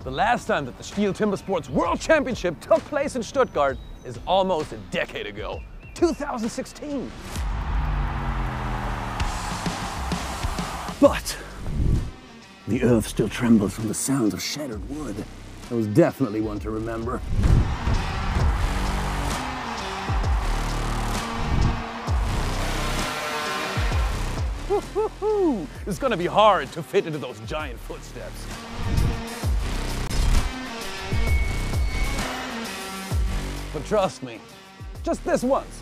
The last time that the Stihl Timbersports World Championship took place in Stuttgart is almost a decade ago, 2016. But the earth still trembles from the sounds of shattered wood. That was definitely one to remember. It's gonna be hard to fit into those giant footsteps. But trust me, just this once,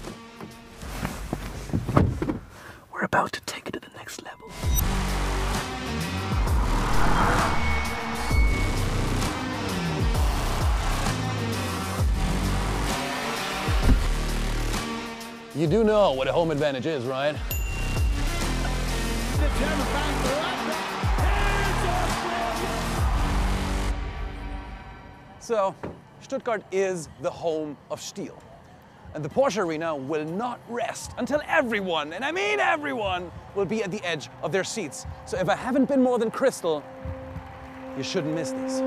we're about to take it to the next level. You do know what a home advantage is, right? So, Stuttgart is the home of Stihl. And the Porsche Arena will not rest until everyone, and I mean everyone, will be at the edge of their seats. So if I haven't been more than crystal, you shouldn't miss this.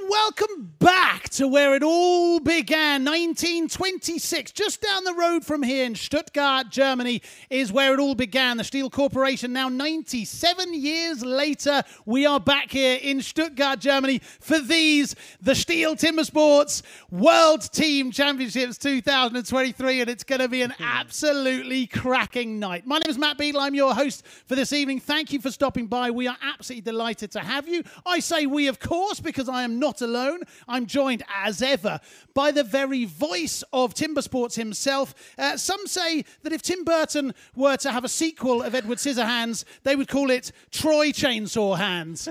Welcome back to where it all began. 1926, just down the road from here in Stuttgart, Germany, is where it all began. The Stihl Corporation, now 97 years later, we are back here in Stuttgart, Germany for these, the Stihl Timbersports World Team Championships 2023, and it's going to be an absolutely cracking night. My name is Matt Beadle. I'm your host for this evening. Thank you for stopping by. We are absolutely delighted to have you. I say we, of course, because I am not alone. I'm joined, as ever, by the very voice of Timbersports himself. Some say that if Tim Burton were to have a sequel of Edward Scissorhands, they would call it Troy Chainsaw Hands.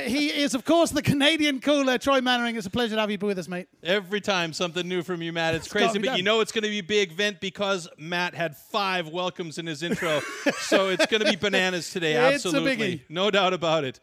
He is, of course, the Canadian cooler, Troy Mannering. It's a pleasure to have you with us, mate. Every time something new from you, Matt. It's crazy, but you know it's going to be a big event because Matt had 5 welcomes in his intro. So it's going to be bananas today, absolutely. It's a biggie. No doubt about it.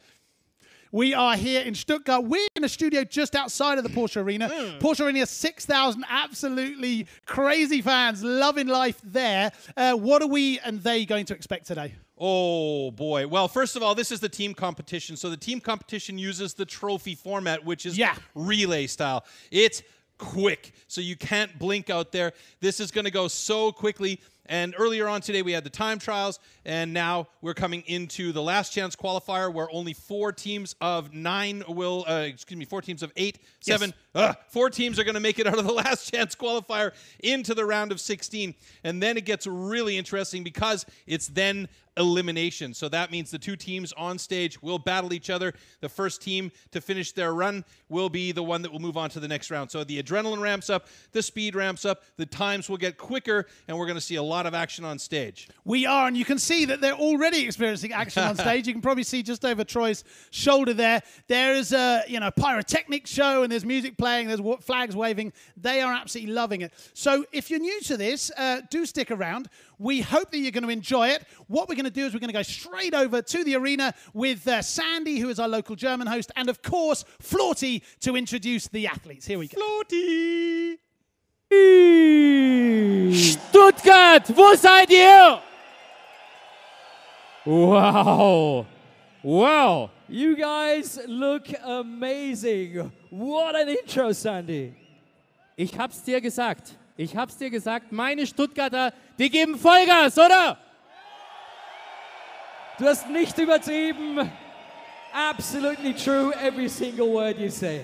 We are here in Stuttgart. We're in a studio just outside of the Porsche Arena. Porsche Arena, 6,000 absolutely crazy fans loving life there. What are we and they going to expect today? Oh, boy. Well, first of all, this is the team competition. So the team competition uses the trophy format, which is relay style. It's quick, so you can't blink out there. This is going to go so quickly. And earlier on today, we had the time trials, and now we're coming into the last chance qualifier where only 4 teams of 9 will, 4 teams of 8, 7, 4 teams are going to make it out of the last chance qualifier into the round of 16. And then it gets really interesting because it's then elimination. So that means the 2 teams on stage will battle each other. The first team to finish their run will be the one that will move on to the next round. So the adrenaline ramps up, the speed ramps up, the times will get quicker, and we're going to see a lot of action on stage. We are, and you can see that they're already experiencing action on stage. You can probably see just over Troy's shoulder there. There is a pyrotechnic show, and there's music playing, there's flags waving. They are absolutely loving it. So if you're new to this, do stick around. We hope that you're going to enjoy it. What we're going to do is we're going to go straight over to the arena with Sandy, who is our local German host, and of course, Florty to introduce the athletes. Here we go. Florty! Stuttgart, wo seid ihr? Wow. Wow. You guys look amazing. What an intro, Sandy. Ich hab's dir gesagt. Meine Stuttgarter, die geben Vollgas, oder? Du hast nicht übertrieben. Absolutely true, every single word you say.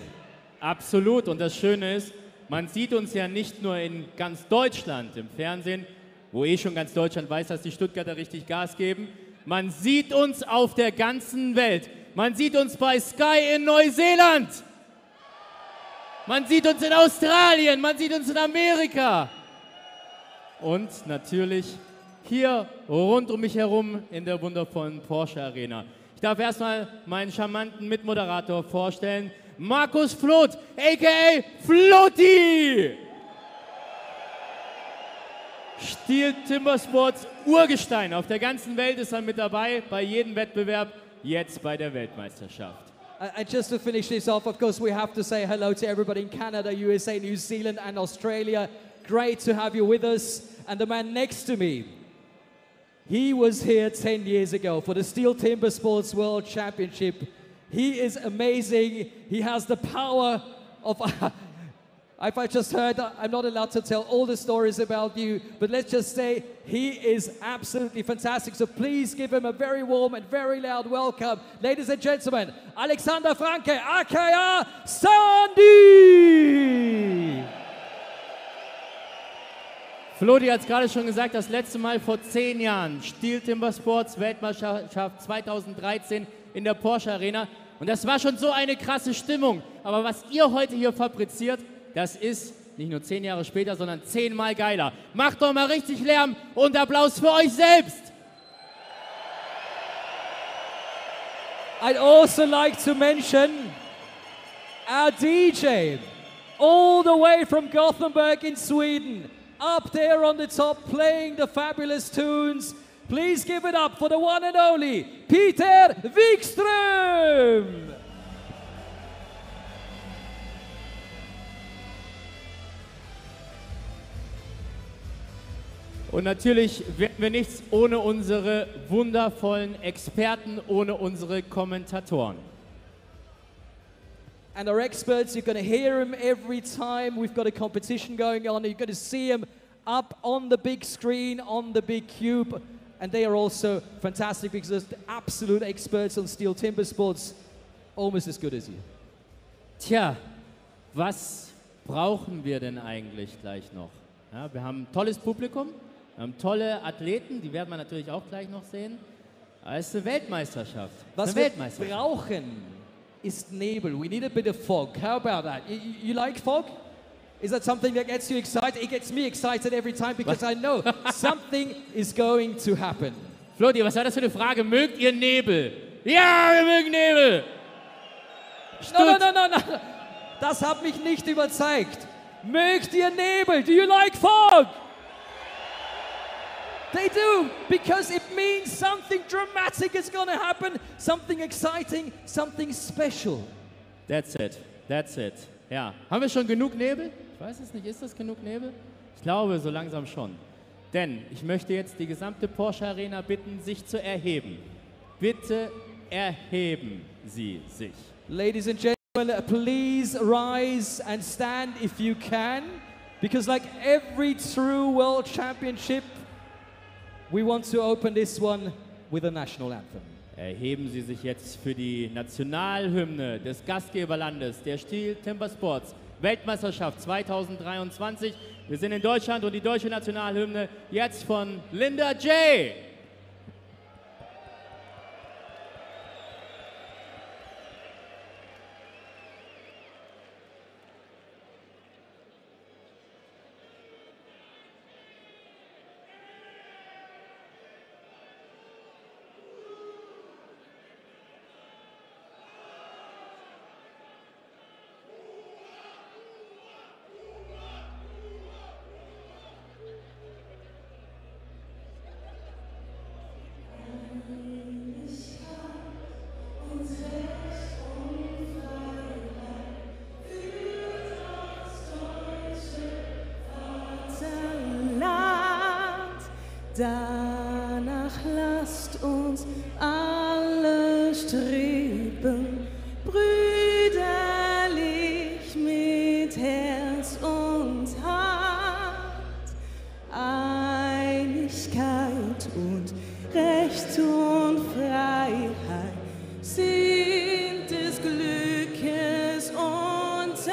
Absolut. Und das Schöne ist, Man sieht uns ja nicht nur in ganz Deutschland im Fernsehen, wo eh schon ganz Deutschland weiß, dass die Stuttgarter richtig Gas geben. Man sieht uns auf der ganzen Welt. Man sieht uns bei Sky in Neuseeland. Man sieht uns in Australien, man sieht uns in Amerika. Und natürlich hier rund um mich herum in der wundervollen Porsche Arena. Ich darf erstmal meinen charmanten Mitmoderator vorstellen, Markus Floth, a.k.a. Flotti. Stihl Timbersports Urgestein. Auf der ganzen Welt ist er mit dabei, bei jedem Wettbewerb, jetzt bei der Weltmeisterschaft. And just to finish this off, of course, we have to say hello to everybody in Canada, USA, New Zealand and Australia. Great to have you with us. And the man next to me, he was here 10 years ago for the Stihl Timbersports World Championship. He is amazing. He has the power of... If I just heard, I'm not allowed to tell all the stories about you, but let's just say he is absolutely fantastic. So please give him a very warm and very loud welcome. Ladies and gentlemen, Alexander Franke, aka Sandy! Flodi hat es gerade schon gesagt, das letzte Mal vor 10 Jahren, Stihl Timbersports Weltmeisterschaft 2013 in der Porsche Arena. Und das war schon so eine krasse Stimmung. Aber was ihr heute hier fabriziert, das ist nicht nur 10 Jahre später, sondern 10-mal geiler. Macht doch mal richtig Lärm und Applaus für euch selbst. I'd also like to mention our DJ, all the way from Gothenburg in Sweden, up there on the top playing the fabulous tunes. Please give it up for the one and only Peter Wikström. Und natürlich werden wir nichts ohne unsere wundervollen Experten, ohne unsere Kommentatoren. And our experts, you're going to hear them every time we've got a competition going on. You're going to see them up on the big screen, on the big cube. And they are also fantastic because they're the absolute experts on Stihl Timbersports, almost as good as you. Tja, was brauchen wir denn eigentlich gleich noch? Ja, wir haben ein tolles Publikum. Wir haben tolle Athleten, die werden wir natürlich auch gleich noch sehen. Aber es ist eine Weltmeisterschaft. Was wir brauchen, ist Nebel. We need a bit of fog. How about that? You like fog? Is that something that gets you excited? It gets me excited every time because I know something is going to happen. Floti, was war das für eine Frage? Mögt ihr Nebel? Ja, wir mögen Nebel! No. Das hat mich nicht überzeugt. Mögt ihr Nebel? Do you like fog? They do, because it means something dramatic is going to happen, something exciting, something special. That's it. Ja, haben wir schon genug Nebel? Ich weiß es nicht, ist das genug Nebel? Ich glaube, so langsam schon. Denn ich möchte jetzt die gesamte Porsche Arena bitten, sich zu erheben. Bitte erheben Sie sich. Ladies and gentlemen, please rise and stand if you can, because like every true world championship, we want to open this one with a national anthem. Erheben Sie sich jetzt für die Nationalhymne des Gastgeberlandes der Stihl Timbersports Weltmeisterschaft 2023. Wir sind in Deutschland und die deutsche Nationalhymne jetzt von Linda J. Danach lasst uns alle streben, brüderlich mit Herz und Hart. Einigkeit und Recht und Freiheit sind des Glückes Unterpfad.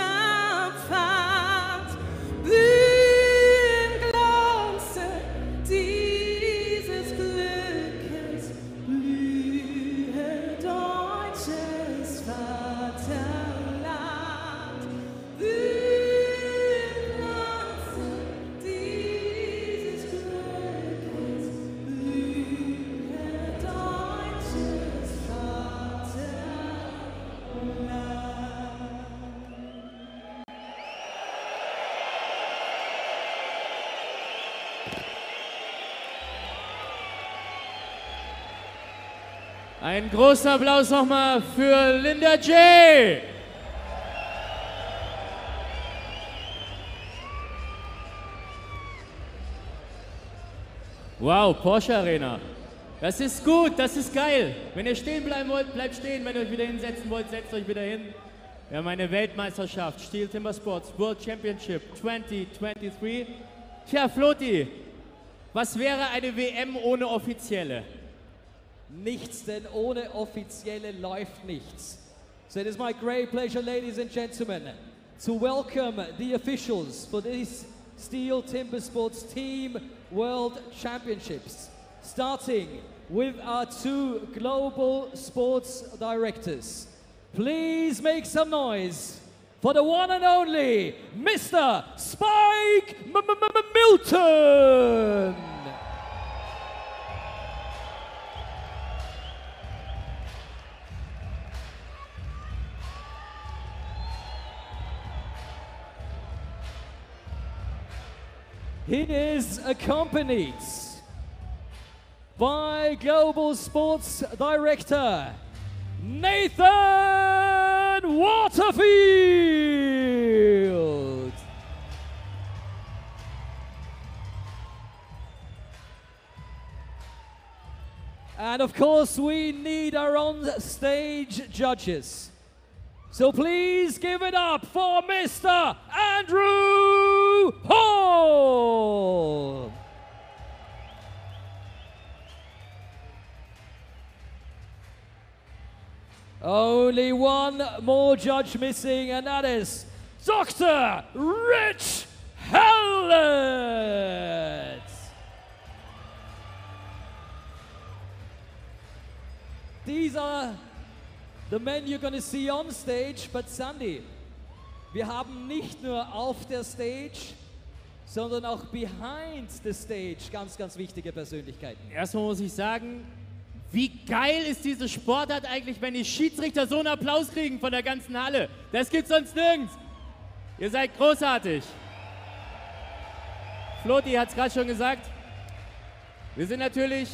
Ein großer Applaus nochmal für Linda J. Wow, Porsche Arena. Das ist gut, das ist geil. Wenn ihr stehen bleiben wollt, bleibt stehen. Wenn ihr euch wieder hinsetzen wollt, setzt euch wieder hin. Wir haben eine Weltmeisterschaft, Stihl Timbersports World Championship 2023. Tja, Floti, was wäre eine WM ohne Offizielle? Nichts, denn ohne Offizielle läuft nichts. So it is my great pleasure, ladies and gentlemen, to welcome the officials for this Stihl Timbersports Team World Championships, starting with our two global sports directors. Please make some noise for the one and only Mr. Spike Milton. He is accompanied by Global Sports Director Nathan Waterfield. And of course, we need our on-stage judges. So please give it up for Mr. Andrew Hall. Only one more judge missing, and that is Dr. Rich Hallett. These are the men you're going to see on stage, but Sandy, wir haben nicht nur auf der Stage, sondern auch behind the stage ganz, ganz wichtige Persönlichkeiten. Erstmal muss ich sagen, wie geil ist diese Sportart eigentlich, wenn die Schiedsrichter so einen Applaus kriegen von der ganzen Halle. Das gibt's sonst nirgends. Ihr seid großartig. Floti hat es gerade schon gesagt. Wir sind natürlich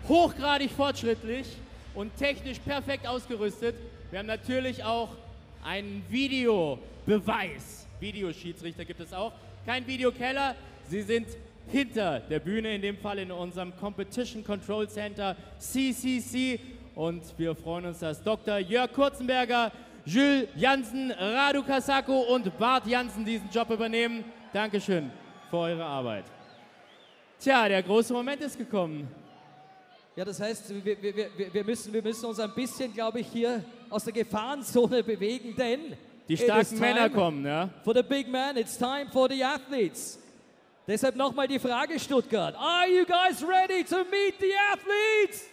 hochgradig fortschrittlich und technisch perfekt ausgerüstet. Wir haben natürlich auch einen Videobeweis. Videoschiedsrichter gibt es auch. Kein Videokeller, sie sind hinter der Bühne, in dem Fall in unserem Competition Control Center CCC. Und wir freuen uns, dass Dr. Jörg Kurzenberger, Jules Jansen, Radu Kasako und Bart Jansen diesen Job übernehmen. Dankeschön für eure Arbeit. Tja, der große Moment ist gekommen. Ja, das heißt, wir müssen uns ein bisschen, glaube ich, hier aus der Gefahrenzone bewegen, denn die starken Männer kommen, ja? For the big man, it's time for the athletes. Deshalb nochmal die Frage, Stuttgart. Are you guys ready to meet the athletes?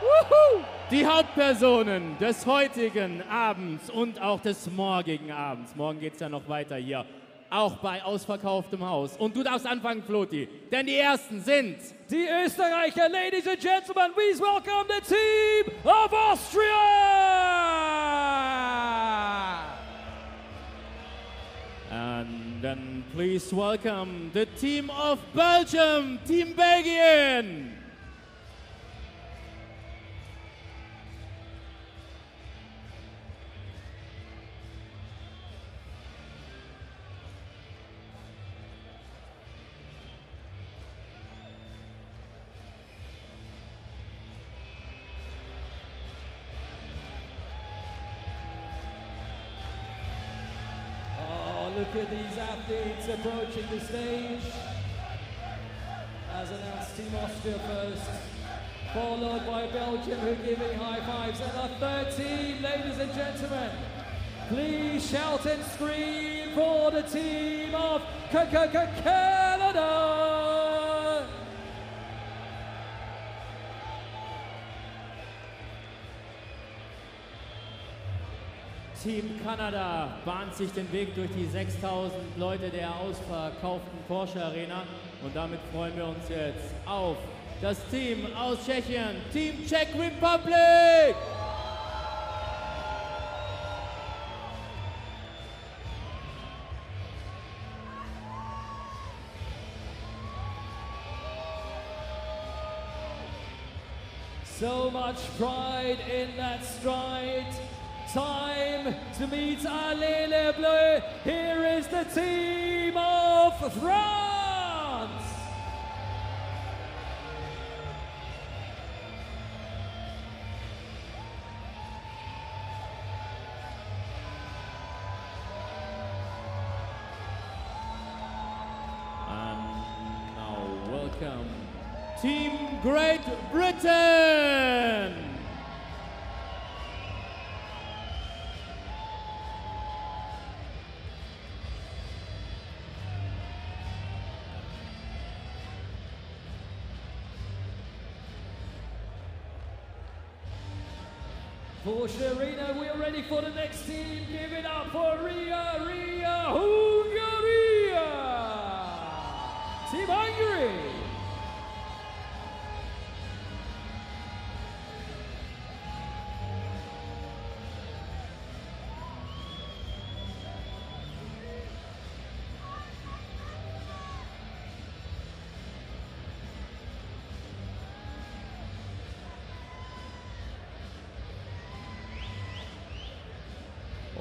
Woohoo! Die Hauptpersonen des heutigen Abends und auch des morgigen Abends. Morgen geht es ja noch weiter hier, auch bei ausverkauftem Haus. Und du darfst anfangen, Floti, denn die Ersten sind die Österreicher. Ladies and gentlemen, please welcome the team of Austria! And then please welcome the team of Belgium, Team Belgien. Look at these athletes approaching the stage. As announced, Team Austria first, followed by Belgium, who are giving high fives. And our third team, ladies and gentlemen, please shout and scream for the team of Canada. Team Kanada bahnt sich den Weg durch die 6000 Leute der ausverkauften Porsche Arena. Und damit freuen wir uns jetzt auf das Team aus Tschechien, Team Czech Republic! So much pride in that stride. Time to meet Allez les Bleus. Here is the team of France. And now welcome Team Great Britain. Porsche Arena, we are ready for the next team. Give it up for Ria Hungary! Team Hungary!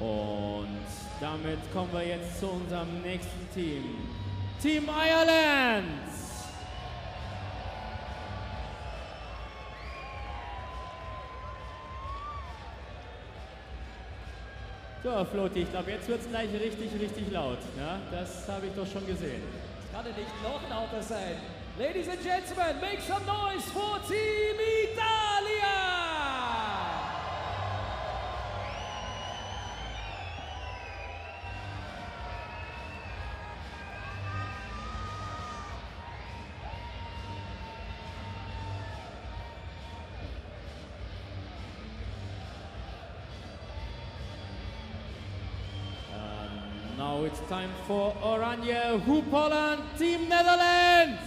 Und damit kommen wir jetzt zu unserem nächsten Team. Team Ireland! So, Floti, ich glaube, jetzt wird es gleich richtig laut. Ja, das habe ich doch schon gesehen. Kann es nicht noch lauter sein? Ladies and gentlemen, make some noise for Team Italia! Now it's time for Oranje Hoop Holland, Team Netherlands!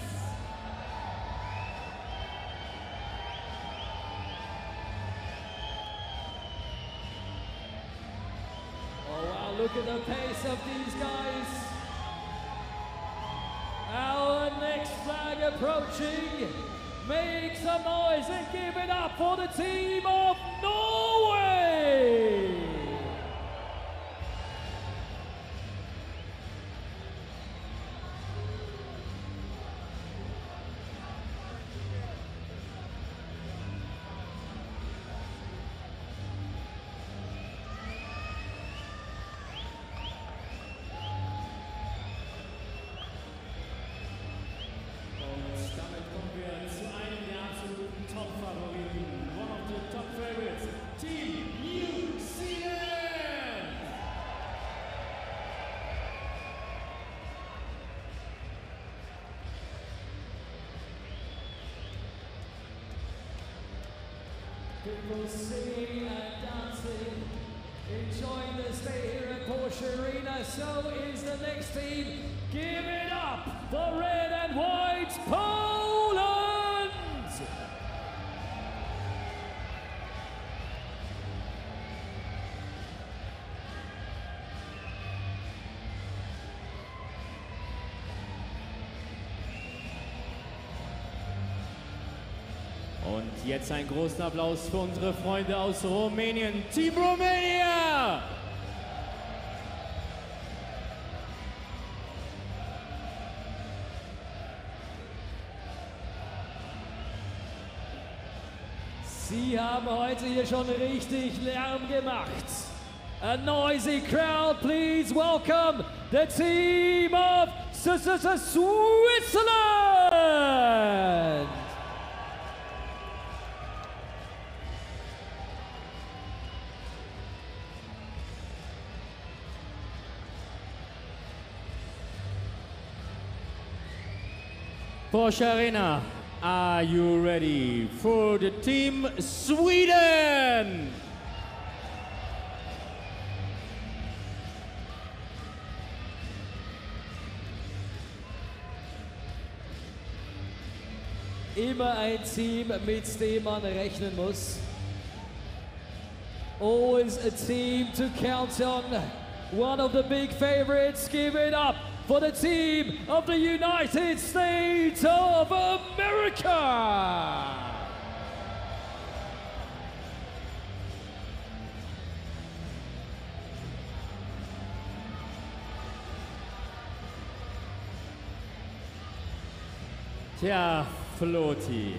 Oh wow, look at the pace of these guys. Our next flag approaching. Make some noise and give it up for the team of Norway! People singing and dancing, enjoying the stay here at Porsche Arena. So is the next team. Give it up, the red and white Poland! Und jetzt einen großen Applaus für unsere Freunde aus Rumänien, Team Romania! Sie haben heute hier schon richtig Lärm gemacht. A noisy crowd, please welcome the team of Switzerland! Porsche Arena, are you ready for the Team Sweden? Immer ein Team, mit dem man rechnen muss. Always a team to count on. One of the big favorites, give it up for the team of the United States of America. Tja, Floti.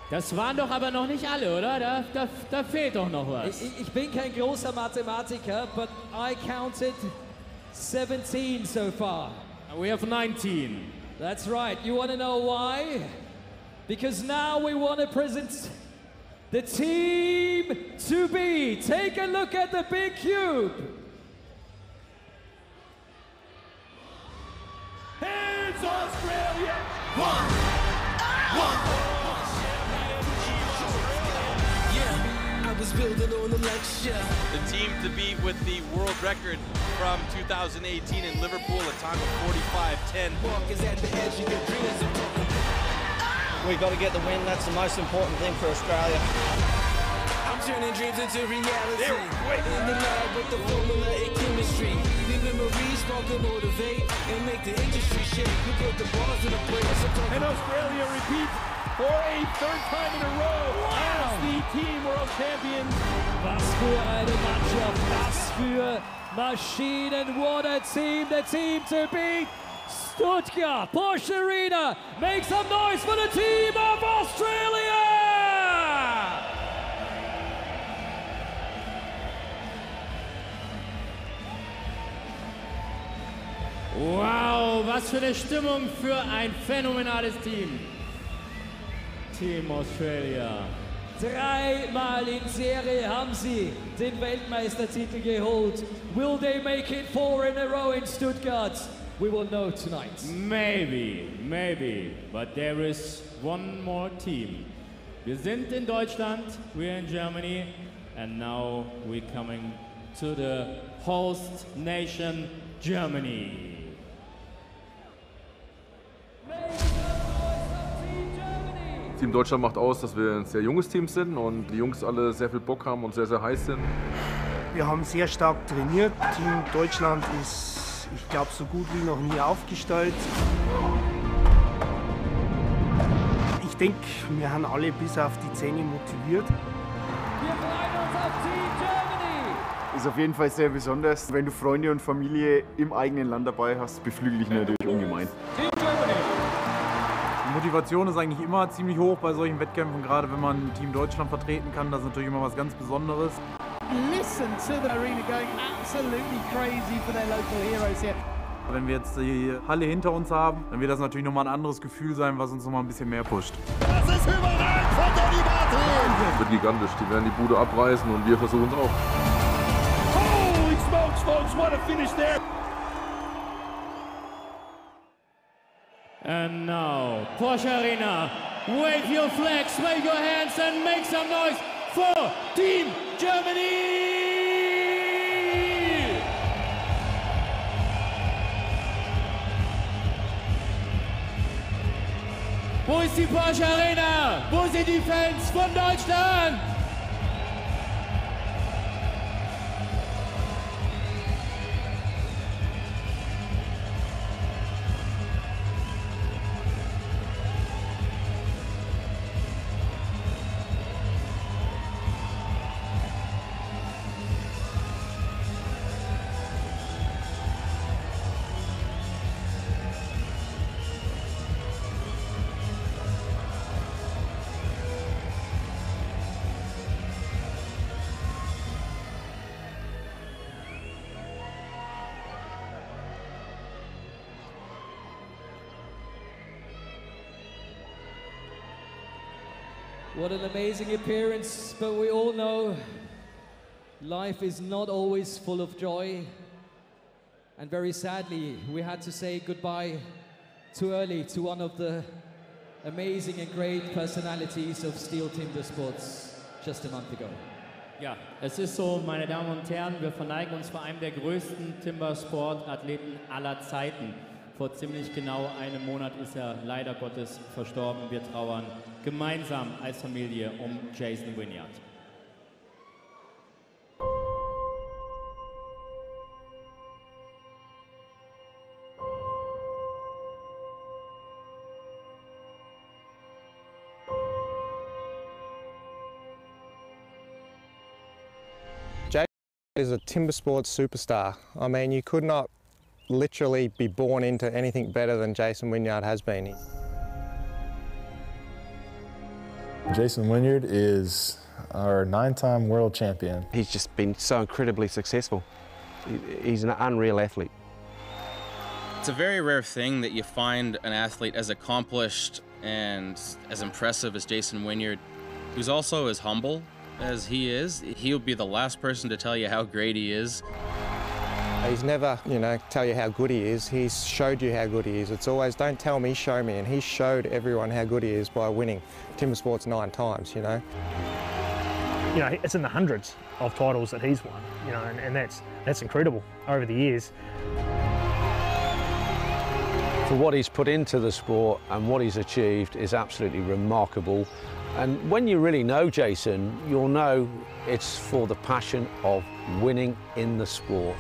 Das waren doch aber noch nicht alle, oder? Da fehlt doch noch was. Ich bin kein großer Mathematiker, but I counted 17 so far. We have 19. That's right. You want to know why? Because now we want to present the team to be. Take a look at the big cube. Here's Australia. One. Yeah, I was building on the lecture. The team to beat with the world record from 2018 in Liverpool, a time of 45:10. Walk is at the edge of your dreams. We got to get the win. That's the most important thing for Australia. I'm turning dreams into reality. In the lab with the formula and chemistry. The memories spark and motivate and make the industry shake. We put the balls in the place. And Australia repeats for a third time in a row as the team world champions. Was für eine Mannschaft, was für Maschinen. What a team, the team to beat. Stuttgart, Porsche Arena, make some noise for the team of Australia! Wow, was für eine Stimmung für ein phänomenales Team. Team Australia. Dreimal in Serie haben sie den Weltmeistertitel geholt. Will they make it 4 in a row in Stuttgart? We will know tonight. Maybe, but there is one more team. Wir sind in Deutschland, we're in Germany, and now we're coming to the host nation, Germany. Team Deutschland macht aus, dass wir ein sehr junges Team sind und die Jungs alle sehr viel Bock haben und sehr, sehr heiß sind. Wir haben sehr stark trainiert. Team Deutschland ist, ich glaube, so gut wie noch nie aufgestellt. Ich denke, wir haben alle bis auf die Zähne motiviert. Wir freuen uns auf Team Germany! Ist auf jeden Fall sehr besonders. Wenn du Freunde und Familie im eigenen Land dabei hast, beflügelt dich natürlich ungemein. Team Germany! Die Motivation ist eigentlich immer ziemlich hoch bei solchen Wettkämpfen, gerade wenn man Team Deutschland vertreten kann. Das ist natürlich immer was ganz Besonderes. Listen to the arena going absolutely crazy for their local heroes here. Wenn wir jetzt die Halle hinter uns haben, dann wird das natürlich nochmal ein anderes Gefühl sein, was uns nochmal ein bisschen mehr pusht. Das ist überragend von Donny Martin! Das wird gigantisch, die werden die Bude abreißen und wir versuchen es auch. Holy smokes, folks, what a finish there! And now, Porsche Arena, wave your flags, wave your hands and make some noise for Team Germany! Wo ist die Porsche Arena? Wo sind die Fans von Deutschland? What an amazing appearance, but we all know life is not always full of joy. And very sadly, we had to say goodbye too early to one of the amazing and great personalities of Steel Timbersports just a month ago. Ja, es ist so, meine Damen und Herren, wir verneigen uns vor einem der größten Timbersport-Athleten aller Zeiten. Vor ziemlich genau einem Monat ist er leider Gottes verstorben. Wir trauern gemeinsam als Familie um Jason Wynyard. Jason is a timber sports superstar. I mean, you could not literally be born into anything better than Jason Wynyard has been. Jason Wynyard is our 9-time world champion. He's just been so incredibly successful. He's an unreal athlete. It's a very rare thing that you find an athlete as accomplished and as impressive as Jason Wynyard, who's also as humble as he is. He'll be the last person to tell you how great he is. He's never, tell you how good he is. He's showed you how good he is. It's always, don't tell me, show me. And he showed everyone how good he is by winning Timbersports 9 times, It's in the hundreds of titles that he's won, and that's incredible over the years. For what he's put into the sport and what he's achieved is absolutely remarkable. And when you really know Jason, you'll know it's for the passion of winning in the sport.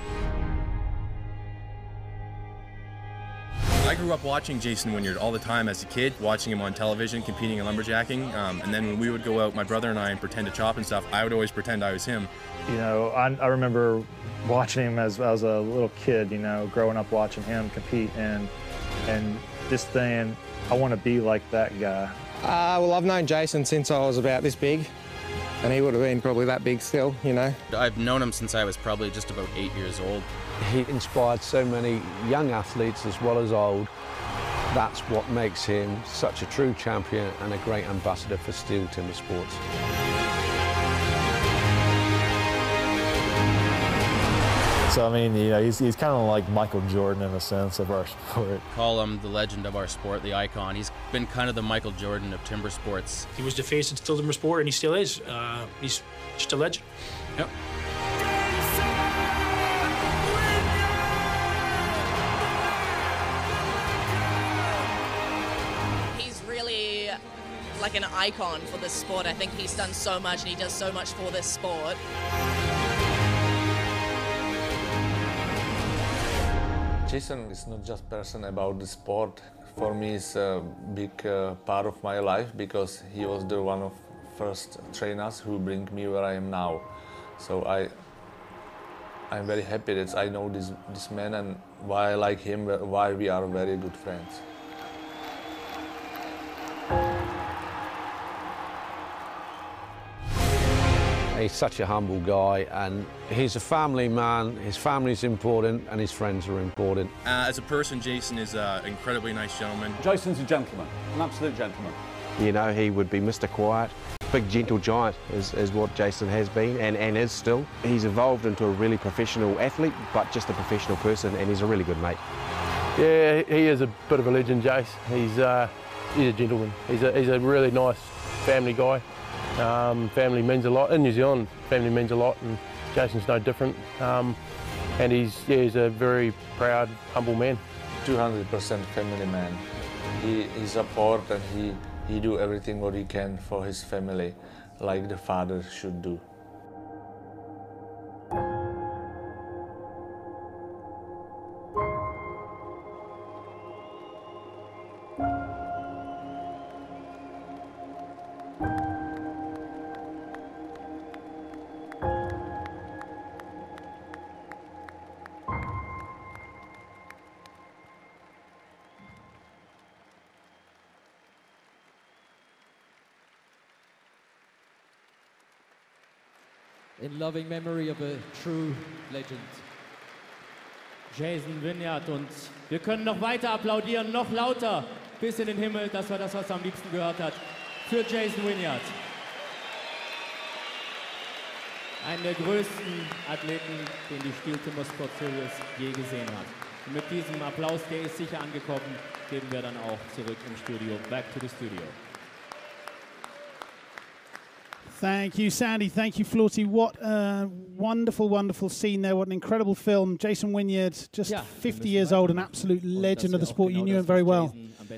I grew up watching Jason Wynyard all the time as a kid, watching him on television, competing in lumberjacking. And then when we would go out, my brother and I, and pretend to chop and stuff, I would always pretend I was him. I remember watching him as a little kid, growing up watching him compete and just saying, I want to be like that guy. Well, I've known Jason since I was about this big, and he would have been probably that big still, I've known him since I was probably just about 8 years old. He inspired so many young athletes as well as old. That's what makes him such a true champion and a great ambassador for Stihl Timbersports. So, he's kind of like Michael Jordan in a sense of our sport. Call him the legend of our sport, the icon. He's been kind of the Michael Jordan of timber sports. He was the face of Stihl Timbersport, and he still is. He's just a legend. Yep. He's really like an icon for this sport. I think he's done so much, and he does so much for this sport. Jason is not just a person about the sport. For me, it's a big part of my life because he was the one of first trainers who bring me where I am now. So I'm very happy that I know this man and why I like him, why we are very good friends. He's such a humble guy, and he's a family man. His family's important, and his friends are important. As a person, Jason is an incredibly nice gentleman. Jason's a gentleman, an absolute gentleman. He would be Mr. Quiet. Big, gentle giant is what Jason has been and is still. He's evolved into a really professional athlete, but just a professional person, and he's a really good mate. Yeah, he is a bit of a legend, Jace. He's a gentleman. He's a really nice family guy. Family means a lot. In New Zealand, family means a lot, and Jason's no different. And he's a very proud, humble man. 200% family man. He supports and he do everything what he can for his family, like the father should do. In loving memory of a true legend. Jason Wynyard, und wir können noch weiter applaudieren, noch lauter bis in den Himmel. Das war das, was er am liebsten gehört hat. Für Jason Wynyard. Einen der größten Athleten, den die Stihl Timbersport Series je gesehen hat. Und mit diesem Applaus, der ist sicher angekommen, geben wir dann auch zurück im Studio. Back to the studio. Thank you, Sandy. Thank you, Florty. What a wonderful, wonderful scene there. What an incredible film. Jason Wynyard, just 50 years old, an absolute legend of the sport. You knew him very well.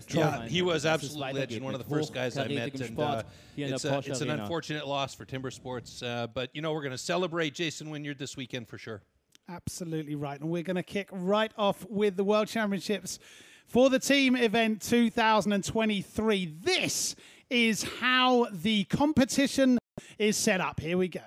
Yeah, he was absolute legend. One of the first guys I met. And it's an unfortunate loss for timber sports. But, we're going to celebrate Jason Wynyard this weekend for sure. Absolutely right. And we're going to kick right off with the World Championships for the team event 2023. This is how the competition is set up. Here we go.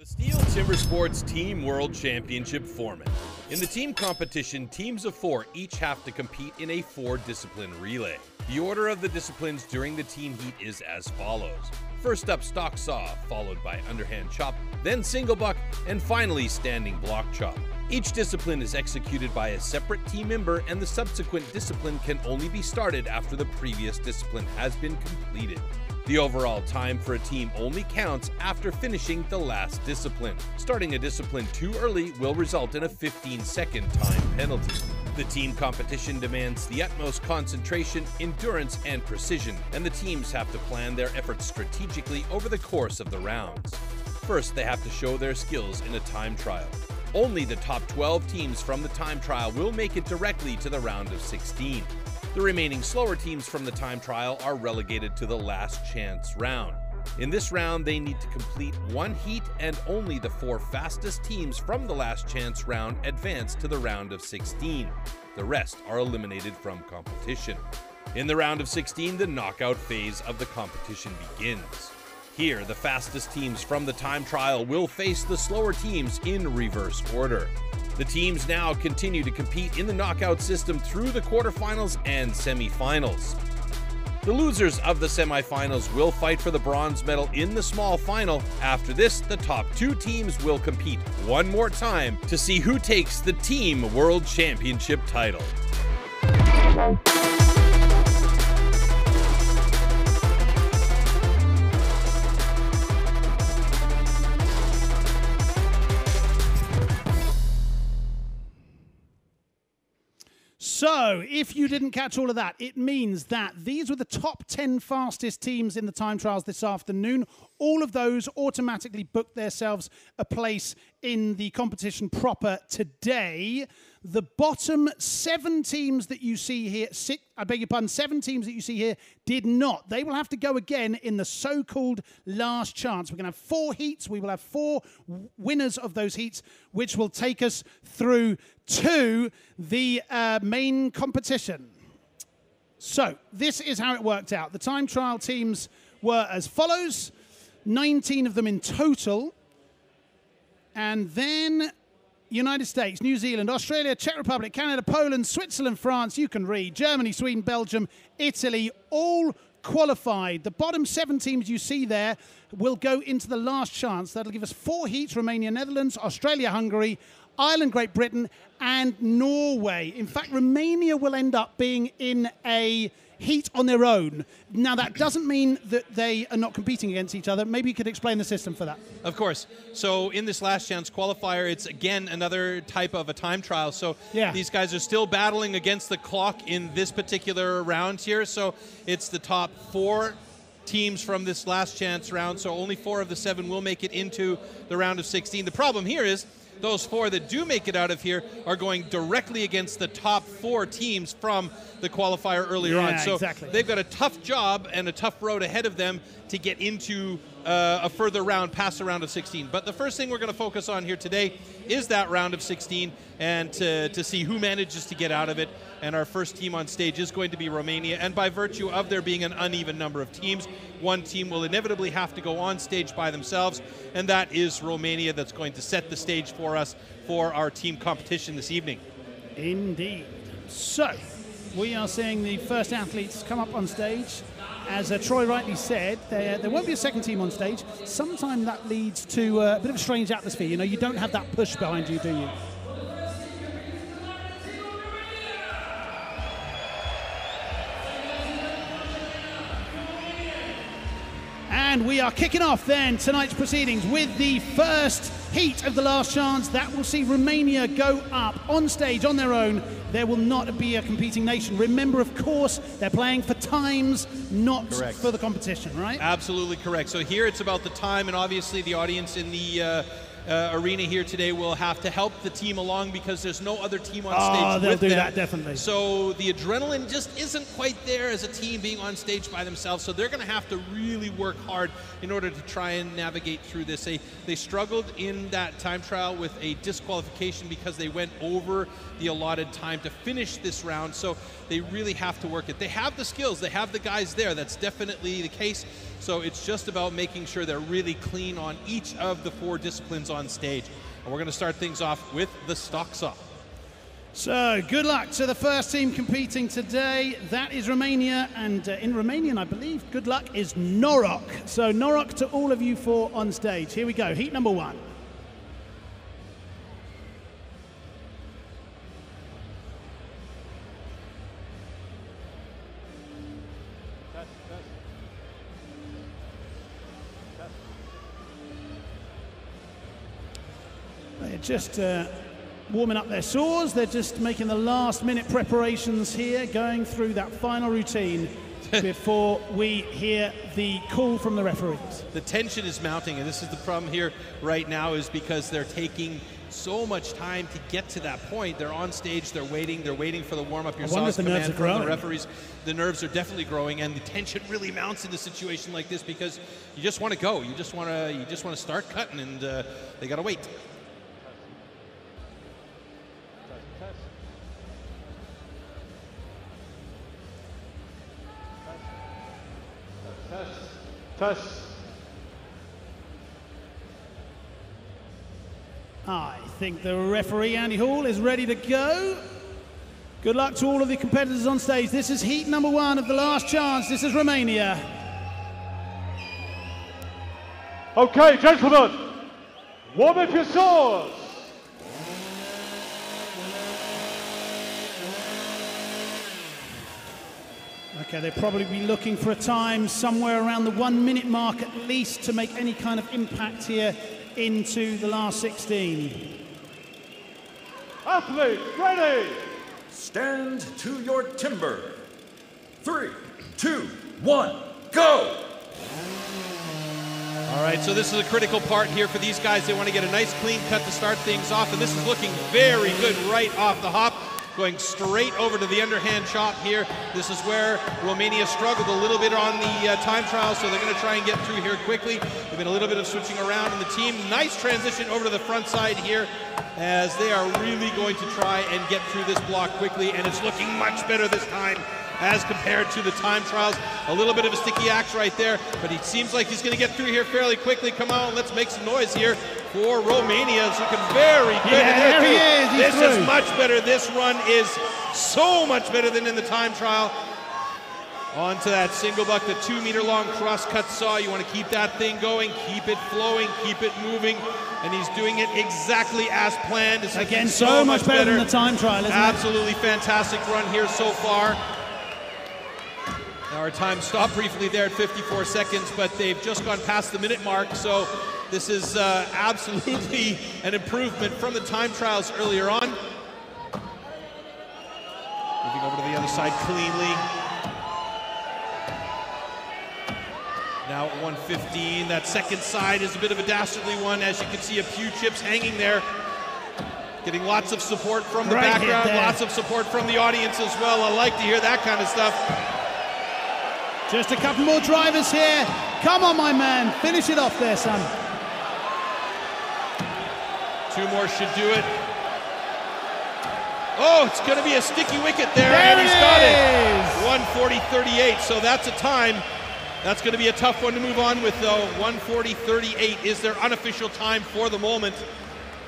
Steel Timbersports Team World Championship format. In the team competition, teams of 4 each have to compete in a 4-discipline relay. The order of the disciplines during the team heat is as follows. First up, stock saw, followed by underhand chop, then single buck, and finally standing block chop. Each discipline is executed by a separate team member, and the subsequent discipline can only be started after the previous discipline has been completed. The overall time for a team only counts after finishing the last discipline. Starting a discipline too early will result in a 15-second time penalty. The team competition demands the utmost concentration, endurance, and precision, and the teams have to plan their efforts strategically over the course of the rounds. First, they have to show their skills in a time trial. Only the top 12 teams from the time trial will make it directly to the round of 16. The remaining slower teams from the time trial are relegated to the last chance round. In this round, they need to complete 1 heat, and only the 4 fastest teams from the last chance round advance to the round of 16. The rest are eliminated from competition. In the round of 16, the knockout phase of the competition begins. Here, the fastest teams from the time trial will face the slower teams in reverse order. The teams now continue to compete in the knockout system through the quarterfinals and semifinals. The losers of the semifinals will fight for the bronze medal in the small final. After this, the top 2 teams will compete one more time to see who takes the Team World Championship title. So, if you didn't catch all of that, it means that these were the top 10 fastest teams in the time trials this afternoon. All of those automatically booked themselves a place in the competition proper today. The bottom 7 teams that you see here, 7 teams that you see here did not. They will have to go again in the so-called last chance. We're going to have 4 heats. We will have 4 winners of those heats, which will take us through to the main competition. So this is how it worked out. The time trial teams were as follows, 19 of them in total. And then United States, New Zealand, Australia, Czech Republic, Canada, Poland, Switzerland, France, you can read, Germany, Sweden, Belgium, Italy, all qualified. The bottom 7 teams you see there will go into the last chance. That'll give us 4 heats, Romania, Netherlands, Australia, Hungary, Ireland, Great Britain, and Norway. In fact, Romania will end up being in a heat on their own. Now, that doesn't mean that they are not competing against each other. Maybe you could explain the system for that. Of course. So in this last chance qualifier, it's again another type of a time trial. So these guys are still battling against the clock in this particular round here. So it's the top 4 teams from this last chance round. So only 4 of the 7 will make it into the round of 16. The problem here is those 4 that do make it out of here are going directly against the top 4 teams from the qualifier earlier on. So they've got a tough job and a tough road ahead of them to get into a further round past the round of 16. But the first thing we're going to focus on here today is that round of 16 and to see who manages to get out of it. And our first team on stage is going to be Romania. And by virtue of there being an uneven number of teams, one team will inevitably have to go on stage by themselves. And that is Romania, that's going to set the stage for us for our team competition this evening. Indeed. So, we are seeing the first athletes come up on stage. As Troy rightly said, there won't be a second team on stage. Sometimes that leads to a bit of a strange atmosphere. You know, you don't have that push behind you, do you? And we are kicking off then tonight's proceedings with the first heat of the last chance. That will see Romania go up on stage on their own. There will not be a competing nation. Remember, of course, they're playing for times, not for the competition, right? Absolutely correct. So here it's about the time, and obviously the audience in the arena here today will have to help the team along because there's no other team on stage they'll with do them. that, definitely. So the adrenaline just isn't quite there as a team being on stage by themselves. So they're going to have to really work hard in order to try and navigate through this. They struggled in that time trial with a disqualification because they went over the allotted time to finish this round. So they really have to work it. They have the skills. They have the guys there. That's definitely the case. So it's just about making sure they're really clean on each of the 4 disciplines on stage. And we're going to start things off with the stock saw. So, good luck to the first team competing today. That is Romania, and in Romanian, I believe, good luck is Noroc. So, Noroc to all of you 4 on stage. Here we go, heat number 1. They're just warming up their saws. They're just making the last-minute preparations here, going through that final routine before we hear the call from the referees. The tension is mounting, and this is the problem here right now, is because they're taking so much time to get to that point. They're on stage, they're waiting for the warm-up. Your sauce command from the referees. The nerves are definitely growing, and the tension really mounts in a situation like this because you just want to go. You just want to start cutting, and they got to wait. Test. I think the referee, Andy Hall, is ready to go. Good luck to all of the competitors on stage. This is heat number 1 of the last chance. This is Romania. Okay, gentlemen, warm up your saws. Okay, they'll probably be looking for a time somewhere around the 1-minute mark at least to make any kind of impact here into the last 16. Athletes, ready! Stand to your timber. 3, 2, 1, go! All right, so this is a critical part here for these guys. They want to get a nice clean cut to start things off, and this is looking very good right off the hop. Going straight over to the underhand chop here. This is where Romania struggled a little bit on the time trial, so they're going to try and get through here quickly. There's been a little bit of switching around in the team. Nice transition over to the front side here as they are really going to try and get through this block quickly, and it's looking much better this time as compared to the time trials. A little bit of a sticky axe right there, but he seems like he's going to get through here fairly quickly. Come on, let's make some noise here for Romania. It's looking very good. Yeah, there he is. He's this through. is much better. This run is so much better than in the time trial. Onto that single buck, the 2-meter-long cross-cut saw. You want to keep that thing going, keep it flowing, keep it moving, and he's doing it exactly as planned. It's again, so much better than the time trial, isn't it? Absolutely fantastic run here so far. Our time stopped briefly there at 54 seconds, but they've just gone past the minute mark, so this is absolutely an improvement from the time trials earlier on. Moving over to the other side cleanly. Now at 115, that second side is a bit of a dastardly one, as you can see a few chips hanging there. Getting lots of support from the background, lots of support from the audience as well. I like to hear that kind of stuff. Just a couple more drivers here. Come on, my man. Finish it off there, son. 2 more should do it. Oh, it's going to be a sticky wicket there, and he's got it. 140.38, so that's a time. That's going to be a tough one to move on with, though. 140.38 is their unofficial time for the moment.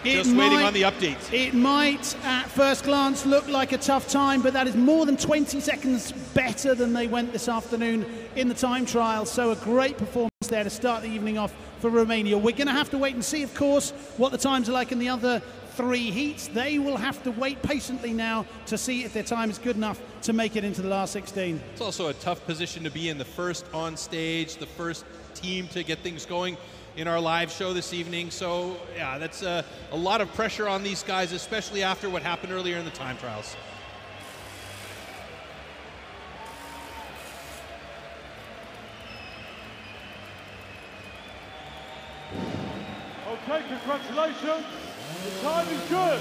Just waiting on the updates. It might, at first glance, look like a tough time, but that is more than 20 seconds better than they went this afternoon in the time trial. So a great performance there to start the evening off for Romania. We're going to have to wait and see, of course, what the times are like in the other 3 heats. They will have to wait patiently now to see if their time is good enough to make it into the last 16. It's also a tough position to be in, the first on stage, the first team to get things going in our live show this evening. So yeah, that's a lot of pressure on these guys, especially after what happened earlier in the time trials. Okay, congratulations. The time is good.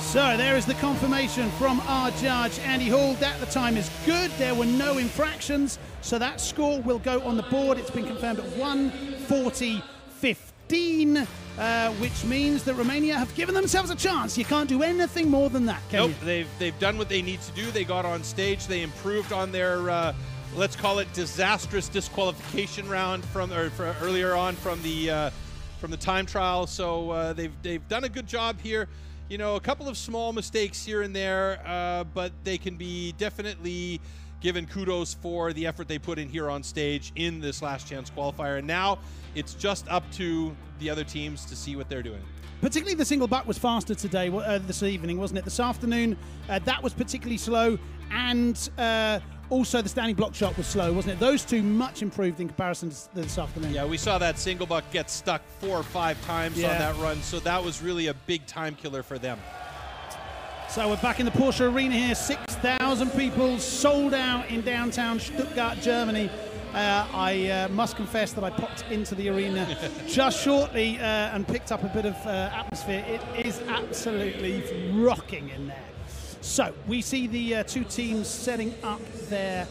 So there is the confirmation from our judge, Andy Hall, that the time is good. There were no infractions, so that score will go on the board. It's been confirmed at 140.15, which means that Romania have given themselves a chance. You can't do anything more than that, can you? Nope, they've done what they need to do. They got on stage, they improved on their let's call it disastrous disqualification round earlier on from the time trial. So they've done a good job here. You know, a couple of small mistakes here and there, but they can be definitely given kudos for the effort they put in here on stage in this last chance qualifier. And now it's just up to the other teams to see what they're doing. Particularly the single buck was faster today, this evening, wasn't it? This afternoon, that was particularly slow, and also the standing block shot was slow, wasn't it? Those two much improved in comparison to this afternoon. Yeah, we saw that single buck get stuck 4 or 5 times on that run, so that was really a big time killer for them. So we're back in the Porsche Arena here, 6,000 people sold out in downtown Stuttgart, Germany. I must confess that I popped into the arena just shortly and picked up a bit of atmosphere. It is absolutely rocking in there. So we see the two teams setting up their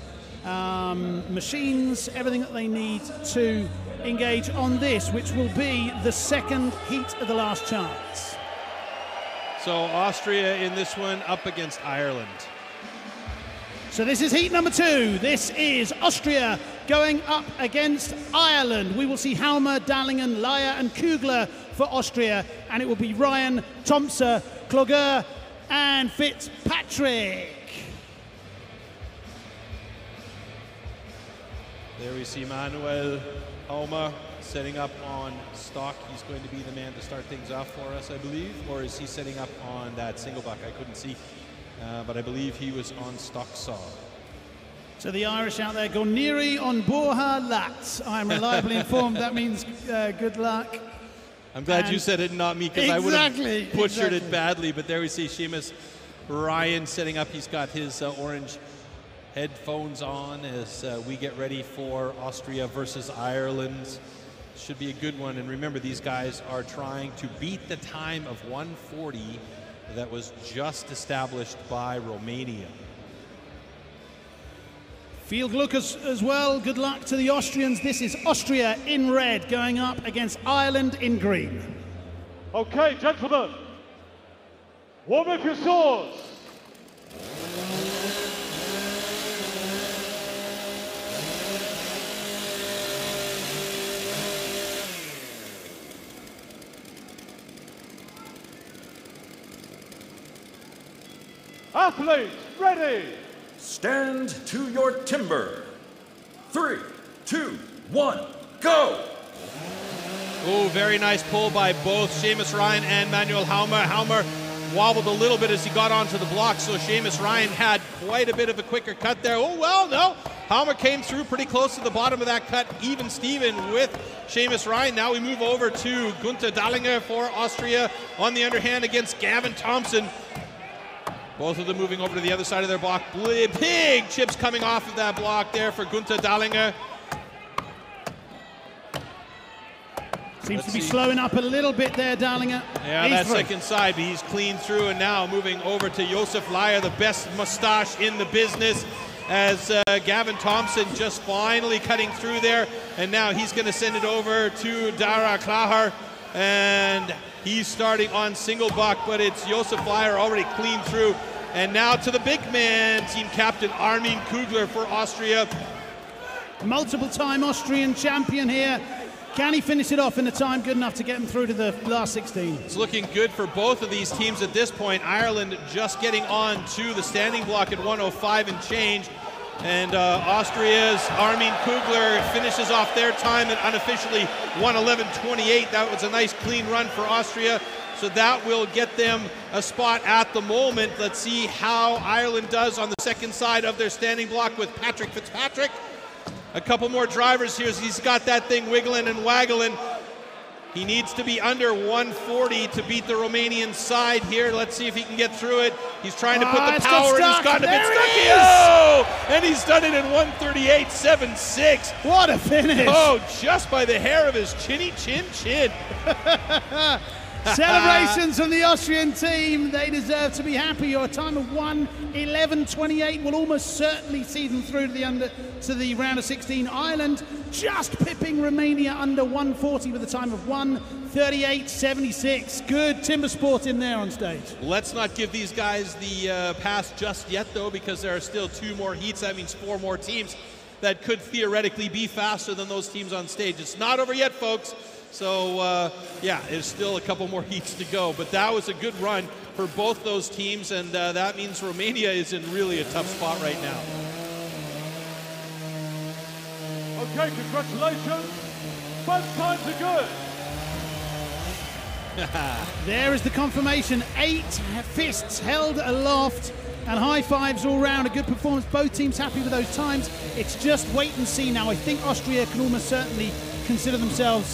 machines, everything that they need to engage on this, which will be the second heat of the last chance. So Austria in this one up against Ireland. So this is heat number 2. This is Austria going up against Ireland. We will see Halmer, Dallingen, Laier and Kugler for Austria, and it will be Ryan, Thompson, Cloger and Fitzpatrick. There we see Manuel Halmer setting up on stock. He's going to be the man to start things off for us, I believe. Or is he setting up on that single buck? I couldn't see. But I believe he was on stock saw. So the Irish out there, Goniri on Borja Lat. I'm reliably informed that means good luck. I'm glad you said it, not me, because I would have butchered it badly. But there we see Seamus Ryan setting up. He's got his orange headphones on as we get ready for Austria versus Ireland. Should be a good one. And remember, these guys are trying to beat the time of 1:40 that was just established by Romania. Field look as well. Good luck to the Austrians. This is Austria in red going up against Ireland in green. Okay, gentlemen, warm up your swords. Athletes, ready! Stand to your timber. 3, 2, 1, go! Oh, very nice pull by both Seamus Ryan and Manuel Halmer. Halmer wobbled a little bit as he got onto the block, so Seamus Ryan had quite a bit of a quicker cut there. Oh, well, no. Halmer came through pretty close to the bottom of that cut, even Steven with Seamus Ryan. Now we move over to Gunther Dahlinger for Austria on the underhand against Gavin Thompson. Both of them moving over to the other side of their block. Big chips coming off of that block there for Gunther Dahlinger. Seems to be slowing up a little bit there, Dahlinger. Yeah, that second side, but he's clean through, and now moving over to Josef Laier, the best mustache in the business, as Gavin Thompson just finally cutting through there, and now he's going to send it over to Dara Klaher, and he's starting on single buck, but it's Josef Laier already clean through. And now to the big man, team captain Armin Kugler for Austria. Multiple time Austrian champion here. Can he finish it off in a time good enough to get him through to the last 16? It's looking good for both of these teams at this point. Ireland just getting on to the standing block at 1:05 and change. And Austria's Armin Kugler finishes off their time at unofficially 1:11.28. That was a nice clean run for Austria. So that will get them a spot at the moment. Let's see how Ireland does on the second side of their standing block with Patrick Fitzpatrick. A couple more drivers here as he's got that thing wiggling and waggling. He needs to be under 140 to beat the Romanian side here. Let's see if he can get through it. He's trying to put the power in. He's gotten a bit stuck. Oh! And he's done it in 138.76. What a finish. Oh, just by the hair of his chinny chin. Celebrations from the Austrian team. They deserve to be happy. Your time of 1:11.28 will almost certainly see them through to the round of 16. Ireland just pipping Romania under 140 with a time of 1:38.76. Good timber sport in there on stage. Let's not give these guys the pass just yet, though, because there are still 2 more heats. That means 4 more teams. that could theoretically be faster than those teams on stage. It's not over yet, folks. So, yeah, there's still a couple more heats to go. But that was a good run for both those teams, and that means Romania is in really a tough spot right now. Okay, congratulations. Both times are good. There is the confirmation. 8 fists held aloft and high fives all round. A good performance. Both teams happy with those times. It's just wait and see now. I think Austria can almost certainly consider themselves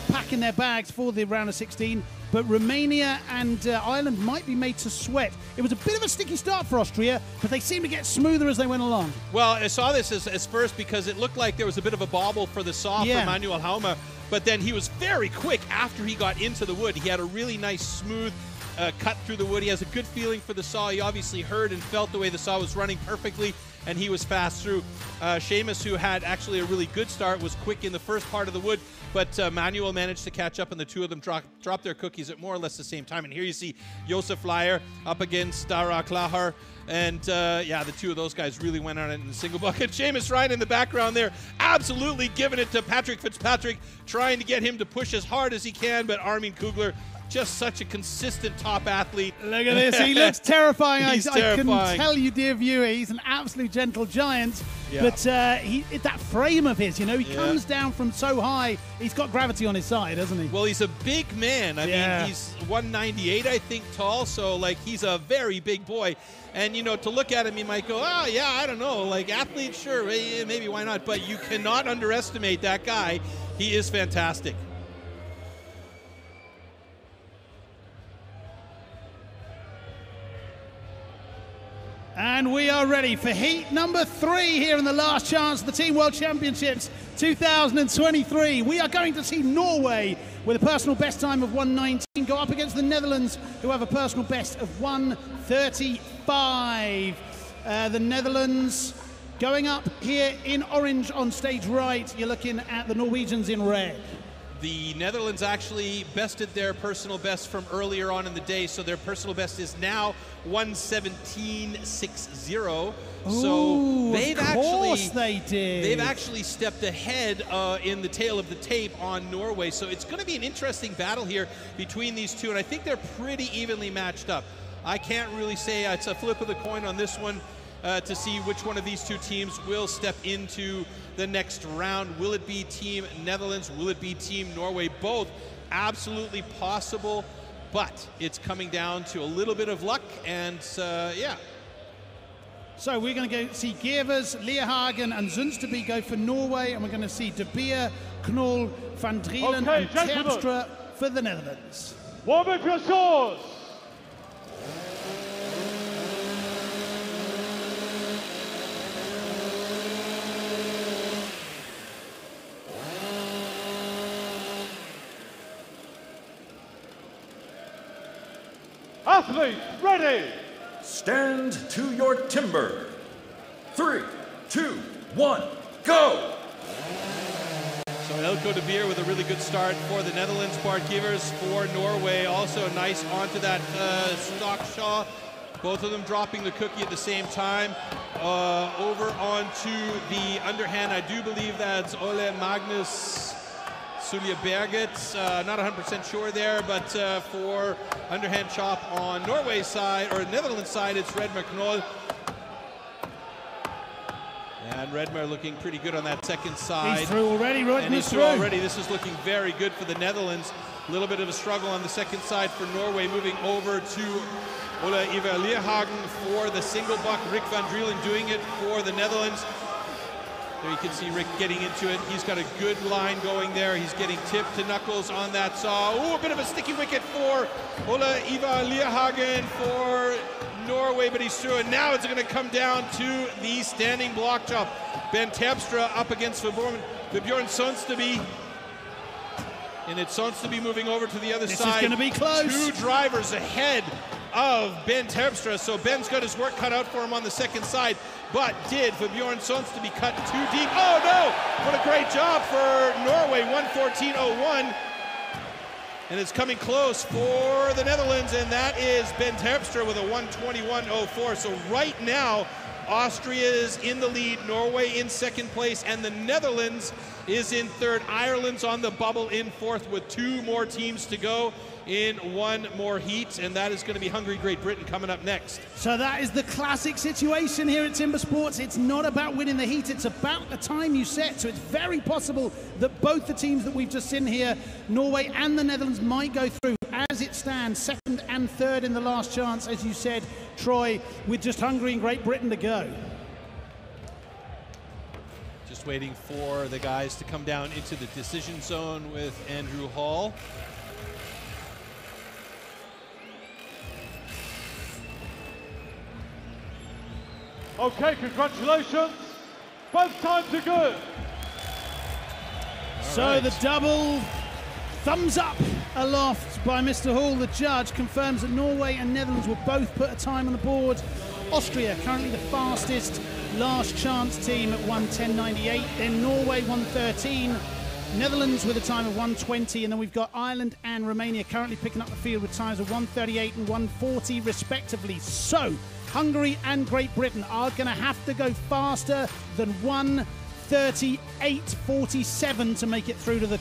packing their bags for the round of 16. But Romania and Ireland might be made to sweat. It was a bit of a sticky start for Austria, but they seemed to get smoother as they went along. Well, I saw this as first because it looked like there was a bit of a bobble for the saw for Manuel Haume, but then he was very quick after he got into the wood. He had a really nice, smooth cut through the wood. He has a good feeling for the saw. He obviously heard and felt the way the saw was running perfectly, and he was fast through. Seamus, who had actually a really good start, was quick in the first part of the wood, but Manuel managed to catch up, and the two of them dropped their cookies at more or less the same time. And here you see Josef Leier up against Dara Klahar, and yeah, the two of those guys really went on it in the single bucket. Seamus Ryan in the background there, absolutely giving it to Patrick Fitzpatrick, trying to get him to push as hard as he can, but Armin Kugler, just such a consistent top athlete. Look at this. He looks terrifying. He's I can terrifying. tell you, dear viewer, he's an absolute gentle giant. Yeah. But that frame of his, you know, he comes down from so high. He's got gravity on his side, hasn't he? Well, he's a big man. I mean, he's 198, I think, tall. So, like, he's a very big boy. And, you know, to look at him, you might go, oh, yeah, I don't know. Like, athlete, sure, maybe, why not? But you cannot underestimate that guy. He is fantastic. And we are ready for heat number 3 here in the last chance of the Team World Championships 2023. We are going to see Norway with a personal best time of 1:19 go up against the Netherlands, who have a personal best of 1:35. The Netherlands going up here in orange on stage right. You're looking at the Norwegians in red. The Netherlands actually bested their personal best from earlier on in the day, so their personal best is now 1:17.60. So they've actually stepped ahead in the tail of the tape on Norway. So it's going to be an interesting battle here between these two, and I think they're pretty evenly matched up. I can't really say it's a flip of the coin on this one to see which one of these two teams will step into the next round. Will it be Team Netherlands? Will it be Team Norway? Both absolutely possible, but it's coming down to a little bit of luck, and yeah. So we're going to go see Gevers, Leerhagen and Zundsteby go for Norway, and we're going to see De Beer, Knoll, Van Drielen and Terpstra for the Netherlands. Warm up your swords! Athletes, ready! Stand to your timber. 3, 2, 1, go! So Elko De Beer with a really good start for the Netherlands. Bart Gevers for Norway, also nice onto that Stockshaw. Both of them dropping the cookie at the same time. Over onto the underhand, I do believe that's Ole Magnus Sulja Berget, not 100% sure there, but for underhand chop on Norway's side, or Netherlands side, it's Redmer Knoll. And Redmer looking pretty good on that second side. He's through already, and he's through already. This is looking very good for the Netherlands. A little bit of a struggle on the second side for Norway, moving over to Ole Ivar Leerhagen for the single buck. Rick van Drielen doing it for the Netherlands. There you can see Rick getting into it. He's got a good line going there. He's getting tipped to knuckles on that saw. Ooh, a bit of a sticky wicket for Ole Ivar Leerhagen for Norway, but he's through. And now it's going to come down to the standing block chop. Ben Terpstra up against Bjorn Sonsteby. And it's Sonsteby moving over to the other side. This is going to be close. 2 drivers ahead of Ben Terpstra, so Ben's got his work cut out for him on the second side, but did for Bjorn Sonsteby cut too deep. Oh no! What a great job for Norway, 1:14.01. And it's coming close for the Netherlands, and that is Ben Terpstra with a 1:21.04. So right now, Austria is in the lead, Norway in second place, and the Netherlands is in third. Ireland's on the bubble in fourth with 2 more teams to go in 1 more heat, and that is going to be Hungary, Great Britain coming up next. So that is the classic situation here at Timber Sports. It's not about winning the heat, it's about the time you set. So it's very possible that both the teams that we've just seen here, Norway and the Netherlands, might go through. As it stands, second and third in the last chance, as you said, Troy, with just Hungary and Great Britain to go. Just waiting for the guys to come down into the decision zone with Andrew Hall. Okay, congratulations. Both times are good. So the double thumbs up aloft by Mr. Hall. The judge confirms that Norway and Netherlands will both put a time on the board. Austria currently the fastest last chance team at 1:10.98. Then Norway 1:13. Netherlands with a time of 1:20, and then we've got Ireland and Romania currently picking up the field with times of 1:38 and 1:40 respectively. So Hungary and Great Britain are going to have to go faster than 1:38.47 to make it through to the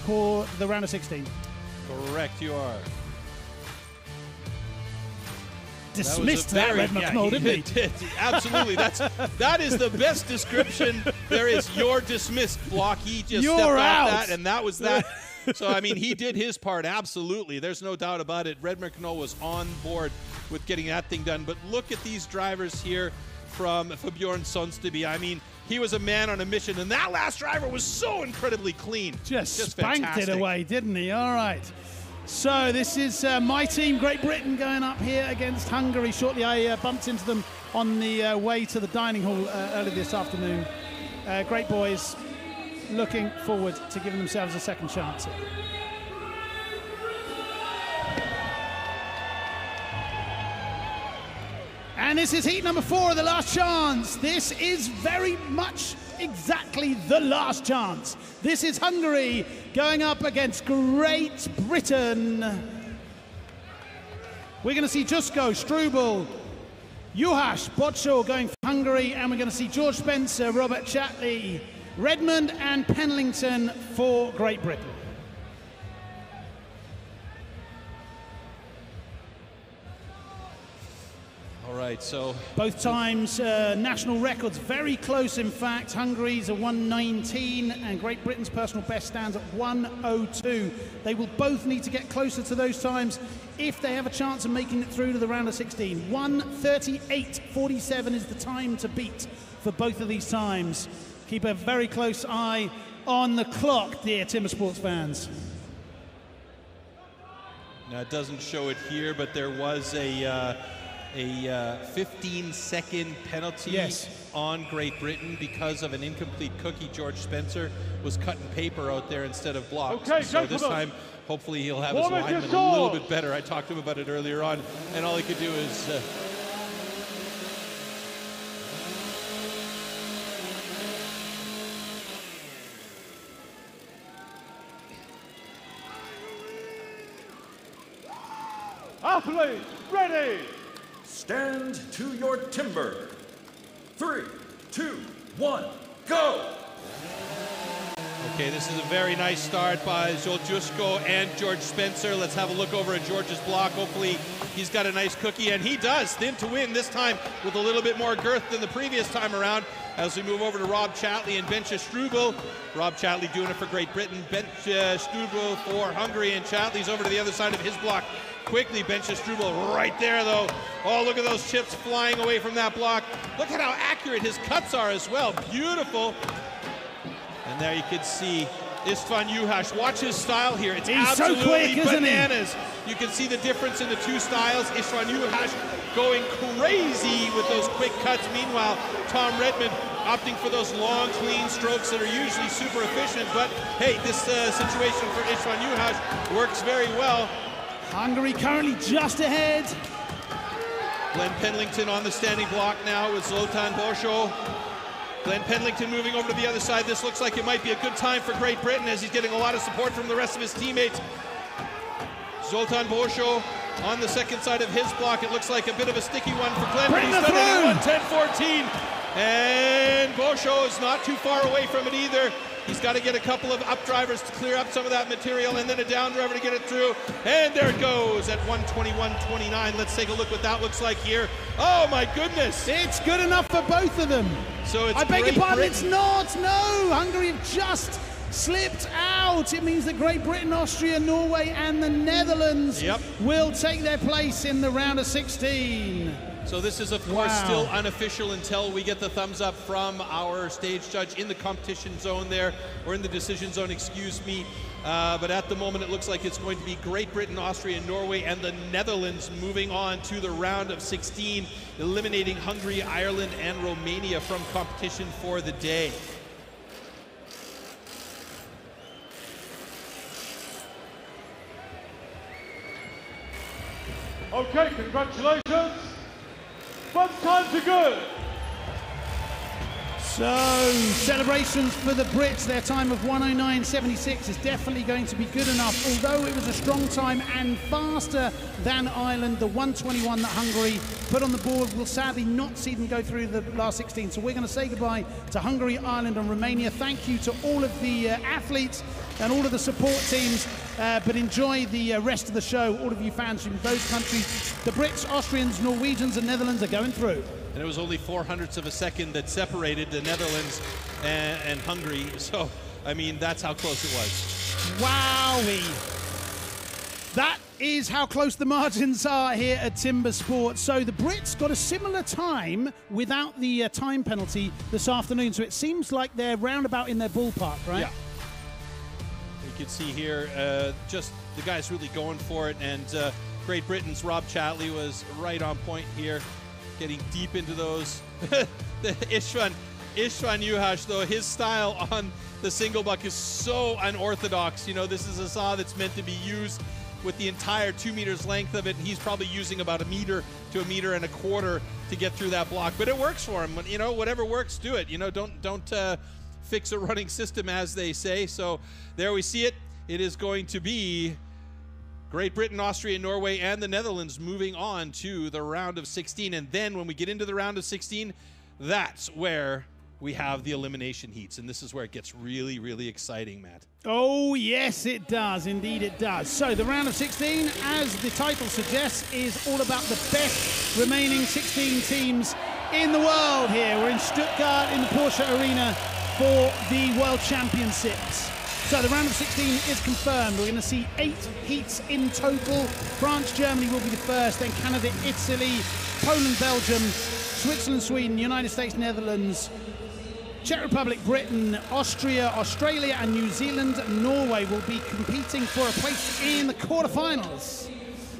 round of 16. Correct, you are. Dismissed that, Red McNall, didn't he? Did. Absolutely. That is the best description there is. You're dismissed, Block. He just stepped off that, and that was that. So, I mean, he did his part, absolutely. There's no doubt about it. Red McNall was on board with getting that thing done. But look at these drivers here from Bjorn Sonsteby. I mean, he was a man on a mission, and that last driver was so incredibly clean. Just spanked fantastic. it away, didn't he? All right. So this is my team, Great Britain, going up here against Hungary. Shortly, I bumped into them on the way to the dining hall earlier this afternoon. Great boys, looking forward to giving themselves a second chance here. And this is heat number 4 of the last chance. This is very much exactly the last chance. This is Hungary going up against Great Britain. We're going to see Jusko, Struble, Juhász, Bocsó going for Hungary, and we're going to see George Spencer, Robert Chatley, Redmond and Penlington for Great Britain. All right, so both times national records very close. In fact, Hungary's a 1:19 and Great Britain's personal best stands at 1:02. They will both need to get closer to those times if they have a chance of making it through to the round of 16. 1:38.47 is the time to beat for both of these times. Keep a very close eye on the clock, dear Timber Sports fans. Now, it doesn't show it here, but there was a 15-second penalty on Great Britain because of an incomplete cookie. George Spencer was cutting paper out there instead of blocks. Okay, so this time, hopefully he'll have his lineman a little bit better. I talked to him about it earlier on, and all he could do is... Athletes, ready! Stand to your timber. 3, 2, 1, go! Okay, this is a very nice start by Jusko and George Spencer. Let's have a look over at George's block. Hopefully he's got a nice cookie, and he does. Thin to win this time with a little bit more girth than the previous time around. As we move over to Rob Chatley and Bence Struble. Rob Chatley doing it for Great Britain. Bence Struble for Hungary, and Chatley's over to the other side of his block. Quickly, Bence Struble right there, though. Oh, look at those chips flying away from that block. Look at how accurate his cuts are as well. Beautiful. And there you can see István Juhász. Watch his style here. It's absolutely so quick, bananas. You can see the difference in the two styles. István Juhász going crazy with those quick cuts. Meanwhile, Tom Redmond opting for those long, clean strokes that are usually super efficient. But hey, this situation for István Juhász works very well. Hungary currently just ahead. Glenn Penlington on the standing block now with Zoltán Borsó. Glenn Penlington moving over to the other side. This looks like it might be a good time for Great Britain as he's getting a lot of support from the rest of his teammates. Zoltán Borsó on the second side of his block. It looks like a bit of a sticky one for Glenn, but he's done it in 1:10.14. And Bosho is not too far away from it either. He's got to get a couple of up drivers to clear up some of that material, and then a down driver to get it through. And there it goes at 121.29. Let's take a look what that looks like here. Oh my goodness! It's good enough for both of them. So it's I beg your pardon, Britain. it's not. No, Hungary have just slipped out. It means that Great Britain, Austria, Norway, and the Netherlands will take their place in the round of 16. So this is, of course, still unofficial until we get the thumbs up from our stage judge in the competition zone there, or in the decision zone, excuse me. But at the moment, it looks like it's going to be Great Britain, Austria, Norway, and the Netherlands moving on to the round of 16, eliminating Hungary, Ireland, and Romania from competition for the day. Okay, congratulations. Fun times are good. So, celebrations for the Brits. Their time of 109.76 is definitely going to be good enough. Although it was a strong time and faster than Ireland, the 121 that Hungary put on the board will sadly not see them go through the last 16. So we're going to say goodbye to Hungary, Ireland, and Romania. Thank you to all of the athletes and all of the support teams. But enjoy the rest of the show, all of you fans from those countries. The Brits, Austrians, Norwegians, and Netherlands are going through. And it was only 0.04 of a second that separated the Netherlands and Hungary. So, I mean, that's how close it was. Wowee. That is how close the margins are here at Timber Sports. So the Brits got a similar time without the time penalty this afternoon. So it seems like they're roundabout in their ballpark, right? Yeah. You can see here, just the guys really going for it. And Great Britain's Rob Chatley was right on point here, getting deep into those. The István Juhász, though, his style on the single buck is so unorthodox. You know, this is a saw that's meant to be used with the entire 2 meters length of it. He's probably using about 1 meter to 1.25 meters to get through that block. But it works for him. You know, whatever works, do it. You know, don't fix a running system, as they say. So there we see it. It is going to be Great Britain, Austria, Norway, and the Netherlands moving on to the round of 16. And then when we get into the round of 16, that's where we have the elimination heats. And this is where it gets really, really exciting, Matt. Oh, yes, it does. Indeed, it does. So the round of 16, as the title suggests, is all about the best remaining 16 teams in the world here. We're in Stuttgart in the Porsche Arena for the World Championships. So the round of 16 is confirmed. We're going to see 8 heats in total. France, Germany will be the first, then Canada, Italy, Poland, Belgium, Switzerland, Sweden, United States, Netherlands, Czech Republic, Britain, Austria, Australia, and New Zealand. Norway will be competing for a place in the quarterfinals.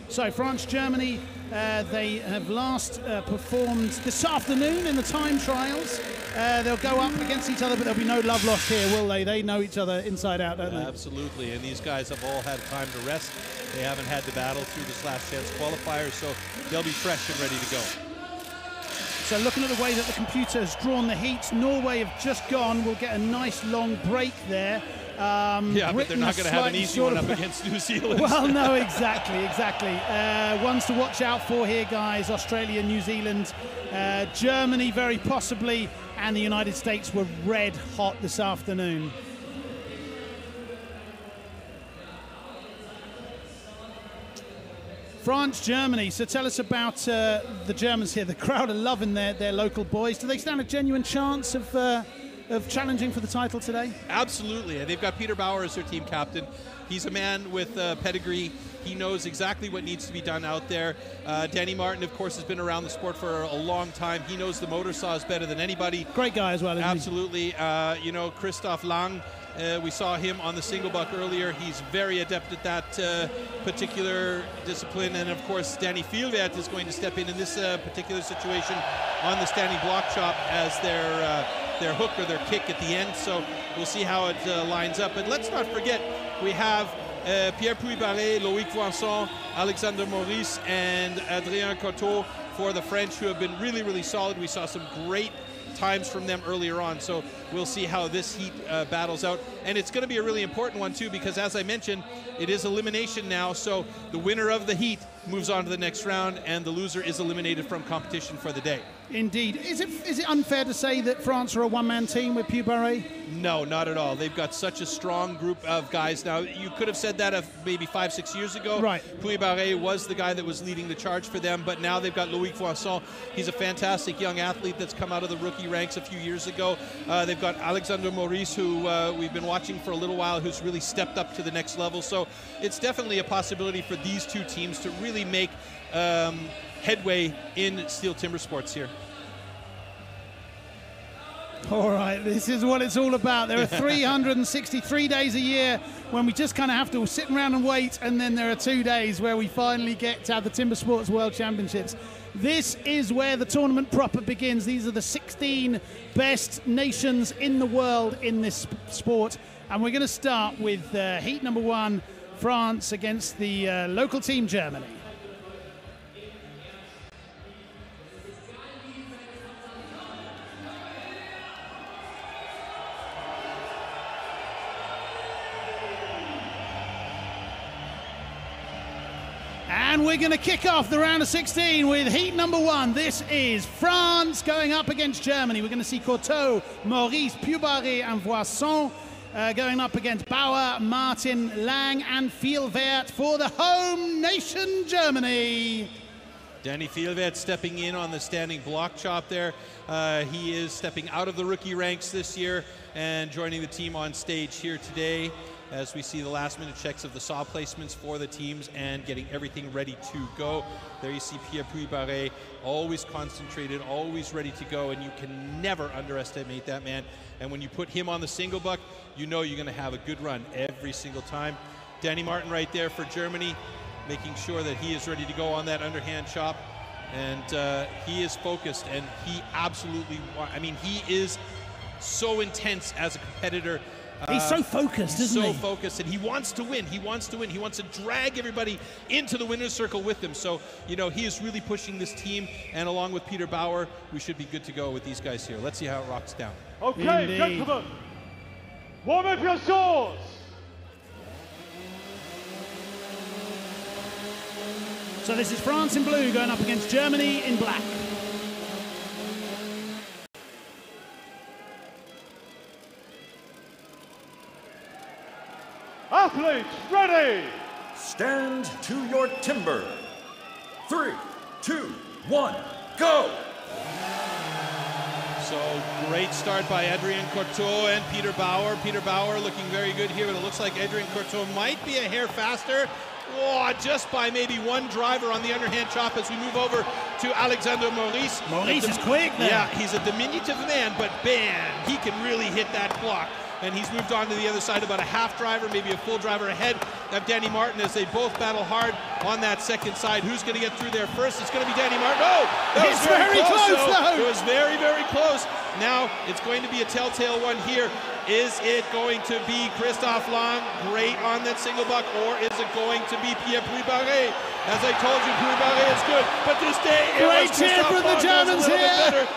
So France, Germany, they have last performed this afternoon in the time trials. They'll go up against each other, but there'll be no love lost here, will they? They know each other inside out, don't they? Absolutely, and these guys have all had time to rest. They haven't had to battle through this last chance qualifier, so they'll be fresh and ready to go. So looking at the way that the computer has drawn the heats, Norway have just gone. We'll get a nice long break there. Yeah, but they're not going to have an easy one up against New Zealand. Well, no, exactly. Ones to watch out for here, guys. Australia, New Zealand, Germany very possibly, and the United States were red hot this afternoon. France, Germany. So tell us about the Germans here. The crowd are loving their local boys. Do they stand a genuine chance of challenging for the title today? Absolutely. They've got Peter Bauer as their team captain. He's a man with pedigree. He knows exactly what needs to be done out there. Danny Martin, of course, has been around the sport for a long time. He knows the motor saws better than anybody. Great guy as well, isn't Absolutely. You know, Christoph Lang, we saw him on the single buck earlier. He's very adept at that particular discipline. And, of course, Danny Fielwert is going to step in this particular situation on the standing block chop as their hook or their kick at the end. So we'll see how it lines up. But let's not forget, we have Pierre Puy-Barret, Loïc Voisin, Alexander Maurice, and Adrien Coteau for the French, who have been really, really solid. We saw some great times from them earlier on. So we'll see how this heat battles out. And it's going to be a really important one too, because as I mentioned, it is elimination now, so the winner of the heat moves on to the next round, and the loser is eliminated from competition for the day. Indeed. Is it unfair to say that France are a one-man team with Puy Barret? No, not at all. They've got such a strong group of guys now. You could have said that of maybe 5-6 years ago. Right. Puy Barret was the guy that was leading the charge for them, but now they've got Loïc Voisson. He's a fantastic young athlete that's come out of the rookie ranks a few years ago. They've got Alexandre Maurice, who we've been watching for a little while, who's really stepped up to the next level. So it's definitely a possibility for these two teams to really make headway in steel timber sports here. All right, this is what it's all about. There are 363 days a year when we just kind of have to sit around and wait, and then there are 2 days where we finally get to have the Timber Sports World Championships. This is where the tournament proper begins. These are the 16 best nations in the world in this sport, and we're going to start with heat number 1, France against the local team, Germany. And we're going to kick off the round of 16 with heat number 1. This is France going up against Germany. We're going to see Courteau, Maurice, Puy Barret and Voisson going up against Bauer, Martin, Lang and Vielwert for the home nation, Germany. Danny Vielwert stepping in on the standing block chop there. He is stepping out of the rookie ranks this year and joining the team on stage here today, as we see the last-minute checks of the saw placements for the teams and getting everything ready to go. There you see Pierre Puy Barret, always concentrated, always ready to go, and you can never underestimate that man. And when you put him on the single buck, you know you're going to have a good run every single time. Danny Martin right there for Germany, making sure that he is ready to go on that underhand chop. And he is focused, and he absolutely, I mean, he is so intense as a competitor. He's so focused, isn't he? So focused, and he wants to win. He wants to win. He wants to drag everybody into the winner's circle with him. So, you know, he is really pushing this team, and along with Peter Bauer, we should be good to go with these guys here. Let's see how it rocks down. Okay, gentlemen, warm up your swords. So this is France in blue going up against Germany in black. Athletes, ready! Stand to your timber. 3, 2, 1, go! So great start by Adrien Courteau and Peter Bauer. Peter Bauer looking very good here, but it looks like Adrien Courteau might be a hair faster. Oh, just by maybe one driver on the underhand chop as we move over to Alexandre Maurice. Maurice is quick there. Yeah, he's a diminutive man, but bam, he can really hit that block. And he's moved on to the other side, about a half driver, maybe a full driver ahead of Danny Martin as they both battle hard on that second side. Who's going to get through there first? It's going to be Danny Martin. Oh, that was very close. It was very, very close. Now it's going to be a telltale one here. Is it going to be Christophe Lang, great on that single buck, or is it going to be Pierre Puy Barret? As I told you, Puy Barret is good, but this day it was Christophe Lang. Great cheer from the Germans here.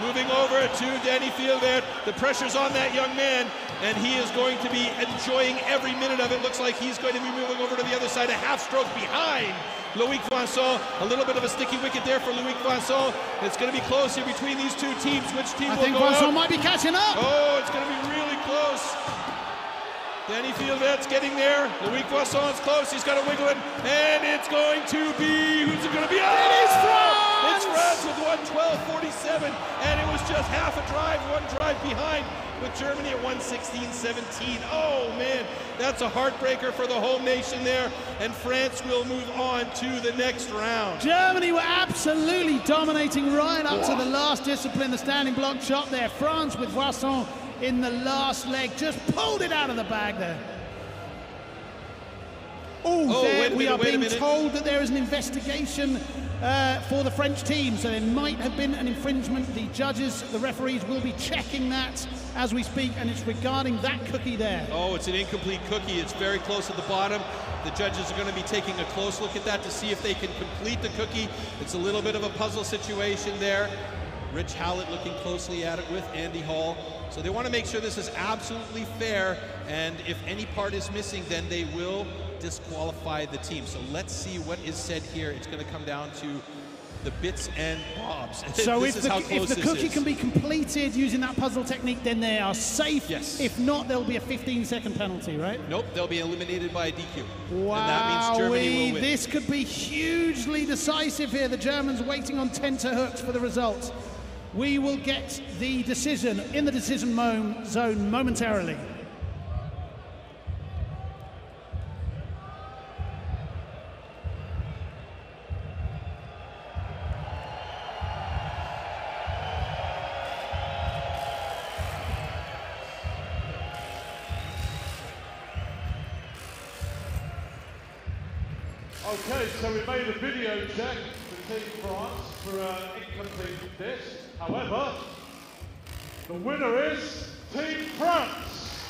Moving over to Danny Vielwert. The pressure's on that young man, and he is going to be enjoying every minute of it. Looks like he's going to be moving over to the other side, a half stroke behind Loïc Voisson. A little bit of a sticky wicket there for Loïc Voisson. It's going to be close here between these two teams. Which team will go out? I think Voisson might be catching up. Oh, it's going to be really close. Danny Vielwert's getting there. Loïc Voisson's close. He's got to wiggle it. And it's going to be... Who's it going to be? Oh! It is France! It's France with 112.47. And it was just half a drive, one drive behind, with Germany at 116.17. Oh, man. That's a heartbreaker for the home nation there. And France will move on to the next round. Germany were absolutely dominating right up to the last discipline, the standing block chop there. France with Voisson in the last leg, just pulled it out of the bag there. We are being told that there is an investigation for the French team, so there might have been an infringement. The judges, the referees will be checking that as we speak, and it's regarding that cookie there. Oh, it's an incomplete cookie. It's very close at the bottom. The judges are going to be taking a close look at that to see if they can complete the cookie. It's a little bit of a puzzle situation there. Rich Hallett looking closely at it with Andy Hall. So they want to make sure this is absolutely fair, and if any part is missing, then they will disqualify the team. So let's see what is said here. It's going to come down to the bits and bobs. So if the cookie can be completed using that puzzle technique, then they are safe. Yes. If not, there'll be a 15-second penalty, right? Nope, they'll be eliminated by a DQ. Wow, and that means Germany will win. This could be hugely decisive here. The Germans waiting on tenterhooks for the result. We will get the decision in the decision zone momentarily. Okay, so we made a video check for Team France for an incomplete dish. However, the winner is Team France.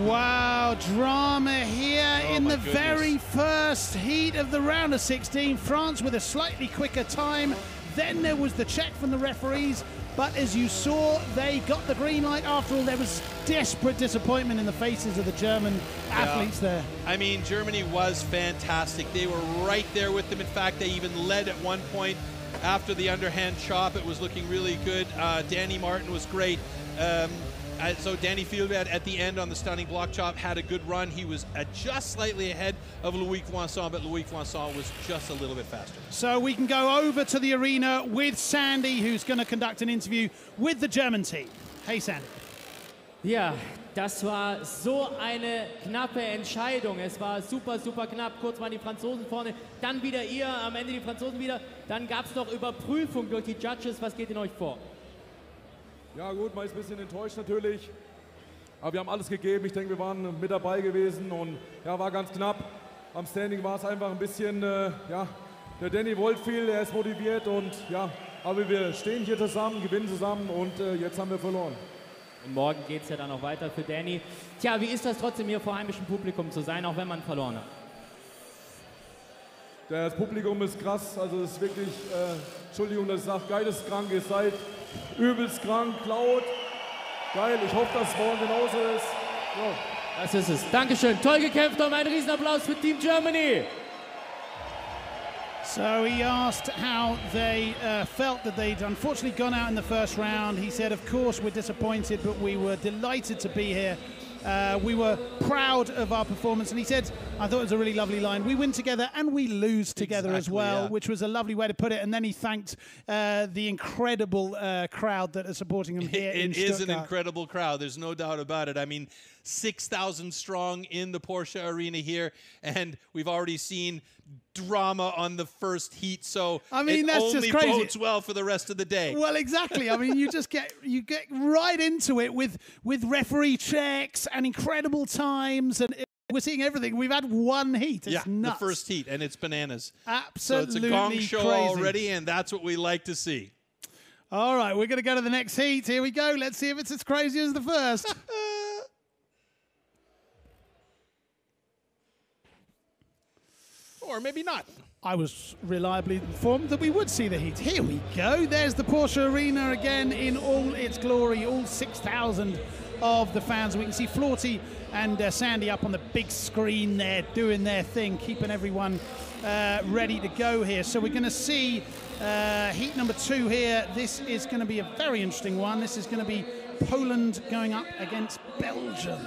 Wow, drama here in the very first heat of the round of 16. France with a slightly quicker time. Then there was the check from the referees. But as you saw, they got the green light. After all, there was desperate disappointment in the faces of the German athletes there. I mean, Germany was fantastic. They were right there with them. In fact, they even led at one point after the underhand chop. It was looking really good. Danny Martin was great. So Danny Fieldbad at the end on the stunning block chop had a good run. He was just slightly ahead of Louis Poisson, but Louis Poisson was just a little bit faster. So we can go over to the arena with Sandy, who's going to conduct an interview with the German team. Hey, Sandy. Ja, das war so eine knappe Entscheidung. Es war super, super knapp. Kurz waren die Franzosen vorne, dann wieder ihr, am Ende die Franzosen wieder. Dann gab es noch Überprüfung durch die Judges. Was geht in euch vor? Ja gut, man ist ein bisschen enttäuscht natürlich, aber wir haben alles gegeben. Ich denke, wir waren mit dabei gewesen und ja, war ganz knapp. Am Standing war es einfach ein bisschen, ja, der Danny wollte viel, er ist motiviert und ja, aber wir stehen hier zusammen, gewinnen zusammen und jetzt haben wir verloren. Und morgen geht es ja dann noch weiter für Danny. Tja, wie ist das trotzdem hier vor heimischem Publikum zu sein, auch wenn man verloren hat? Das Publikum ist krass, also es ist wirklich, Entschuldigung, dass ich sage, geisteskrank, ihr seid übelst krank, laut. Geil, ich hoffe, dass es morgen genauso ist. So. Das ist es. Dankeschön. Toll gekämpft und ein Riesenapplaus für Team Germany. So he asked how they felt that they'd unfortunately gone out in the first round. He said, of course, we're disappointed, but we were delighted to be here. We were proud of our performance. And he said, I thought it was a really lovely line. We win together and we lose together as well, which was a lovely way to put it. And then he thanked the incredible crowd that are supporting him here in Stuttgart. It is an incredible crowd. There's no doubt about it. I mean, 6,000 strong in the Porsche Arena here. And we've already seen drama on the first heat, so I mean, it that's only just crazy. bodes well for the rest of the day. Well, exactly. I mean, you get right into it with referee checks and incredible times, and we're seeing everything. We've had one heat. It's nuts. The first heat, and it's bananas. Absolutely so it's a gong show crazy already, and that's what we like to see. All right, we're going to go to the next heat. Here we go. Let's see if it's as crazy as the first. Or maybe not. I was reliably informed that we would see the heat. Here we go. There's the Porsche Arena again in all its glory, all 6,000 of the fans. We can see Florty and Sandy up on the big screen there doing their thing, keeping everyone ready to go here. So we're going to see heat number 2 here. This is going to be a very interesting one. This is going to be Poland going up against Belgium.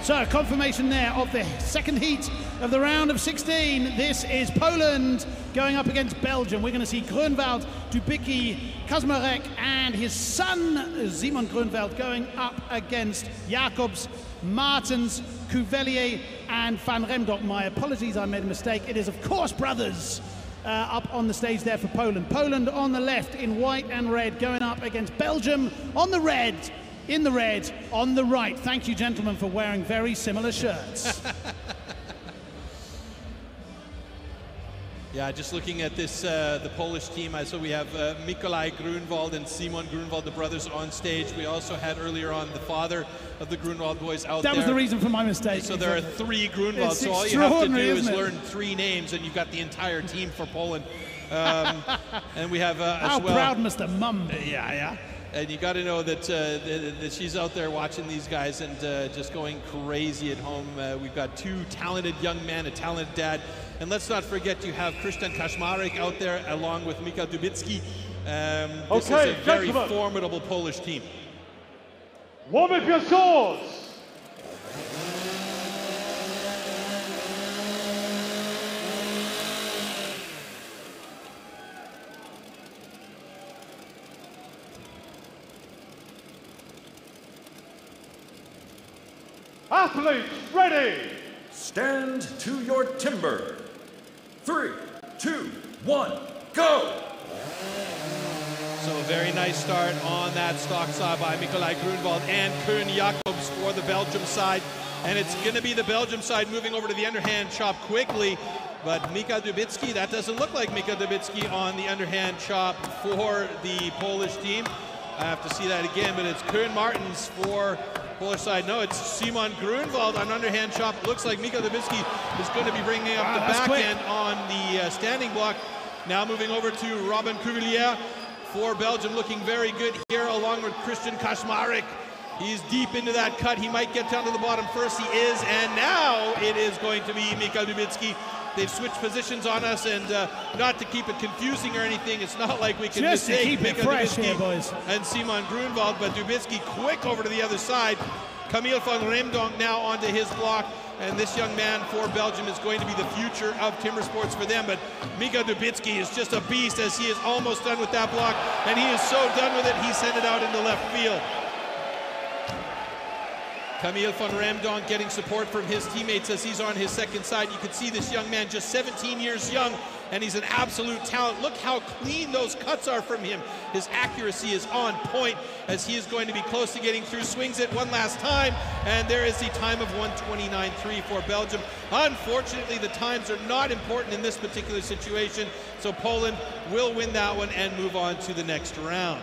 So, confirmation there of the second heat of the round of 16. This is Poland going up against Belgium. We're going to see Groenwald, Dubicki, Kaczmarek, and his son, Szymon Groenwald, going up against Jacobs, Martens, Cuvelier, and Van Remdok. My apologies, I made a mistake. It is, of course, brothers up on the stage there for Poland. Poland on the left in white and red, going up against Belgium on the red. In the red, on the right. Thank you, gentlemen, for wearing very similar shirts. Yeah, just looking at this, the Polish team, so we have Mikołaj Groenwald and Szymon Groenwald, the brothers, on stage. We also had earlier on the father of the Groenwald boys out there. That was the reason for my mistake. So there are 3 Groenwalds, so all you have to do is learn 3 names and you've got the entire team for Poland. And we have How as well, proud Mr. Mum. Yeah. And you got to know that, that she's out there watching these guys and just going crazy at home. We've got 2 talented young men, a talented dad. And let's not forget you have Krystian Kaczmarek out there along with Michał Dubicki. This is a very formidable Polish team. Warm up your swords! Athletes ready! Stand to your timber. 3, 2, 1, go! So a very nice start on that stock saw by Mikołaj Groenwald and Koen Jacobs for the Belgium side. And it's going to be the Belgium side moving over to the underhand chop quickly. But Michał Dubicki, that doesn't look like Michał Dubicki on the underhand chop for the Polish team. I have to see that again, but it's Koen Martens for Polish side. No, it's Szymon Groenwald on underhand chop. It looks like Michał Dubicki is going to be bringing up the backhand on the standing block. Now moving over to Robin Cuvillier for Belgium, looking very good here along with Krystian Kaczmarek. He's deep into that cut. He might get down to the bottom first. He is, and now it is going to be Michał Dubicki. They've switched positions on us, and not to keep it confusing or anything, it's not like we can just mistake Michał Dubicki boys, and Szymon Groenwald, but Dubicki quick over to the other side. Camille van Remdonk now onto his block, and this young man for Belgium is going to be the future of timber sports for them. But Michał Dubicki is just a beast, as he is almost done with that block, and he is so done with it, he sent it out into left field. Camille van Remdonk getting support from his teammates as he's on his second side. You can see this young man, just 17 years young, and he's an absolute talent. Look how clean those cuts are from him. His accuracy is on point as he is going to be close to getting through. Swings it one last time, and there is the time of 1:29.3 for Belgium. Unfortunately, the times are not important in this particular situation, so Poland will win that one and move on to the next round.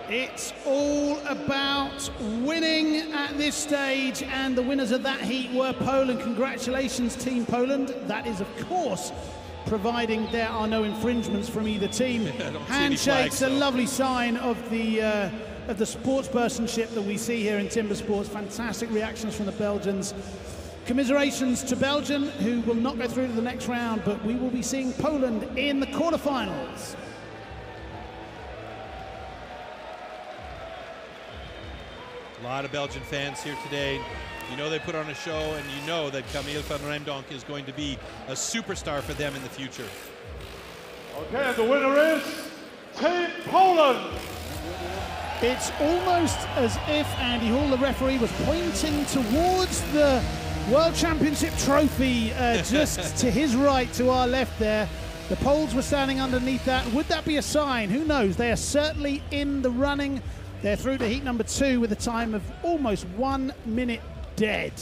It's all about winning at this stage, and the winners of that heat were Poland. Congratulations, Team Poland. That is, of course, providing there are no infringements from either team. Handshakes, a lovely sign of the sportspersonship that we see here in timber sports. Fantastic reactions from the Belgians. Commiserations to Belgium, who will not go through to the next round, but we will be seeing Poland in the quarterfinals. A lot of Belgian fans here today. You know they put on a show, and you know that Camille van Remdonk is going to be a superstar for them in the future. Okay, and the winner is Team Poland. It's almost as if Andy Hall, the referee, was pointing towards the World Championship trophy just to his right, to our left there. The Poles were standing underneath that. Would that be a sign? Who knows? They are certainly in the running. They're through to heat number 2 with a time of almost 1 minute dead.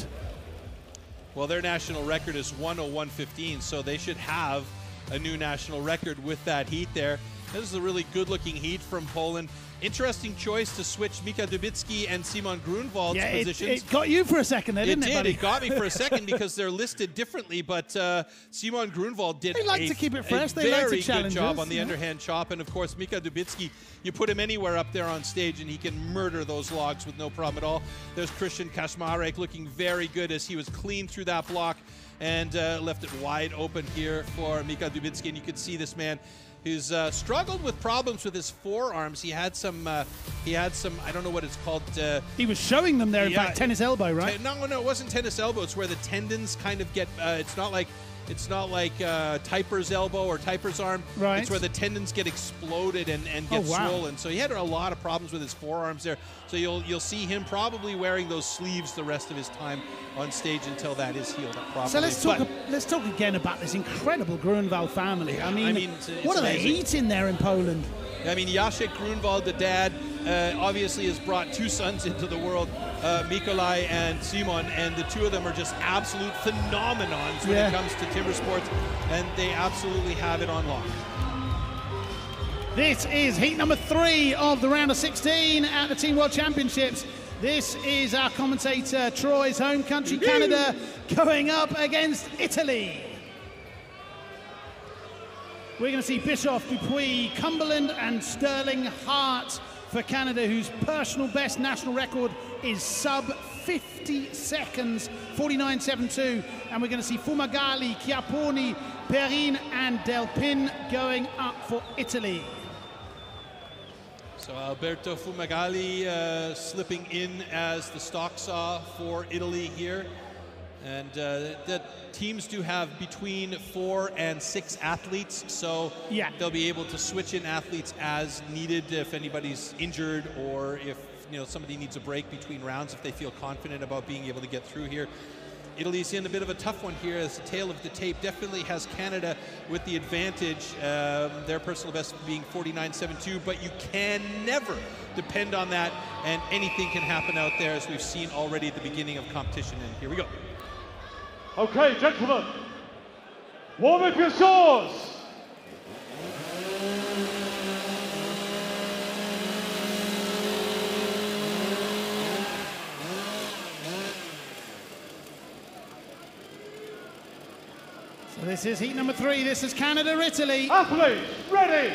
Well, their national record is 1:01.15, so they should have a new national record with that heat there. This is a really good-looking heat from Poland. Interesting choice to switch Michał Dubicki and Szymon Groenwald's positions. It got you for a second there, didn't it, buddy? It got me for a second because they're listed differently, but Szymon Groenwald did they like to keep it fresh. They like to challenge very good job us, on the underhand chop. And, of course, Michał Dubicki, you put him anywhere up there on stage and he can murder those logs with no problem at all. There's Krystian Kaczmarek looking very good as he was clean through that block and left it wide open here for Michał Dubicki. And you can see this man who's struggled with problems with his forearms. He had some, I don't know what it's called. He was showing them there, in fact, tennis elbow, right? No, it wasn't tennis elbow. It's where the tendons kind of get, it's not like Typer's elbow or Typer's arm. Right. It's where the tendons get exploded and get swollen. So he had a lot of problems with his forearms there. So you'll see him probably wearing those sleeves the rest of his time on stage until that is healed up properly. So let's talk again about this incredible Groenwald family. I mean what are they eating there in Poland? I mean, Jacek Groenwald, the dad, obviously has brought 2 sons into the world. Mikołaj and Szymon, and the two of them are just absolute phenomenons when it comes to timber sports, and they absolutely have it on lock. This is heat number 3 of the round of 16 at the Team World Championships. This is our commentator, Troy's home country, Canada, going up against Italy. We're going to see Bischoff, Dupuis, Cumberland and Sterling Hart for Canada, whose personal best national record is sub 50 seconds, 49.72. And we're going to see Fumagalli, Chiapponi, Perrin and Delpin going up for Italy. So Alberto Fumagalli slipping in as the stock saw for Italy here. And the teams do have between 4 and 6 athletes, so they'll be able to switch in athletes as needed if anybody's injured, or if somebody needs a break between rounds, if they feel confident about being able to get through here. Italy's in a bit of a tough one here, as the tail of the tape definitely has Canada with the advantage, their personal best being 49.72, but you can never depend on that, and anything can happen out there, as we've seen already at the beginning of competition. And here we go. Okay, gentlemen, warm up your swords. So this is heat number 3. This is Canada, Italy. Athletes, ready.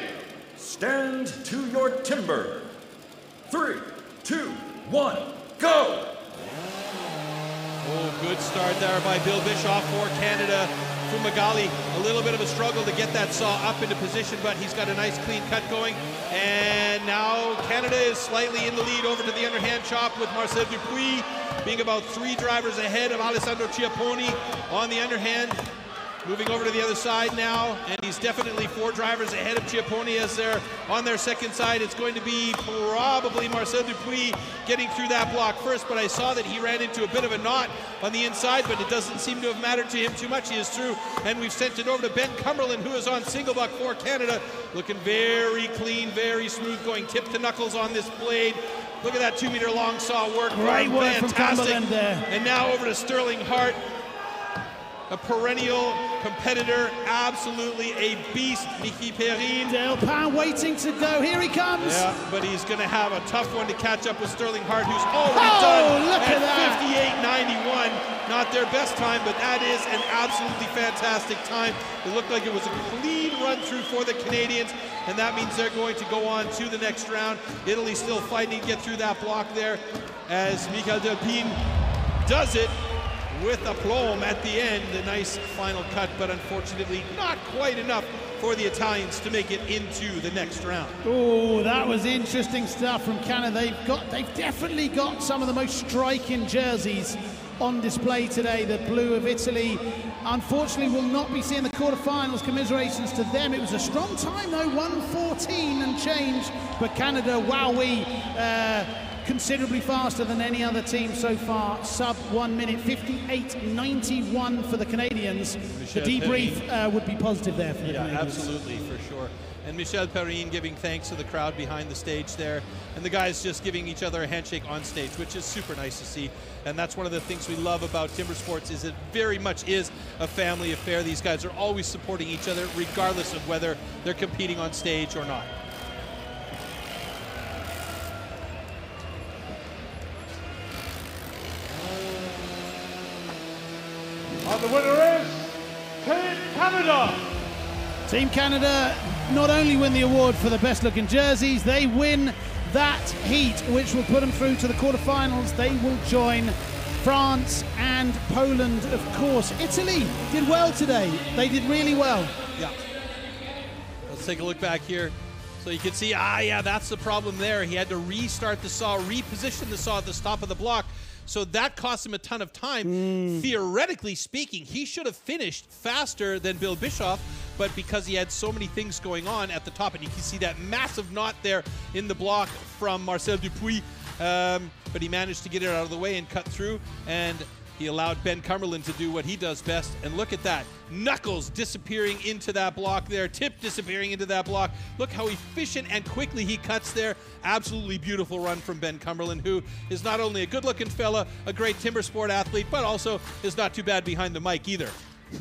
Stand to your timber. 3, 2, 1, go. Oh, good start there by Bill Bischoff for Canada. Fumagalli, a little bit of a struggle to get that saw up into position, but he's got a nice clean cut going. And now Canada is slightly in the lead over to the underhand chop, with Marcel Dupuis being about 3 drivers ahead of Alessandro Chiapponi on the underhand. Moving over to the other side now, and he's definitely 4 drivers ahead of Chiapponi as they're on their second side. It's going to be probably Marcel Dupuis getting through that block first, but I saw that he ran into a bit of a knot on the inside, but it doesn't seem to have mattered to him too much. He is through, and we've sent it over to Ben Cumberland, who is on single buck for Canada. Looking very clean, very smooth, going tip to knuckles on this blade. Look at that 2-meter long saw work. Great work from Cumberland there. And now over to Sterling Hart, a perennial competitor, absolutely a beast, Mickey Perrin. Delpin waiting to go, here he comes. Yeah, but he's going to have a tough one to catch up with Sterling Hart, who's already done look at that. 58.91. Not their best time, but that is an absolutely fantastic time. It looked like it was a clean run through for the Canadians, and that means they're going to go on to the next round. Italy still fighting to get through that block there, as Michael Delpin does it with aplomb at the end. A nice final cut, but unfortunately not quite enough for the Italians to make it into the next round. Oh, that was interesting stuff from Canada. They've definitely got some of the most striking jerseys on display today. The blue of Italy, unfortunately, will not be seeing the quarterfinals. Commiserations to them. It was a strong time though, 1:14 and change, but Canada, wowee, considerably faster than any other team so far. Sub 1 minute, 58.91 for the Canadians. The debrief would be positive there for the Canadians. Absolutely, for sure. And Michel Perrin giving thanks to the crowd behind the stage there, and the guys just giving each other a handshake on stage, which is super nice to see. And that's one of the things we love about timber sports, is it very much is a family affair. These guys are always supporting each other, regardless of whether they're competing on stage or not. And the winner is Team Canada. Team Canada not only win the award for the best looking jerseys, they win that heat, which will put them through to the quarterfinals. They will join France and Poland, of course. Italy did well today. They did really well. Yeah. Let's take a look back here. So you can see, yeah, that's the problem there. He had to restart the saw, reposition the saw at the top of the block. So that cost him a ton of time. Theoretically speaking, he should have finished faster than Bill Bischoff, but because he had so many things going on at the top, and you can see that massive knot there in the block from Marcel Dupuis, but he managed to get it out of the way and cut through. And He allowed Ben Cumberland to do what he does best, and look at that. Knuckles disappearing into that block there, Tip disappearing into that block. Look how efficient and quickly he cuts there. Absolutely beautiful run from Ben Cumberland, who is not only a good-looking fella, a great timber sport athlete, but also is not too bad behind the mic either.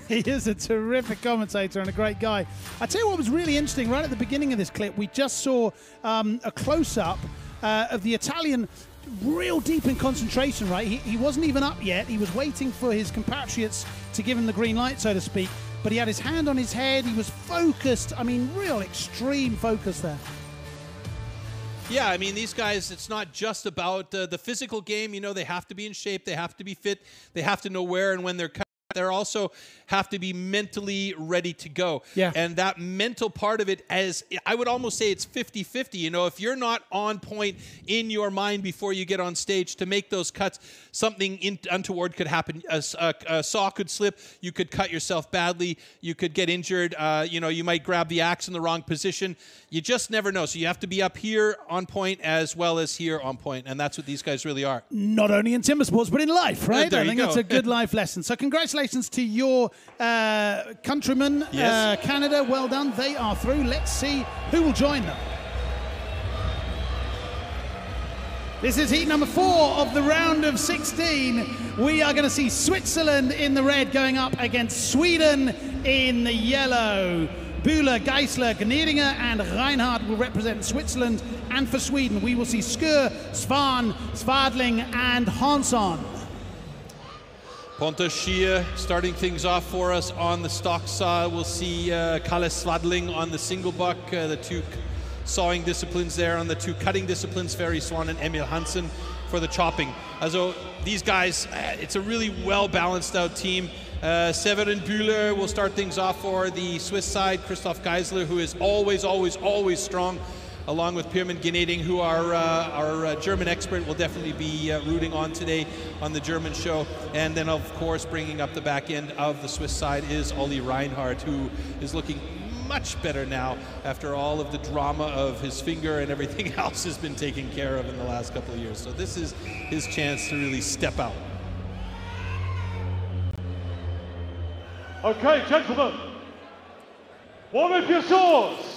He is a terrific commentator and a great guy. I tell you what was really interesting, right at the beginning of this clip, we just saw a close-up of the Italian real deep in concentration, right? He wasn't even up yet. He was waiting for his compatriots to give him the green light, so to speak. But he had his hand on his head. He was focused. I mean, real extreme focus there. Yeah, I mean, these guys, it's not just about the physical game. You know, they have to be in shape. They have to be fit. They have to know where and when they're cut. They also have to be mentally ready to go. Yeah. And that mental part of it, as I would almost say it's 50-50. You know, if you're not on point in your mind before you get on stage to make those cuts, something untoward could happen. A saw could slip. You could cut yourself badly. You could get injured. You know, you might grab the axe in the wrong position. You just never know. So you have to be up here on point as well as here on point. And that's what these guys really are. Not only in timber sports, but in life, right? There I think you that's go. a good life lesson. So congratulations to your countrymen, Yes. Canada. Well done. They are through. Let's see who will join them. This is heat number 4 of the round of 16. We are going to see Switzerland in the red going up against Sweden in the yellow. Bühler, Geisler, Gnedinger and Reinhardt will represent Switzerland, and for Sweden we will see Skur, Svan, Svadling and Hansson. Pontus Schier starting things off for us on the stock saw. We'll see Kalle Svadling on the single buck, the two sawing disciplines there. On the two cutting disciplines, Ferry Swan and Emil Hansen for the chopping. So these guys, it's a really well-balanced out team. Severin Bühler will start things off for the Swiss side. Christoph Geisler, who is always strong, along with Pirmin Gneding, who our German expert will definitely be rooting on today on the German show. And then, of course, bringing up the back end of the Swiss side is Olli Reinhardt, who is looking much better now after all of the drama of his finger and everything else has been taken care of in the last couple of years. So this is his chance to really step out. Okay, gentlemen, warm up your swords.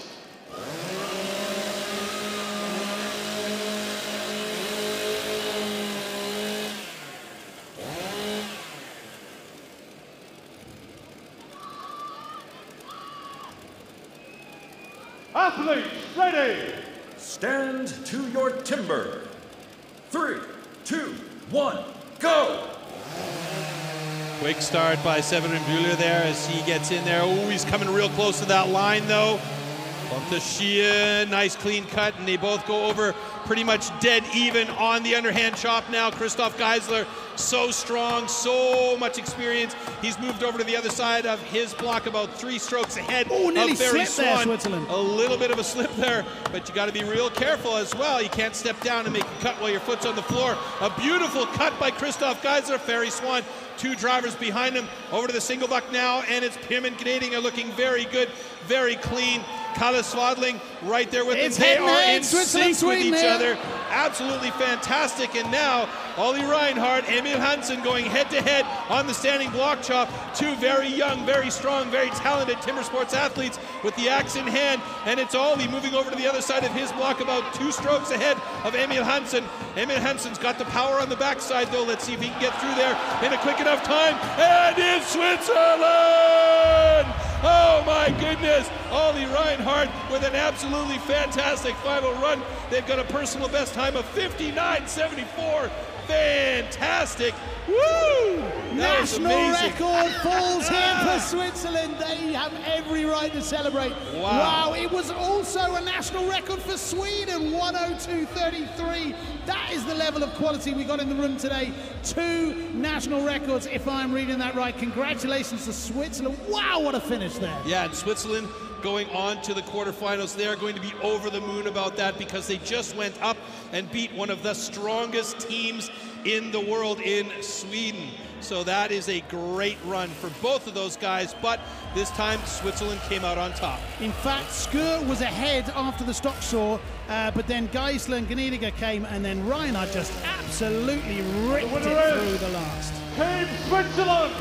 Athletes, ready. Stand to your timber. 3, 2, 1, go! Quick start by Severin Bühler there as he gets in there. Oh, he's coming real close to that line though. Pontus Schier, nice clean cut, and they both go over pretty much dead even on the underhand chop now. Christoph Geisler, so strong, so much experience. He's moved over to the other side of his block, about 3 strokes ahead of Ferry Swan. There, Switzerland. A little bit of a slip there, but you got to be real careful as well. You can't step down and make a cut while your foot's on the floor. A beautiful cut by Christoph Geisler. Ferry Swan, 2 drivers behind him. Over to the single buck now, and it's Pirmin Gneding looking very good, very clean. Kalle Svadling right there with him. They are in sync with each other. Absolutely fantastic. And now Olli Reinhardt, Emil Hansen going head-to-head on the standing block chop. 2 very young, very strong, very talented timber sports athletes with the axe in hand. And it's Olli moving over to the other side of his block, about 2 strokes ahead of Emil Hansen. Emil Hansen's got the power on the backside though. Let's see if he can get through there in a quick enough time. And it's Switzerland! Oh my goodness! Olli Reinhardt with an absolutely fantastic final run. They've got a personal best time of 59.74. Fantastic! Woo! National record falls here for Switzerland. They have every right to celebrate. Wow. It was also a national record for Sweden, 102.33. That is the level of quality we got in the room today. 2 national records, if I'm reading that right. Congratulations to Switzerland. Wow, what a finish there. Yeah, and Switzerland going on to the quarterfinals. They're going to be over the moon about that because they just went up and beat one of the strongest teams in the world in Sweden. So that is a great run for both of those guys, but this time Switzerland came out on top. In fact, Skur was ahead after the stock saw, but then Geisler and Gnediger came, and then Reinhardt just absolutely ripped it through the last. Team Switzerland!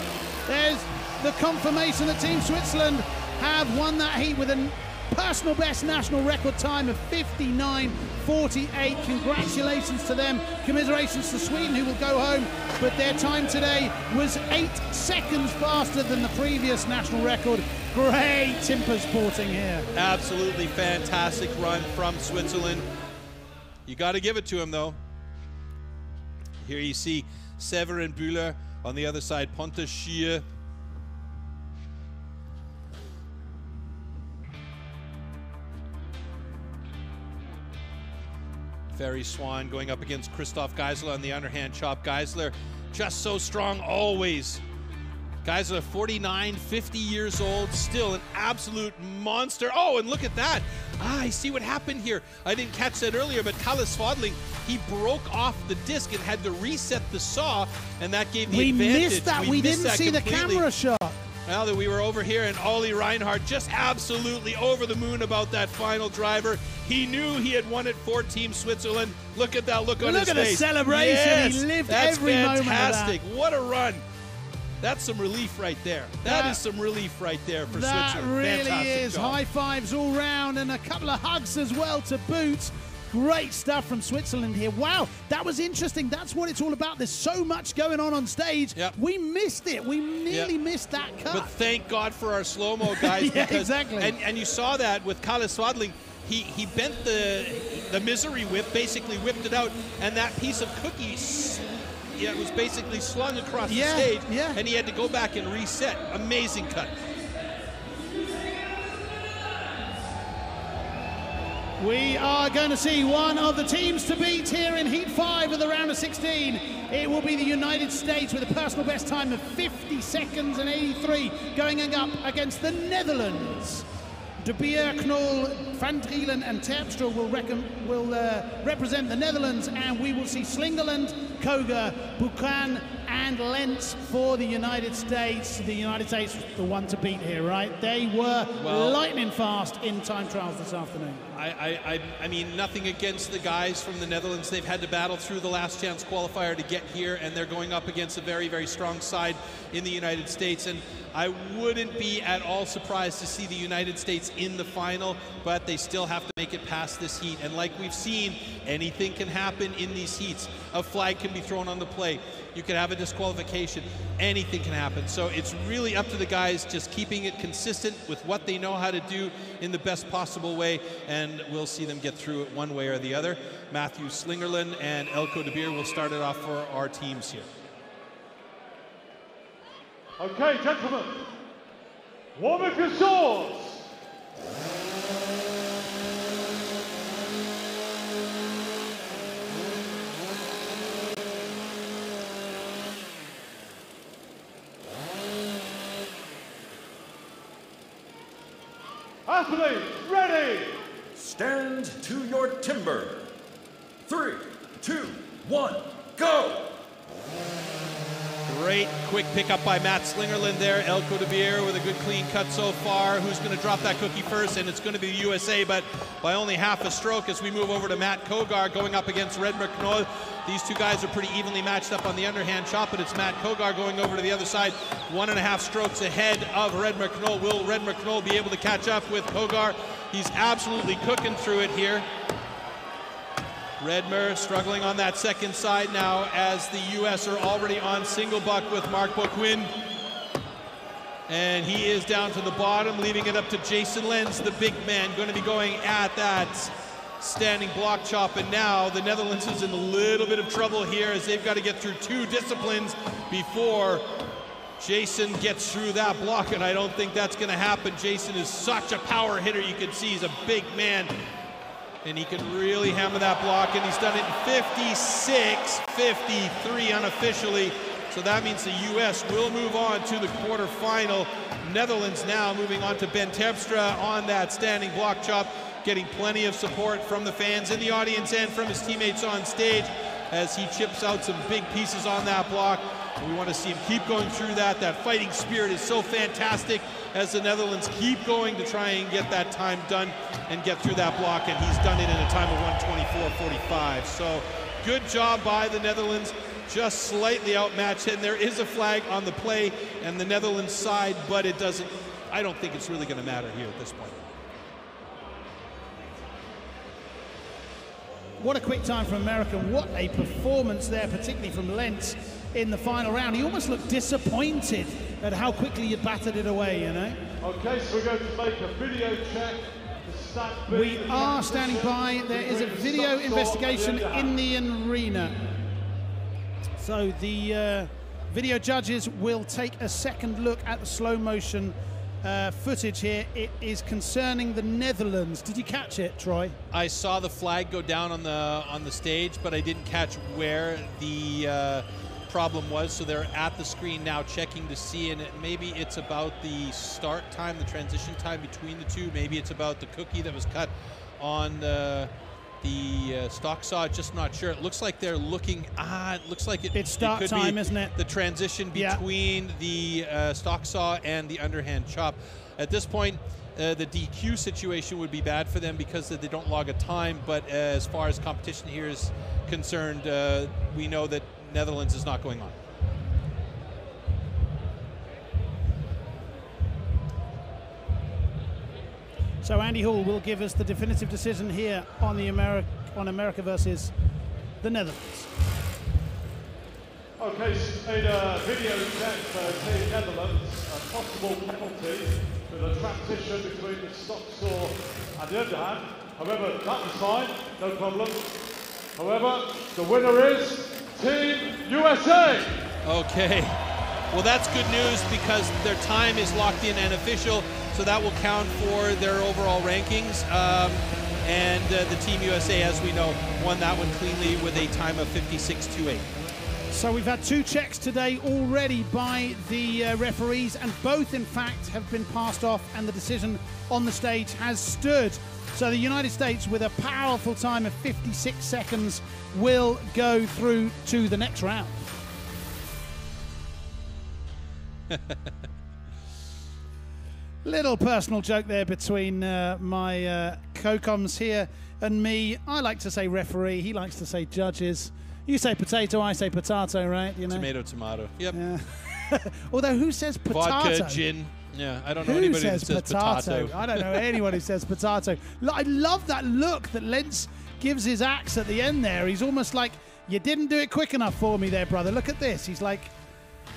There's the confirmation that Team Switzerland have won that heat with a personal best national record time of 59.48. Congratulations to them. Commiserations to Sweden, who will go home, but their time today was 8 seconds faster than the previous national record. Great timber sporting here. Absolutely fantastic run from Switzerland. You got to give it to him, though. Here you see Severin Bühler, on the other side Pontus Schier. Ferry Swan going up against Christoph Geisler on the underhand chop. Geisler just so strong always. Geisler 49, 50 years old, still an absolute monster. Oh, and look at that. I see what happened here. I didn't catch that earlier, but Kalle Swadling, he broke off the disc and had to reset the saw, and that gave the advantage. We missed that. We didn't see the camera shot. Now that we were over here, and Ollie Reinhardt just absolutely over the moon about that final driver. He knew he had won it for Team Switzerland. Look at that look on his face. Look at the celebration. Yes, He lived every moment of that. That's fantastic. What a run. That's some relief right there. That is some relief right there for Switzerland. That really Fantastic is. job. High fives all round, and a couple of hugs as well to boot. Great stuff from Switzerland here. Wow, that was interesting. That's what it's all about. There's so much going on stage. Yep. We missed it. We nearly missed that cut. But thank God for our slow-mo guys. Yeah, because, exactly. And you saw that with Kalle Swadling. He bent the misery whip, basically whipped it out, and that piece of cookie it was basically slung across the stage, and he had to go back and reset. Amazing cut. We are going to see one of the teams to beat here in Heat 5 of the round of 16. It will be the United States with a personal best time of 50 seconds and 83, going up against the Netherlands. De Beer, Knoll, Van Drielen and Terpstra will represent the Netherlands, and we will see Slingerland, Koga, Buchan and Lentz for the United States. The United States was the one to beat here, right? They were lightning fast in time trials this afternoon. I mean, nothing against the guys from the Netherlands. They've had to battle through the last chance qualifier to get here, and they're going up against a very, very strong side in the United States. And I wouldn't be at all surprised to see the United States in the final, but they still have to make it past this heat. And like we've seen, anything can happen in these heats. A flag can be thrown on the play. You could have a disqualification. Anything can happen. So it's really up to the guys just keeping it consistent with what they know how to do in the best possible way, and we'll see them get through it one way or the other. Matthew Slingerland and Elko de Beer will start it off for our teams here. Okay, gentlemen, warm up your swords. Athletes, ready! Stand to your timber. 3, 2, 1, go! Great quick pickup by Matt Slingerland there. Elko de Beer with a good clean cut so far. Who's going to drop that cookie first? And it's going to be the USA, but by only half a stroke as we move over to Matt Kogar going up against Redmer Knoll. These two guys are pretty evenly matched up on the underhand chop, but it's Matt Kogar going over to the other side. 1.5 strokes ahead of Redmer Knoll. Will Redmer Knoll be able to catch up with Kogar? He's absolutely cooking through it here. Redmer struggling on that second side now as the U.S. are already on single buck with Mark Boquin. And he is down to the bottom, leaving it up to Jason Lenz, the big man, going to be going at that standing block chop. And now the Netherlands is in a little bit of trouble here as they've got to get through 2 disciplines before Jason gets through that block, and I don't think that's going to happen. Jason is such a power hitter. You can see he's a big man, and he can really hammer that block, and he's done it in 56-53 unofficially. So that means the U.S. will move on to the quarterfinal. Netherlands now moving on to Ben Terpstra on that standing block chop, getting plenty of support from the fans in the audience and from his teammates on stage as he chips out some big pieces on that block. We want to see him keep going through that. That fighting spirit is so fantastic as the Netherlands keep going to try and get that time done and get through that block, and he's done it in a time of 1:24.45. So good job by the Netherlands, just slightly outmatched, and there is a flag on the play and the Netherlands side, but it doesn't, I don't think it's really going to matter here at this point. What a quick time from America. What a performance there, particularly from Lentz in the final round. He almost looked disappointed at how quickly he battered it away, you know. Okay, so we're going to make a video check. We are standing by. There is a video investigation in the arena. So the video judges will take a second look at the slow motion footage here. It is concerning the Netherlands. Did you catch it, Troy? I saw the flag go down on the stage, but I didn't catch where the problem was. So they're at the screen now checking to see, and maybe it's about the start time, the transition time between the two. Maybe it's about the cookie that was cut on the stock saw. Just not sure. It looks like they're looking. It looks like it's start time, isn't it? The transition between the stock saw and the underhand chop. At this point, the DQ situation would be bad for them because they don't log a time. But as far as competition here is concerned, we know that Netherlands is not going on. So Andy Hall will give us the definitive decision here on the America versus the Netherlands. Okay, so made a video check for Team Netherlands, a possible penalty with a transition between the stock saw and the underhand. However, that was fine, no problem. However, the winner is Team USA. Okay, well that's good news because their time is locked in and official, so that will count for their overall rankings. And the Team USA, as we know, won that one cleanly with a time of 56.28. So we've had two checks today already by the referees, and both in fact have been passed off, and the decision on the stage has stood. So the United States, with a powerful time of 56 seconds, will go through to the next round. Little personal joke there between my co-coms here and me. I like to say referee, he likes to say judges. You say potato, I say potato, right? You know? Tomato, tomato. Yep. Yeah. Although who says potato? Vodka, gin. Yeah, I don't know anybody that says potato. I don't know anyone who says potato. I love that look that Lentz gives his axe at the end there. He's almost like, you didn't do it quick enough for me there, brother. Look at this. He's like,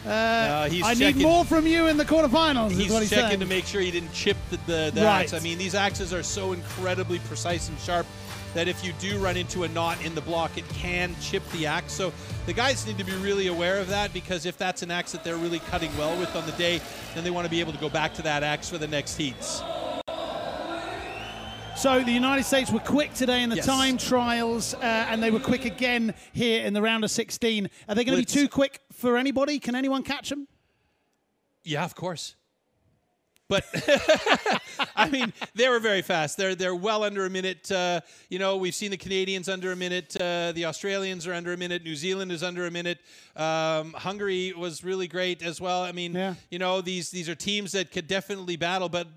I need more from you in the quarterfinals. He's checking to make sure he didn't chip the axe. I mean, these axes are so incredibly precise and sharp that if you do run into a knot in the block, it can chip the axe. So the guys need to be really aware of that, because if that's an axe that they're really cutting well with on the day, then they want to be able to go back to that axe for the next heats. So the United States were quick today in the time trials, and they were quick again here in the round of 16. Are they going to be too quick for anybody? Can anyone catch them? Yeah, of course. But I mean, they were very fast. They're well under a minute. You know, we've seen the Canadians under a minute. The Australians are under a minute. New Zealand is under a minute. Hungary was really great as well. I mean, you know, these are teams that could definitely battle. But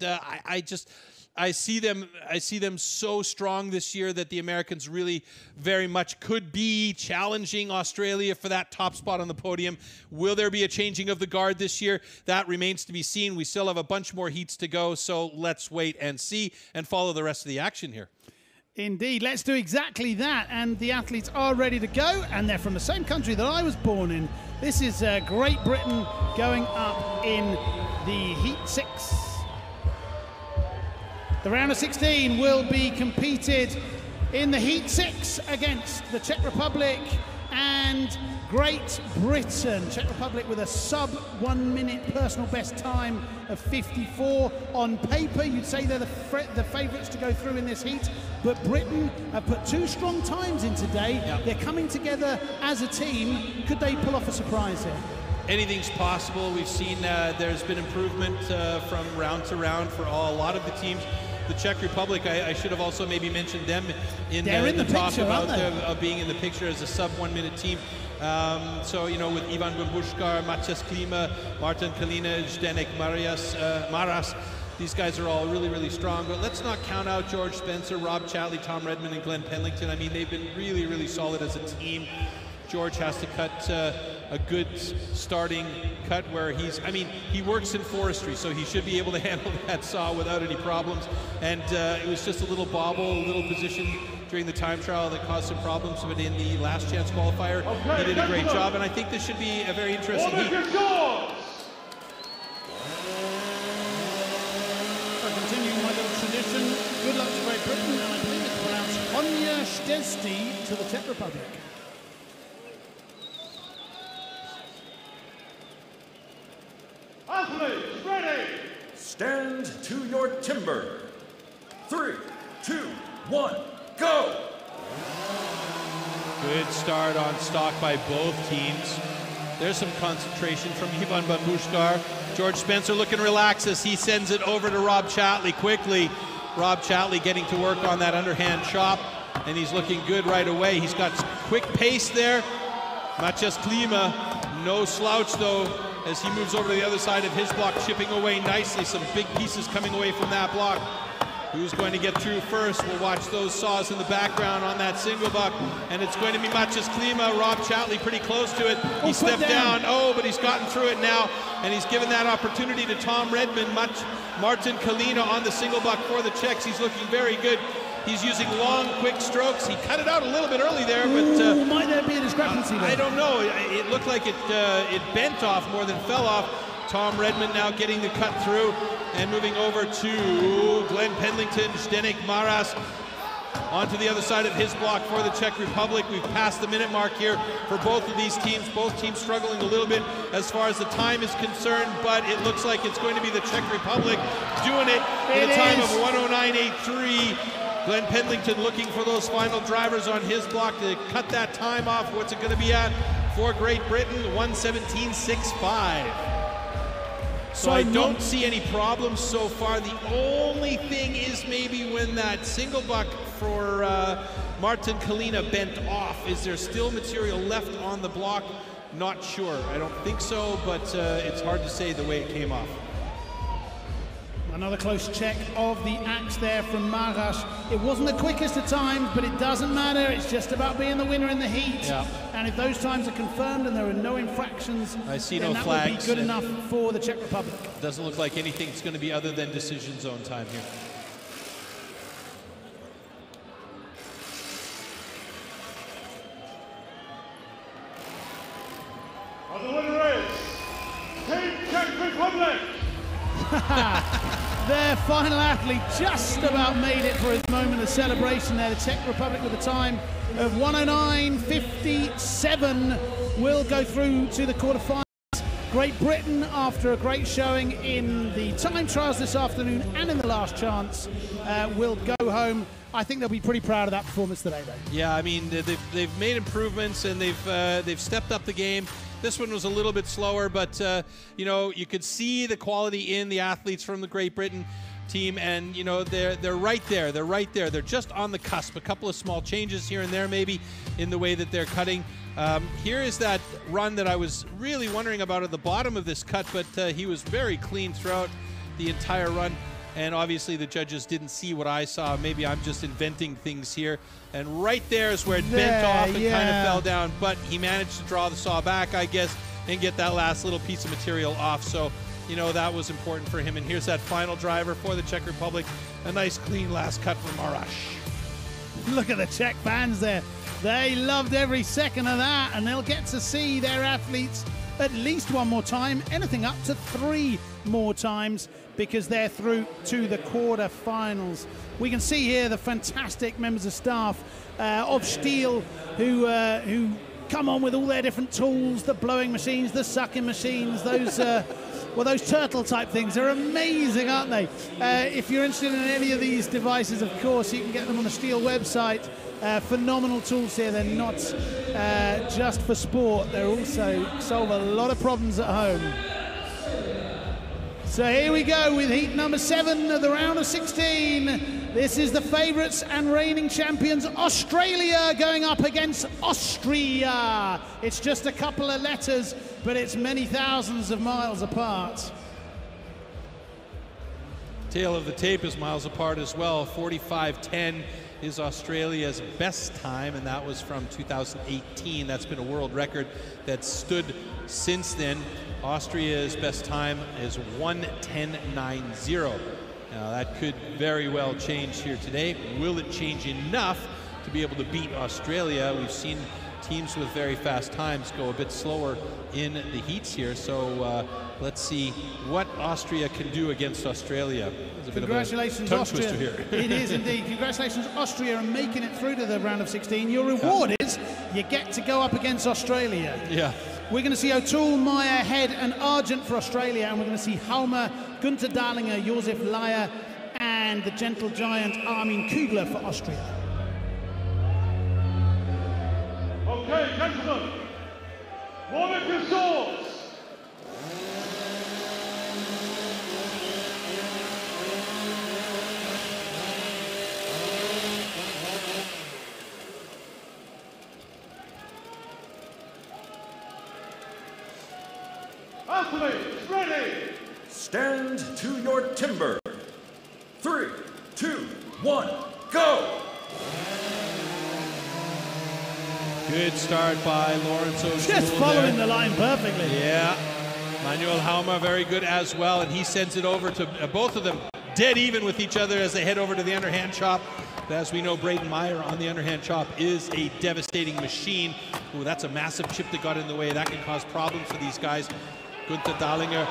I see them so strong this year that the Americans really very much could be challenging Australia for that top spot on the podium. Will there be a changing of the guard this year? That remains to be seen. We still have a bunch more heats to go, so let's wait and see and follow the rest of the action here. Indeed, let's do exactly that. And the athletes are ready to go, and they're from the same country that I was born in. This is Great Britain going up in the Heat 6. The round of 16 will be competed in the Heat 6 against the Czech Republic and Great Britain. Czech Republic with a sub 1 minute personal best time of 54. On paper, you'd say they're the favourites to go through in this heat, but Britain have put two strong times in today. They're coming together as a team. Could they pull off a surprise here? Anything's possible. We've seen there's been improvement from round to round for a lot of the teams. The Czech Republic, I should have also maybe mentioned them in the talk picture, about of being in the picture as a sub 1 minute team. So, you know, with Ivan Bambushkar, Maciej Klima, Martin Kalina, Zdenek Maras, these guys are all really, really strong. But let's not count out George Spencer, Rob Chatley, Tom Redmond, and Glenn Pendleton. I mean, they've been really, really solid as a team. George has to cut a good starting cut where he works in forestry, so he should be able to handle that saw without any problems. And it was just a little bobble, a little position during the time trial that caused some problems, but in the last chance qualifier, he did a great job, and I think this should be a very interesting heat. Continuing my little tradition, good luck to Great Britain, and I believe it's pronounced Konya Štesti to the Czech Republic. Athletes, ready! Stand to your timber. 3, 2, 1, go! Good start on stock by both teams. There's some concentration from Ivan Bambushkar. George Spencer looking relaxed as he sends it over to Rob Chatley quickly. Rob Chatley getting to work on that underhand chop, and he's looking good right away. He's got quick pace there. Maciej Klima, no slouch though, as he moves over to the other side of his block, chipping away nicely. Some big pieces coming away from that block. Who's going to get through first? We'll watch those saws in the background on that single buck, and it's going to be Maciej Klima. Rob Chatley pretty close to it. He stepped down. Oh, but he's gotten through it now, and he's given that opportunity to Tom Redmond. Martin Kalina on the single buck for the Czechs. He's looking very good. He's using long, quick strokes. He cut it out a little bit early there, but might there be a discrepancy there? I don't know. It looked like it bent off more than fell off. Tom Redmond now getting the cut through and moving over to Glenn Pendleton, Zdenek Maras onto the other side of his block for the Czech Republic. We've passed the minute mark here for both of these teams. Both teams struggling a little bit as far as the time is concerned, but it looks like it's going to be the Czech Republic doing it in a time of 109.83. Glenn Pendleton looking for those final drivers on his block to cut that time off. What's it going to be at for Great Britain? 117.65. So I don't see any problems so far. The only thing is maybe when that single buck for Martin Kalina bent off. Is there still material left on the block? Not sure. I don't think so, but it's hard to say the way it came off. Another close check of the axe there from Maras. It wasn't the quickest of times, but it doesn't matter. It's just about being the winner in the heat. Yeah. And if those times are confirmed and there are no infractions, I see then no that flags. would be good enough for the Czech Republic. Doesn't look like anything's going to be other than decision zone time here. And the winner is Team Czech Republic. Their final athlete just about made it for his moment of celebration there. The Czech Republic with a time of 109.57 will go through to the quarterfinals. Great Britain, after a great showing in the time trials this afternoon and in the last chance, will go home. I think they'll be pretty proud of that performance today, though. Yeah, I mean, they've made improvements and they've stepped up the game. This one was a little bit slower, but you know, you could see the quality in the athletes from the Great Britain team, and you know, they're right there. They're right there. They're just on the cusp. A couple of small changes here and there, maybe in the way that they're cutting. Here is that run that I was really wondering about at the bottom of this cut, but he was very clean throughout the entire run. And obviously the judges didn't see what I saw. Maybe I'm just inventing things here. And right there is where it bent off and kind of fell down. But he managed to draw the saw back, I guess, and get that last little piece of material off. So, you know, that was important for him. And here's that final driver for the Czech Republic. A nice, clean last cut from Maras. Look at the Czech fans there. They loved every second of that, and they'll get to see their athletes at least one more time, anything up to 3 more times, because they're through to the quarterfinals. We can see here the fantastic members of staff of Stihl who come on with all their different tools, the blowing machines, the sucking machines, those well, those turtle type things. They're amazing, aren't they? If you're interested in any of these devices, of course, you can get them on the Stihl website. Phenomenal tools here. They're not just for sport. They also solve a lot of problems at home. So here we go with heat number 7 of the round of 16. This is the favourites and reigning champions, Australia, going up against Austria. It's just a couple of letters, but it's many thousands of miles apart. Tail of the tape is miles apart as well. 45.10 is Australia's best time, and that was from 2018. That's been a world record that's stood since then. Austria's best time is 1:10.90. Now that could very well change here today. Will it change enough to be able to beat Australia? We've seen teams with very fast times go a bit slower in the heats here, so let's see what Austria can do against Australia. There's a Congratulations, bit of a tongue Austria. twister here. It is indeed. Congratulations, Austria, on making it through to the round of 16. Your reward is you get to go up against Australia. Yeah. We're going to see O'Toole, Meyer, Head and Argent for Australia, and we're going to see Halmer, Gunther Dahlinger, Josef Leier and the gentle giant Armin Kugler for Austria. Okay, gentlemen, warm up your swords. Athletes, ready! Stand to your timber. 3, 2, 1, go! Good start by Lawrence O'Toole. Just following the line perfectly. Yeah. Manuel Halmer very good as well, and he sends it over to both of them dead even with each other as they head over to the underhand chop. But as we know, Braden Meyer on the underhand chop is a devastating machine. Ooh, that's a massive chip that got in the way. That can cause problems for these guys. Gunther Dahlinger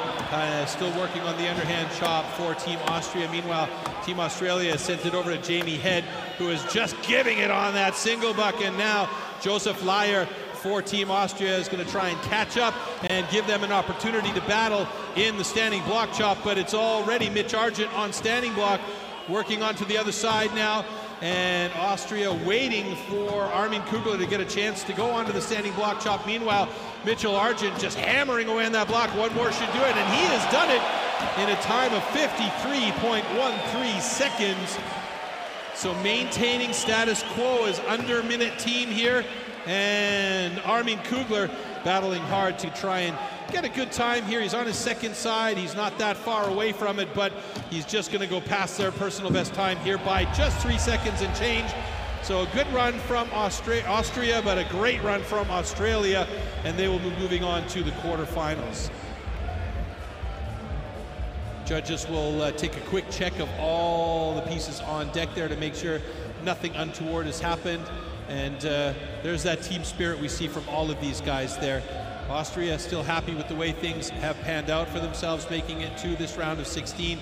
still working on the underhand chop for Team Austria. Meanwhile, Team Australia sent it over to Jamie Head, who is just giving it on that single buck. And now Josef Leier for Team Austria is going to try and catch up and give them an opportunity to battle in the standing block chop. But it's already Mitch Argent on standing block, working onto the other side now. And Austria waiting for Armin Kugler to get a chance to go onto the standing block chop. Meanwhile, Mitchell Argent just hammering away on that block. One more should do it, and he has done it in a time of 53.13 seconds. So maintaining status quo as under minute team here, and Armin Kugler battling hard to try and get a good time here. He's on his second side. He's not that far away from it, but he's just going to go past their personal best time here by just 3 seconds and change. So a good run from Austria, but a great run from Australia, and they will be moving on to the quarterfinals. Judges will take a quick check of all the pieces on deck there to make sure nothing untoward has happened. And there's that team spirit we see from all of these guys there. Austria still happy with the way things have panned out for themselves, making it to this round of 16.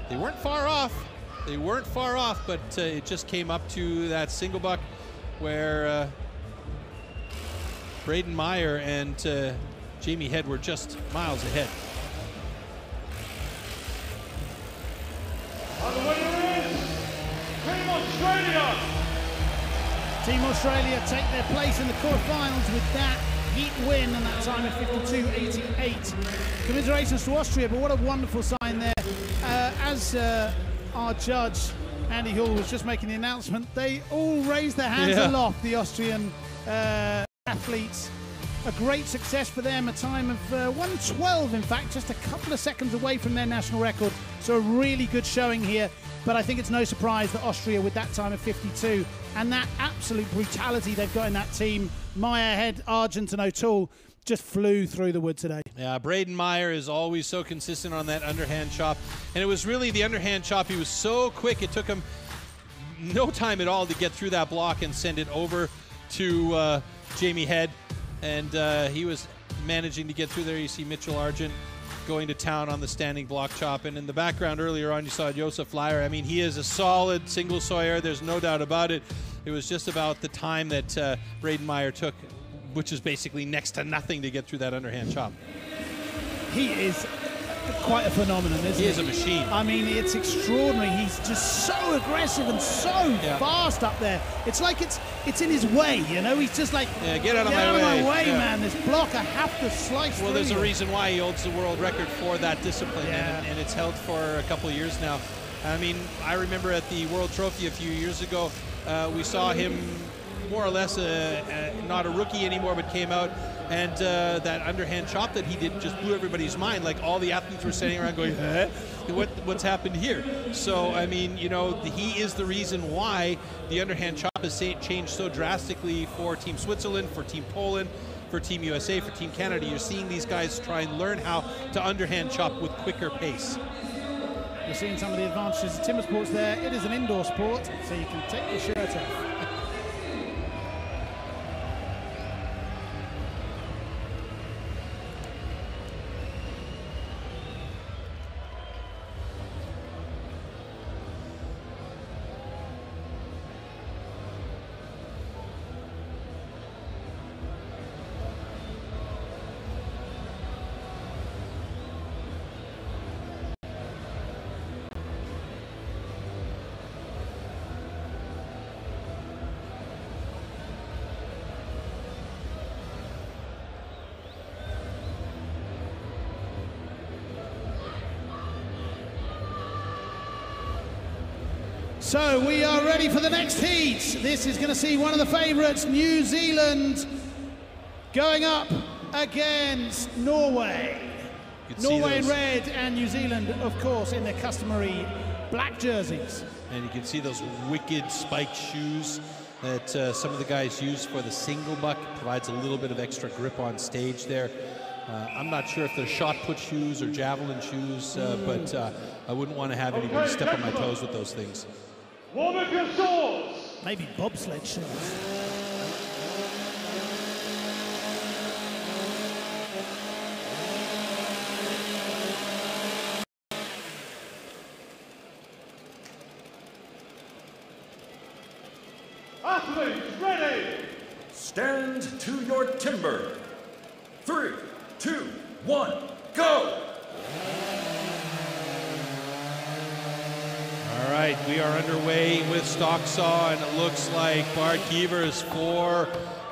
They weren't far off. They weren't far off, but it just came up to that single buck where Braden Meyer and Jamie Head were just miles ahead. And the winner is Team Australia! Team Australia take their place in the quarterfinals with that heat win and that time of 52.88. Commiserations to Austria, but what a wonderful sign there. As our judge, Andy Hall, was just making the announcement, they all raised their hands aloft, the Austrian athletes. A great success for them, a time of 1:12, in fact, just a couple of seconds away from their national record. So a really good showing here. But I think it's no surprise that Austria, with that time of 52 and that absolute brutality they've got in that team, Meyer, Head, Argent and O'Toole, just flew through the wood today. Yeah, Braden Meyer is always so consistent on that underhand chop. And it was really the underhand chop. He was so quick, it took him no time at all to get through that block and send it over to Jamie Head. And he was managing to get through there. You see Mitchell Argent going to town on the standing block chop. And in the background earlier on, you saw Josef Leier. I mean, he is a solid single sawyer. There's no doubt about it. It was just about the time that Braden Meyer took, which is basically next to nothing to get through that underhand chop. He is quite a phenomenon, isn't he? He is a machine. I mean, it's extraordinary. He's just so aggressive and so fast up there. It's like it's in his way, you know? He's just like, get out of my way, man. This block, I have to slice through. Well, there's a reason why he holds the world record for that discipline, and it's held for a couple of years now. I mean, I remember at the World Trophy a few years ago, we saw him more or less not a rookie anymore, but came out, and that underhand chop that he did just blew everybody's mind. Like, all the athletes were sitting around going, huh? What's happened here? So, I mean, you know, he is the reason why the underhand chop has changed so drastically for Team Switzerland, for Team Poland, for Team USA, for Team Canada. You're seeing these guys try and learn how to underhand chop with quicker pace. You're seeing some of the advantages of timber sports there. It is an indoor sport, so you can take your shirt off. So we are ready for the next heat. This is going to see one of the favourites, New Zealand, going up against Norway. Norway in red and New Zealand, of course, in their customary black jerseys. And you can see those wicked spiked shoes that some of the guys use for the single buck. Provides a little bit of extra grip on stage there. I'm not sure if they're shot put shoes or javelin shoes, but I wouldn't want to have anybody step on my toes with those things. Maybe bobsled shoes. Athletes ready! Stand to your timber. 3, 2, 1, go! All right, we are underway with stock saw, and it looks like Bart Gievers for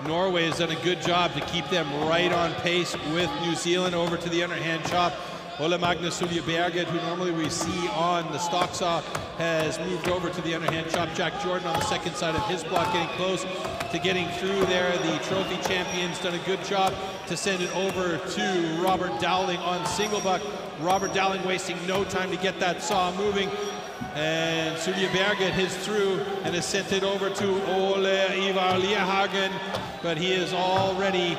Norway has done a good job to keep them right on pace with New Zealand. Over to the underhand chop. Ole Magnus Berget, who normally we see on the stock saw, has moved over to the underhand chop. Jack Jordan on the second side of his block, getting close to getting through there. The trophy champion's done a good job to send it over to Robert Dowling on single buck. Robert Dowling wasting no time to get that saw moving. And Sulje Berget is through and has sent it over to Ole Ivar Lierhagen, but he is already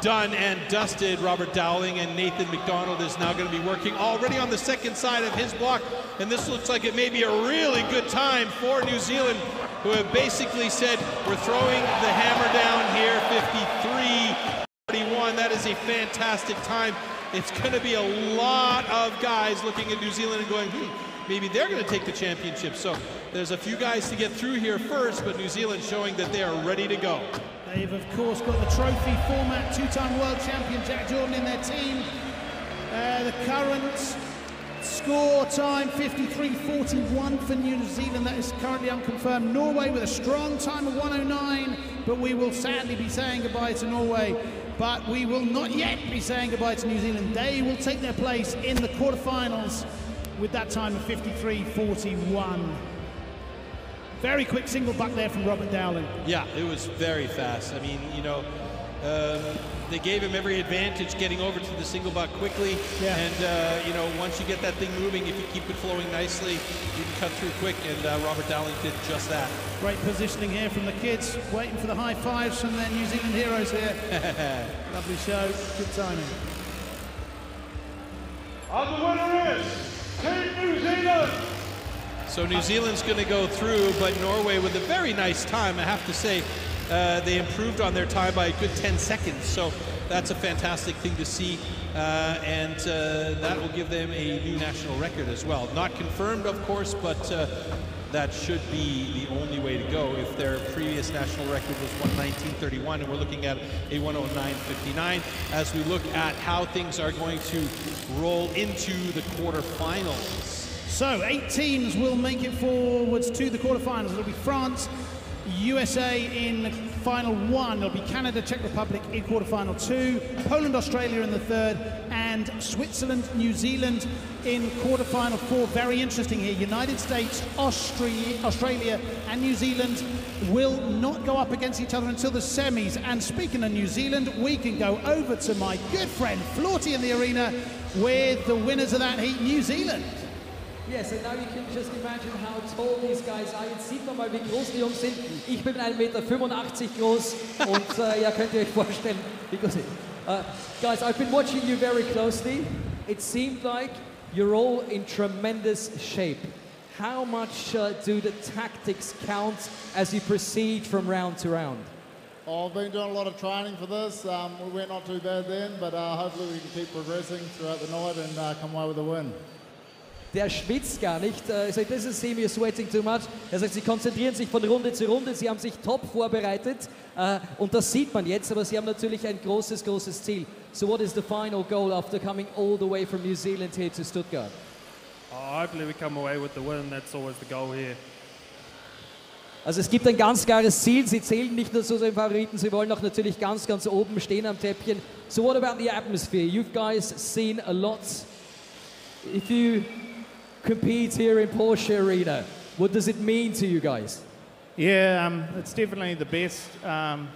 done and dusted. Robert Dowling, and Nathan McDonald is now going to be working already on the second side of his block, and this looks like it may be a really good time for New Zealand, who have basically said, we're throwing the hammer down here. 53-41. That is a fantastic time. It's going to be a lot of guys looking at New Zealand and going, maybe they're going to take the championship. So there's a few guys to get through here first, but New Zealand showing that they are ready to go. They've, of course, got the trophy format, two-time world champion Jack Jordan in their team. The current score time, 53-41 for New Zealand. That is currently unconfirmed. Norway with a strong time of 109, but we will sadly be saying goodbye to Norway. But we will not yet be saying goodbye to New Zealand. They will take their place in the quarterfinals with that time of 53-41. Very quick single buck there from Robert Dowling. Yeah, it was very fast. I mean, you know, they gave him every advantage getting over to the single buck quickly. Yeah. And, you know, once you get that thing moving, if you keep it flowing nicely, you can cut through quick, and Robert Dowling did just that. Great positioning here from the kids, waiting for the high fives from their New Zealand heroes here. Lovely show, good timing. And the winner is Team New Zealand. So New Zealand's going to go through, but Norway with a very nice time. I have to say, they improved on their time by a good 10 seconds. So that's a fantastic thing to see. And that will give them a new national record as well. Not confirmed, of course, but that should be the only way to go. If their previous national record was 1:19.31, and we're looking at a 1:09.59, as we look at how things are going to roll into the quarterfinals. So 8 teams will make it forwards to the quarterfinals. It'll be France, USA in final 1. It'll be Canada, Czech Republic in quarterfinal 2, Poland, Australia in the 3rd, and Switzerland, New Zealand in quarterfinal 4. Very interesting here. United States, Australia, and New Zealand will not go up against each other until the semis. And speaking of New Zealand, we can go over to my good friend Florty in the arena with the winners of that heat, New Zealand. Yes, and now you can just imagine how tall these guys are. Jetzt sieht man mal, wie groß die Jungs sind. Ich bin 1,85 Meter groß und ja, könnt ihr euch vorstellen, wie groß sind. Guys, I've been watching you very closely. It seemed like you're all in tremendous shape. How much do the tactics count as you proceed from round to round? I've been doing a lot of training for this. We went not too bad then, but hopefully we can keep progressing throughout the night and come away with a win. Der schwitzt gar nicht. So it doesn't seem you're sweating too much. Er sagt, sie konzentrieren sich von Runde zu Runde. Sie haben sich top vorbereitet. Und das sieht man jetzt, aber sie haben natürlich ein großes, großes Ziel. So what is the final goal after coming all the way from New Zealand here to Stuttgart? Hopefully we come away with the win. That's always the goal here. Also es gibt ein ganz klares Ziel. Sie zählen nicht nur zu den Favoriten, sie wollen auch natürlich ganz, ganz oben stehen am Treppchen. So what about the atmosphere? You guys seen a lot. If you compete here in Porsche Arena, what does it mean to you guys? Yeah, it's definitely the best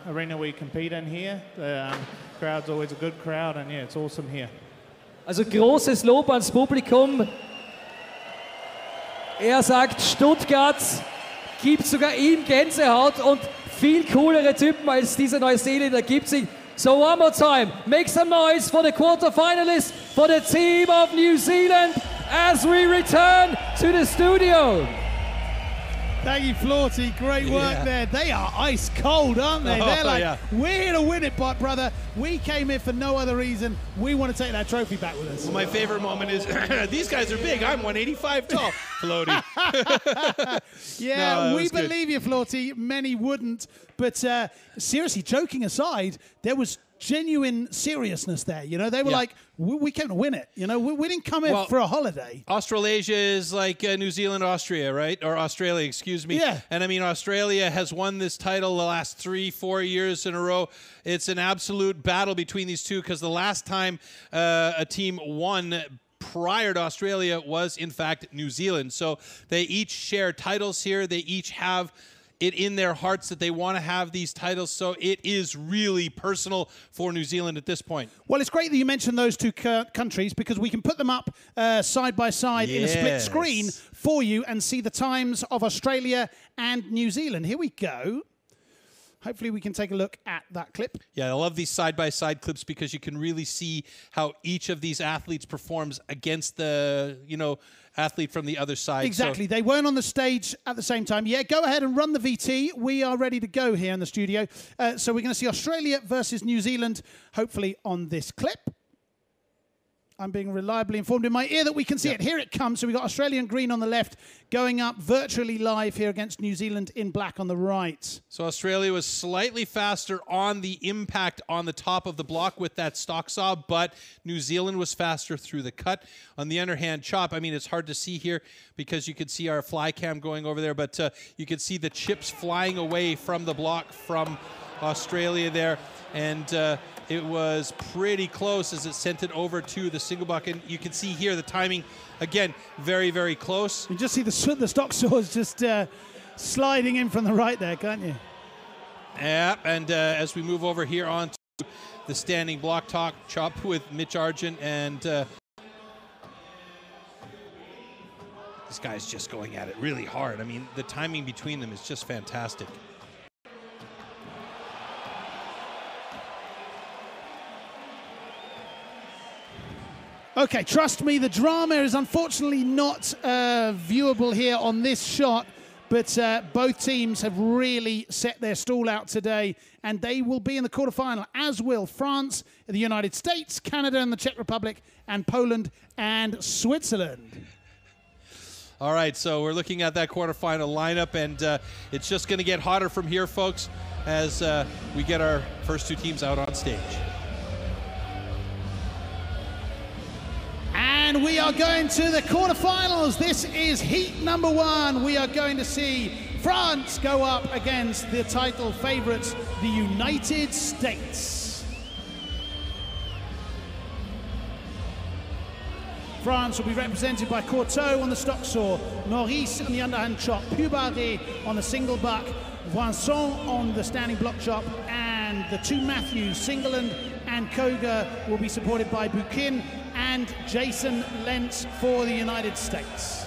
arena we compete in here. The crowd's always a good crowd, and yeah, it's awesome here. Also großes Lob ans Publikum. Er sagt, Stuttgart gibt sogar ihm Gänsehaut und viel coolere Typen als dieser Neuseeländer gibt sich. So one more time, make some noise for the quarterfinalists, for the team of New Zealand as we return to the studio. Thank you, Florty. Great work there. They are ice cold, aren't they? They're like, we're here to win it, but brother, we came here for no other reason. We want to take that trophy back with us. Well, my favorite moment is, these guys are big. I'm 185 tall. Florty. Yeah, No, we good. believe you, Florty. Many wouldn't. But seriously, joking aside, there was genuine seriousness there. You know, they were like, we came to win it. You know, we didn't come here for a holiday. Australasia is like New Zealand, Austria, right? Or Australia, excuse me. Yeah. And I mean, Australia has won this title the last 3-4 years in a row. It's an absolute battle between these two because the last time a team won prior to Australia was, in fact, New Zealand. So they each share titles here. They each have it in their hearts that they want to have these titles, so it is really personal for New Zealand at this point. Well, it's great that you mentioned those two countries because we can put them up side by side in a split screen for you and see the times of Australia and New Zealand. Here we go. Hopefully we can take a look at that clip. Yeah, I love these side-by-side clips because you can really see how each of these athletes performs against the, athlete from the other side. Exactly. They weren't on the stage at the same time. Yeah, go ahead and run the VT. We are ready to go here in the studio. So we're going to see Australia versus New Zealand, hopefully on this clip. I'm being reliably informed in my ear that we can see it. Here it comes. So we've got Australian green on the left going up virtually live here against New Zealand in black on the right. So Australia was slightly faster on the impact on the top of the block with that stock saw, but New Zealand was faster through the cut. On the underhand chop, I mean, it's hard to see here because you could see our fly cam going over there, but you could see the chips flying away from the block from Australia there. And it was pretty close as it sent it over to the single block. And you can see here the timing, again, very, very close. You just see the stock saws just sliding in from the right there, can't you? Yeah, and as we move over here on to the standing block chop with Mitch Argent, and this guy's just going at it really hard. I mean, the timing between them is just fantastic. Okay, trust me, the drama is unfortunately not viewable here on this shot, but both teams have really set their stall out today, and they will be in the quarterfinal, as will France, the United States, Canada and the Czech Republic, and Poland and Switzerland. All right, so we're looking at that quarterfinal lineup, and it's just going to get hotter from here, folks, as we get our first two teams out on stage. And we are going to the quarterfinals. This is heat number 1. We are going to see France go up against the title favorites, the United States. France will be represented by Courteau on the stock saw, Maurice on the underhand chop, Pubaré on the single buck, Vincent on the standing block chop, and the two Matthews, Singerland and Koga, will be supported by Buchin and Jason Lentz for the United States.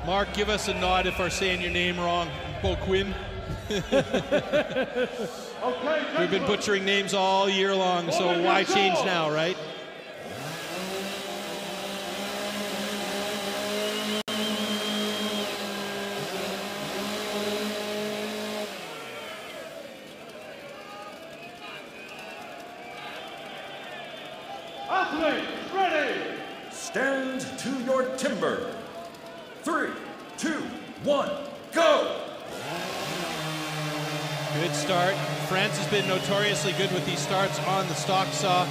Mark, give us a nod if we're saying your name wrong. Boquin. We've been butchering names all year long, so why change now, right? Athletes, ready! Stand to your timber. 3, 2, 1, go! Good start. France has been notoriously good with these starts on the stock saw.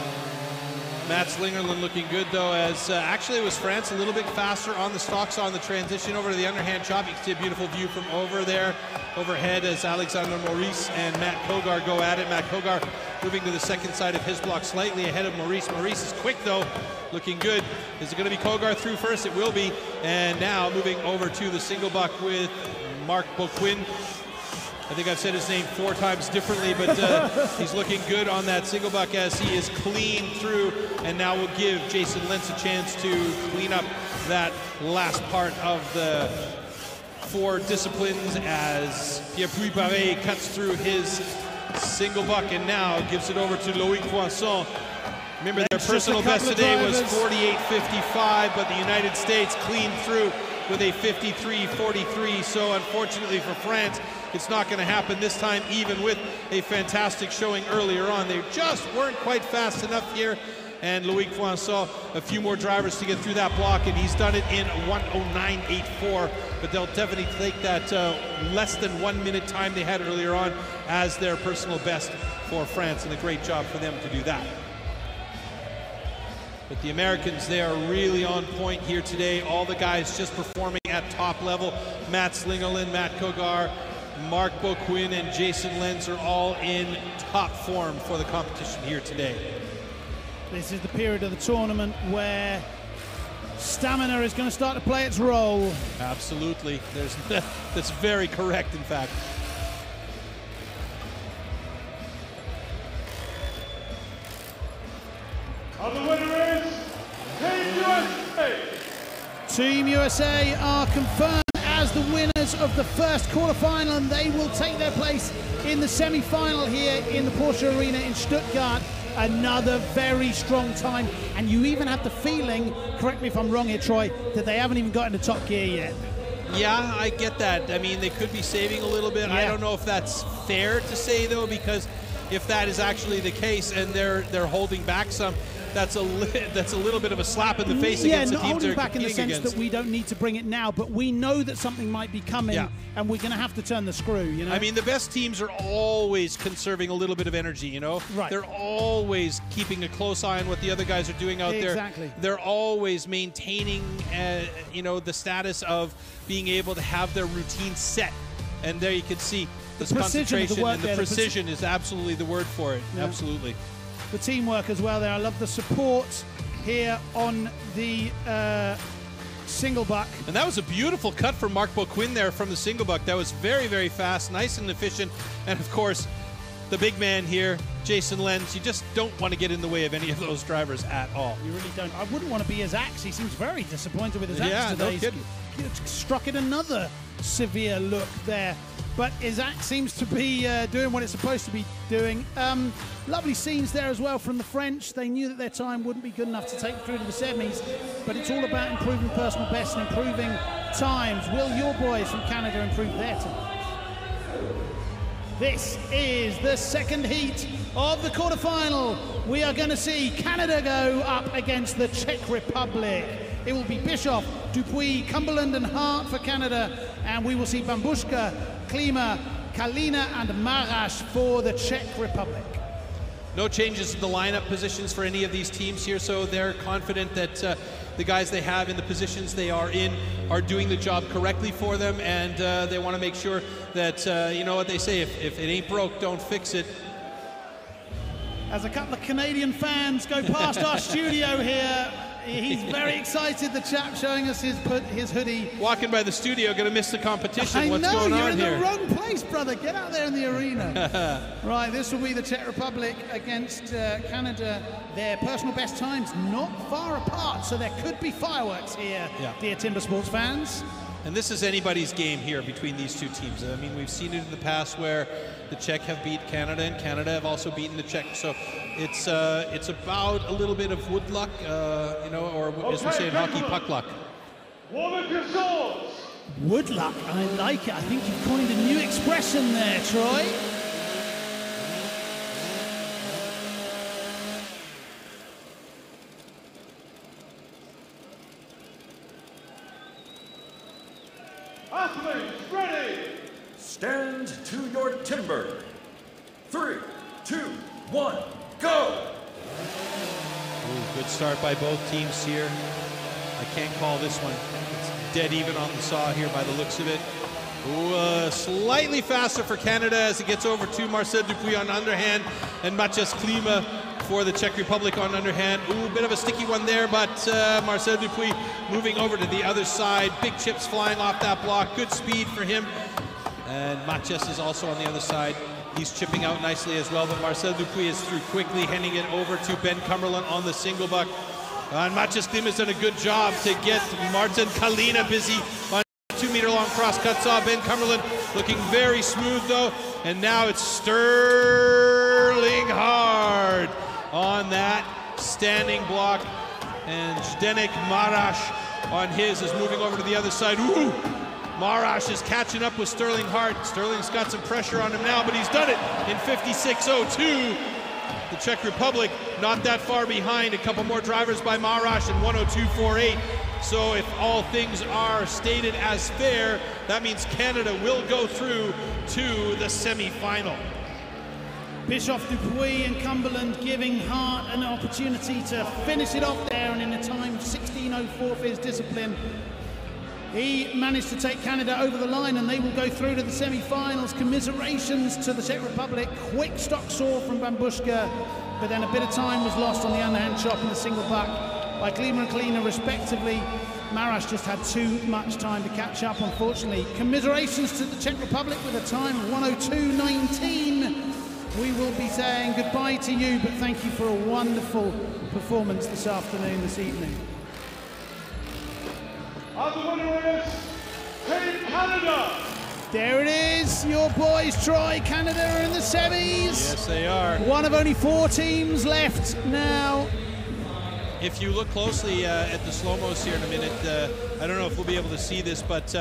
Matt Slingerland looking good, though, as actually it was France a little bit faster on the stock saw on the transition over to the underhand chop. You can see a beautiful view from over there, overhead, as Alexander Maurice and Matt Kogar go at it. Matt Kogar moving to the second side of his block, slightly ahead of Maurice. Maurice is quick, though, looking good. Is it going to be Kogar through first? It will be. And now moving over to the single buck with Marc Boquin. I think I've said his name 4 times differently, but he's looking good on that single buck as he is clean through, and now will give Jason Lentz a chance to clean up that last part of the 4 disciplines as Pierre Puy-Paré cuts through his single buck and now gives it over to Loïc Poisson. Remember, their personal best today was 48.55, but the United States cleaned through with a 53.43, so unfortunately for France, it's not going to happen this time, even with a fantastic showing earlier on. They just weren't quite fast enough here, and Loïc Poisson, a few more drivers to get through that block, and he's done it in 1:09.84, but they'll definitely take that less than 1 minute time they had earlier on as their personal best for France, and a great job for them to do that. But the Americans, they are really on point here today. All the guys just performing at top level. Matt Slingerland, Matt Kogar, Marc Boquin, and Jason Lentz are all in top form for the competition here today. This is the period of the tournament where stamina is going to start to play its role. Absolutely. That's very correct, in fact. And the winner is Team USA! Team USA are confirmed as the winners of the first quarterfinal, and they will take their place in the semi-final here in the Porsche Arena in Stuttgart. Another very strong time, and you even have the feeling, correct me if I'm wrong here, Troy, that they haven't even got into top gear yet. Yeah, I get that. I mean, they could be saving a little bit. Yeah. I don't know if that's fair to say, though, because if that is actually the case and they're holding back some, that's a little bit of a slap in the face against the teams they're competing against. Yeah, not holding back in the sense that we don't need to bring it now, but we know that something might be coming, and we're going to have to turn the screw, you know? I mean, the best teams are always conserving a little bit of energy, you know? Right. They're always keeping a close eye on what the other guys are doing out there. Exactly. They're always maintaining, you know, the status of being able to have their routine set. And there you can see this concentration, and the precision is absolutely the word for it. Yeah. Absolutely. The teamwork as well there. I love the support here on the single buck. And that was a beautiful cut from Marc Boquin there from the single buck. That was very, very fast, nice and efficient. And of course, the big man here, Jason Lentz, you just don't want to get in the way of any of those drivers at all. You really don't. I wouldn't want to be his axe. He seems very disappointed with his axe today. No kidding. He's struck in another severe look there. But his axe seems to be doing what it's supposed to be doing. Lovely scenes there as well from the French. They knew that their time wouldn't be good enough to take through to the semis, but it's all about improving personal best and improving times. Will your boys from Canada improve their time? This is the second heat of the quarterfinal. We are going to see Canada go up against the Czech Republic. It will be Bischoff, Dupuis, Cumberland and Hart for Canada, and we will see Bambushka, Klima, Kalina and Marash for the Czech Republic. No changes in the lineup positions for any of these teams here, so they're confident that the guys they have in the positions they are in are doing the job correctly for them, and they want to make sure that, you know what they say, if it ain't broke, don't fix it. As a couple of Canadian fans go past our studio here, he's very excited, the chap showing us his hoodie. Walking by the studio, going to miss the competition. What's going on here? You're in the wrong place, brother. Get out there in the arena. Right, this will be the Czech Republic against Canada. Their personal best times not far apart, so there could be fireworks here, dear Timber Sports fans. And this is anybody's game here between these two teams. I mean, we've seen it in the past where the Czech have beat Canada and Canada have also beaten the Czech. So it's about a little bit of wood luck, you know, or as we say in hockey, puck luck. Wood luck, I like it. I think you've coined a new expression there, Troy. Athletes ready! Stand to your timber. 3, 2, 1, go! Ooh, good start by both teams here. I can't call this one. It's dead even on the saw here by the looks of it. Ooh, slightly faster for Canada as it gets over to Marcel Dupuis on underhand and Maciej Klima for the Czech Republic on underhand. Ooh, bit of a sticky one there, but Marcel Dupuis moving over to the other side. Big chips flying off that block. Good speed for him. And Maciej is also on the other side. He's chipping out nicely as well, but Marcel Dupuis is through quickly, handing it over to Ben Cumberland on the single buck. And Maciej Klima has done a good job to get Martin Kalina busy on 2-meter-long cross-cut saw. Ben Cumberland looking very smooth, though. And now it's Sterling Hard on that standing block, and Zdenek Marash on his is moving over to the other side. Ooh! Marash is catching up with Sterling Hart. Sterling's got some pressure on him now, but he's done it in 56.02. The Czech Republic not that far behind. A couple more drivers by Marash and 102.48. So if all things are stated as fair, that means Canada will go through to the semi-final. Bischoff, Dupuis and Cumberland giving Hart an opportunity to finish it off there, and in a time of 16.04 for his discipline, he managed to take Canada over the line, and they will go through to the semi-finals. Commiserations to the Czech Republic. Quick stock saw from Bambushka, but then a bit of time was lost on the underhand chop in the single buck by Klima and Kalina respectively. Marash just had too much time to catch up, unfortunately. Commiserations to the Czech Republic with a time of 102.19. We will be saying goodbye to you, but thank you for a wonderful performance this afternoon, this evening. And the winner is Team Canada. There it is, your boys, Troy. Canada are in the semis. Yes, they are. One of only 4 teams left now. If you look closely at the slow-mos here in a minute, I don't know if we'll be able to see this, but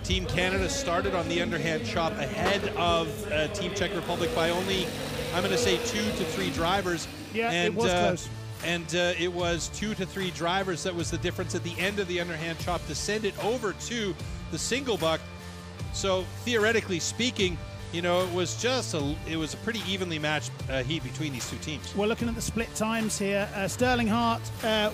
Team Canada started on the underhand chop ahead of Team Czech Republic by only, I'm going to say, 2 to 3 drivers. Yeah, and, it was close. And it was 2 to 3 drivers that was the difference at the end of the underhand chop to send it over to the single buck. So theoretically speaking, you know, it was a pretty evenly matched heat between these two teams. We're looking at the split times here. Sterling Hart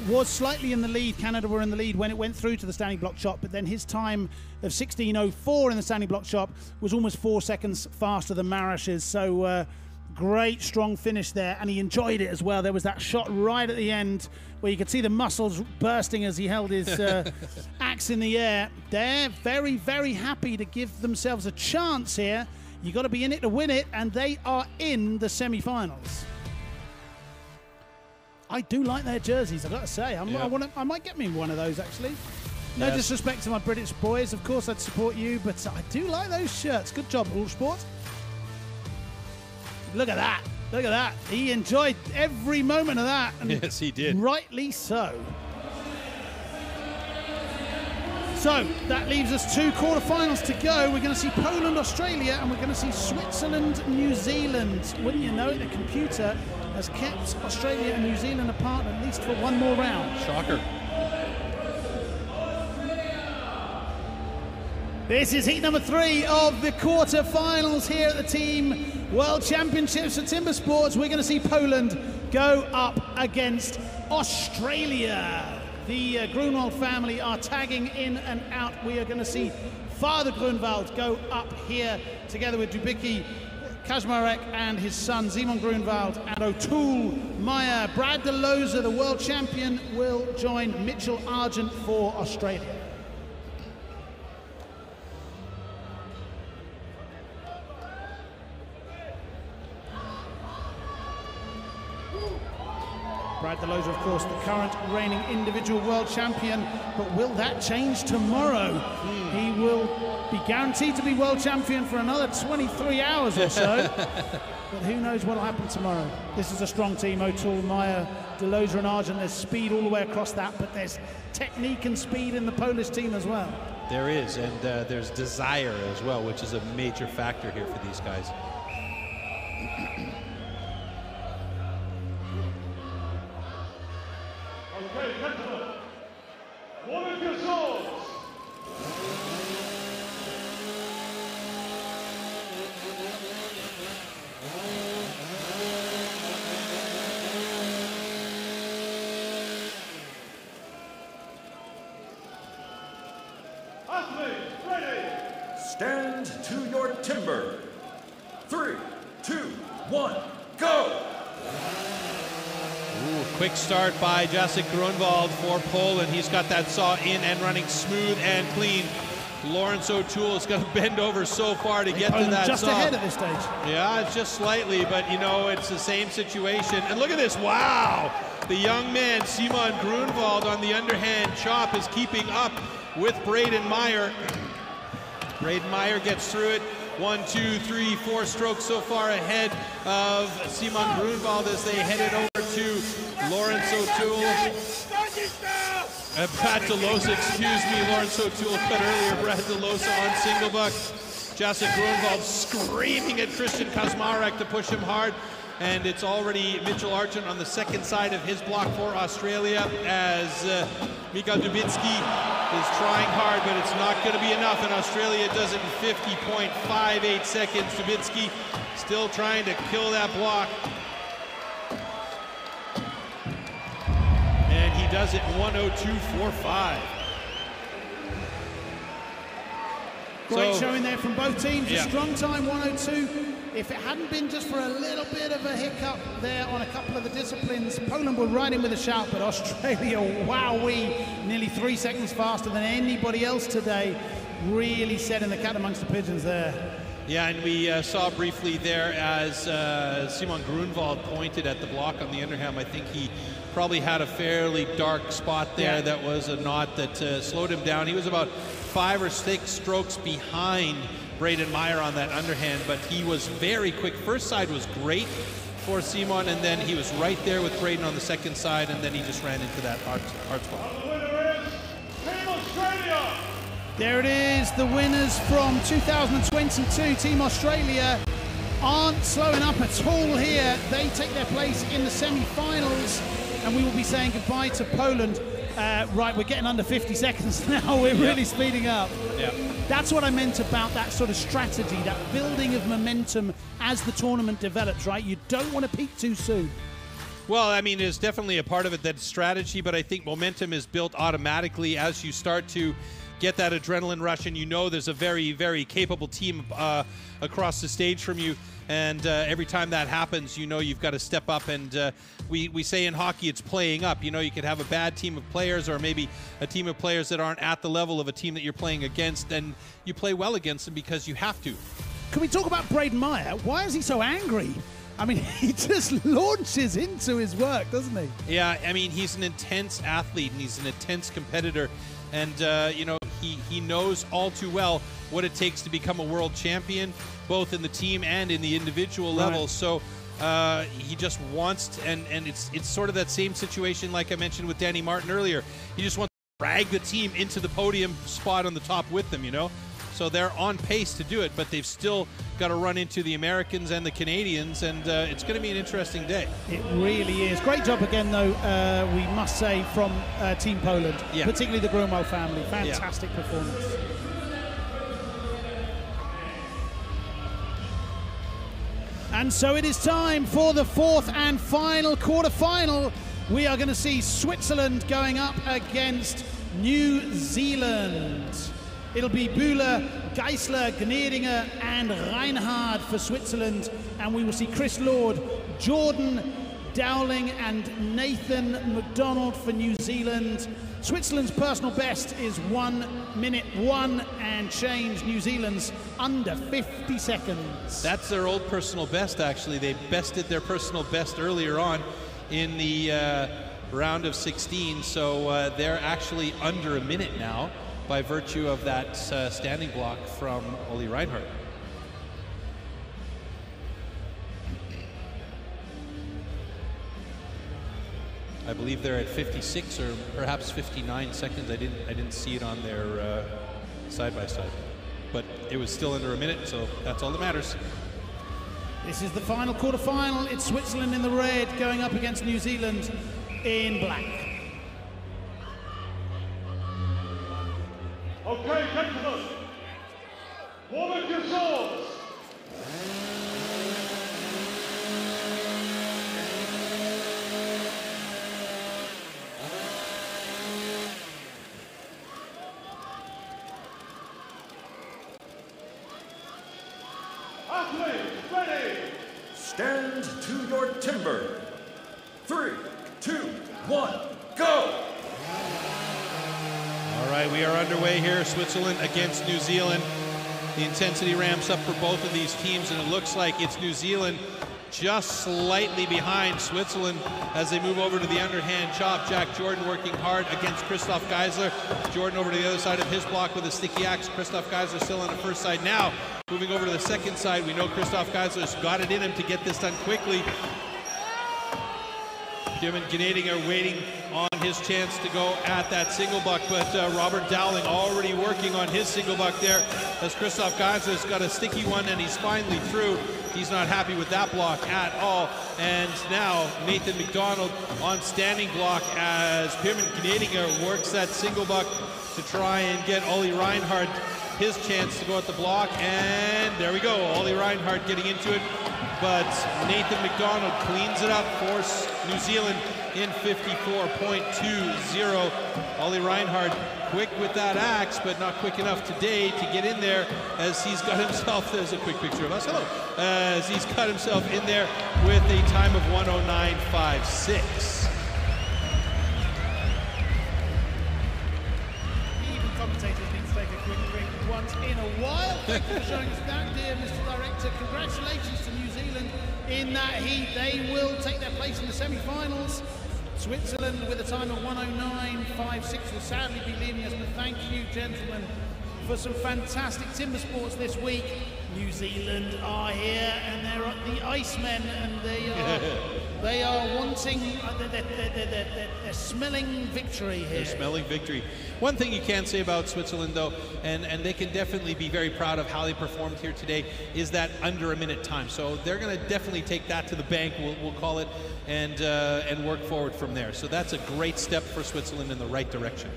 was slightly in the lead. Canada were in the lead when it went through to the standing block chop, but then his time of 16.04 in the standing block chop was almost 4 seconds faster than Marash's. So great strong finish there, and he enjoyed it as well. There was that shot right at the end where you could see the muscles bursting as he held his axe in the air. They're very, very happy to give themselves a chance here. You got to be in it to win it, and they are in the semi-finals. I do like their jerseys, I've got to say. I might get me one of those, actually. No disrespect to my British boys, of course I'd support you, but I do like those shirts. Good job, All Sport. Look at that. Look at that. He enjoyed every moment of that. And yes, he did. Rightly so. So that leaves us 2 quarterfinals to go. We're going to see Poland, Australia, and we're going to see Switzerland, New Zealand. Wouldn't you know it, the computer has kept Australia and New Zealand apart at least for one more round. Shocker. This is heat number 3 of the quarterfinals here at the Team World Championships for Timber Sports. We're going to see Poland go up against Australia. The Groenwald family are tagging in and out. We are going to see Father Groenwald go up here together with Dubicki, Kaczmarek and his son Szymon Groenwald and O'Toole Meyer. Brad De Loza, the world champion, will join Mitchell Argent for Australia. Brad De Loza, of course, the current reigning individual world champion, but will that change tomorrow? He will be guaranteed to be world champion for another 23 hours or so, but who knows what will happen tomorrow. This is a strong team, O'Toole, Meyer, De Loza and Argent. There's speed all the way across that, but there's technique and speed in the Polish team as well. There is, and there's desire as well, which is a major factor here for these guys. Okay, gentlemen, one of your swords. Athletes, ready. Stand to your timber. 3, 2, 1, go! Ooh, quick start by Jacek Groenwald for Poland. He's got that saw in and running smooth and clean. Lawrence O'Toole is going to bend over so far to get to that just saw. ahead at this stage. Yeah, it's just slightly, but you know, it's the same situation. And look at this, wow! The young man, Szymon Groenwald, on the underhand chop is keeping up with Braden Meyer. Braden Meyer gets through it. 1, 2, 3, 4 strokes so far ahead of Szymon Groenwald as they headed over to Lawrence O'Toole. Brad De Loza, excuse me, Lawrence O'Toole cut earlier. Brad De Loza on single buck. Jacek Groenwald screaming at Krystian Kaczmarek to push him hard. And it's already Mitchell Argent on the second side of his block for Australia as Michał Dubicki is trying hard, but it's not going to be enough. And Australia does it in 50.58 seconds. Dubicki still trying to kill that block. And he does it in 1:02.45. Great showing there from both teams. Yeah. A strong time, 1:02. If it hadn't been just for a little bit of a hiccup there on a couple of the disciplines, Poland were right in with a shout, but Australia, wowee, nearly 3 seconds faster than anybody else today. Really setting the cat amongst the pigeons there. Yeah, and we saw briefly there as Szymon Groenwald pointed at the block on the underhand. I think he probably had a fairly dark spot there that was a knot that slowed him down. He was about 5 or 6 strokes behind Braden Meyer on that underhand, but he was very quick. First side was great for Szymon, and then he was right there with Braden on the second side, and then he just ran into that hard spot. The winner is Team Australia. There it is, the winners from 2022, Team Australia aren't slowing up at all here. They take their place in the semi-finals, and we will be saying goodbye to Poland. Right, we're getting under 50 seconds now. We're really speeding up. Yeah. That's what I meant about that sort of strategy, that building of momentum as the tournament develops, right? You don't want to peak too soon. Well, I mean, there's definitely a part of it that's strategy, but I think momentum is built automatically as you start to get that adrenaline rush, and you know there's a very, very capable team across the stage from you. And every time that happens, you know you've got to step up. And we say in hockey, it's playing up. You know, you could have a bad team of players or maybe a team of players that aren't at the level of a team that you're playing against, and you play well against them because you have to. Can we talk about Braden Meyer? Why is he so angry? I mean, he just launches into his work, doesn't he? Yeah, I mean, he's an intense athlete and he's an intense competitor. And, you know, he knows all too well what it takes to become a world champion, both in the team and in the individual level. So he just wants to, and it's sort of that same situation like I mentioned with Danny Martin earlier. He just wants drag the team into the podium spot on the top with them, you know? So they're on pace to do it, but they've still got to run into the Americans and the Canadians, and it's going to be an interesting day. It really is. Great job again, though, we must say, from Team Poland, particularly the Groenwald family. Fantastic performance. And so it is time for the fourth and final quarter-final. We are going to see Switzerland going up against New Zealand. It'll be Bühler, Geisler, Gnedinger and Reinhard for Switzerland. And we will see Chris Lord, Jordan Dowling and Nathan McDonald for New Zealand. Switzerland's personal best is 1 minute 1 and change. New Zealand's under 50 seconds. That's their old personal best, actually. They bested their personal best earlier on in the round of 16, so they're actually under a minute now by virtue of that standing block from Olli Reinhardt. I believe they're at 56 or perhaps 59 seconds. I didn't see it on their side by side, but it was still under a minute, so that's all that matters. This is the final quarter-final. It's Switzerland in the red going up against New Zealand in black. Okay, gentlemen, warm up your swords. Athletes, ready! Stand to your timber. 3, 2, 1, go! All right, we are underway here. Switzerland against New Zealand. The intensity ramps up for both of these teams, and it looks like it's New Zealand just slightly behind Switzerland as they move over to the underhand chop. Jack Jordan working hard against Christoph Geisler. Jordan over to the other side of his block with a sticky axe. Christoph Geisler still on the first side now. Moving over to the second side, we know Christoph Geisler's got it in him to get this done quickly. Jim and Gnedinger waiting on his chance to go at that single buck, but Robert Dowling already working on his single buck there as Christoph Geisler's got a sticky one and he's finally through. He's not happy with that block at all. And now Nathan McDonald on standing block as Pim and Gnedinger works that single buck to try and get Olli Reinhardt his chance to go at the block, and there we go, Olli Reinhardt getting into it, but Nathan McDonald cleans it up for New Zealand in 54.20. Olli Reinhardt quick with that axe, but not quick enough today to get in there as he's got himself, there's a quick picture of us, hello, as he's got himself in there with a time of 109.56. In a while. Thank you for showing us that, dear Mr. Director. Congratulations to New Zealand in that heat. They will take their place in the semi-finals. Switzerland with a time of 109.56 will sadly be leaving us, but thank you, gentlemen, for some fantastic timber sports this week. New Zealand are here, and they're the Icemen, and they are wanting, they're smelling victory here. They're smelling victory. One thing you can say about Switzerland, though, and they can definitely be very proud of how they performed here today, is that under a minute time. So they're going to definitely take that to the bank, we'll call it, and work forward from there. So that's a great step for Switzerland in the right direction.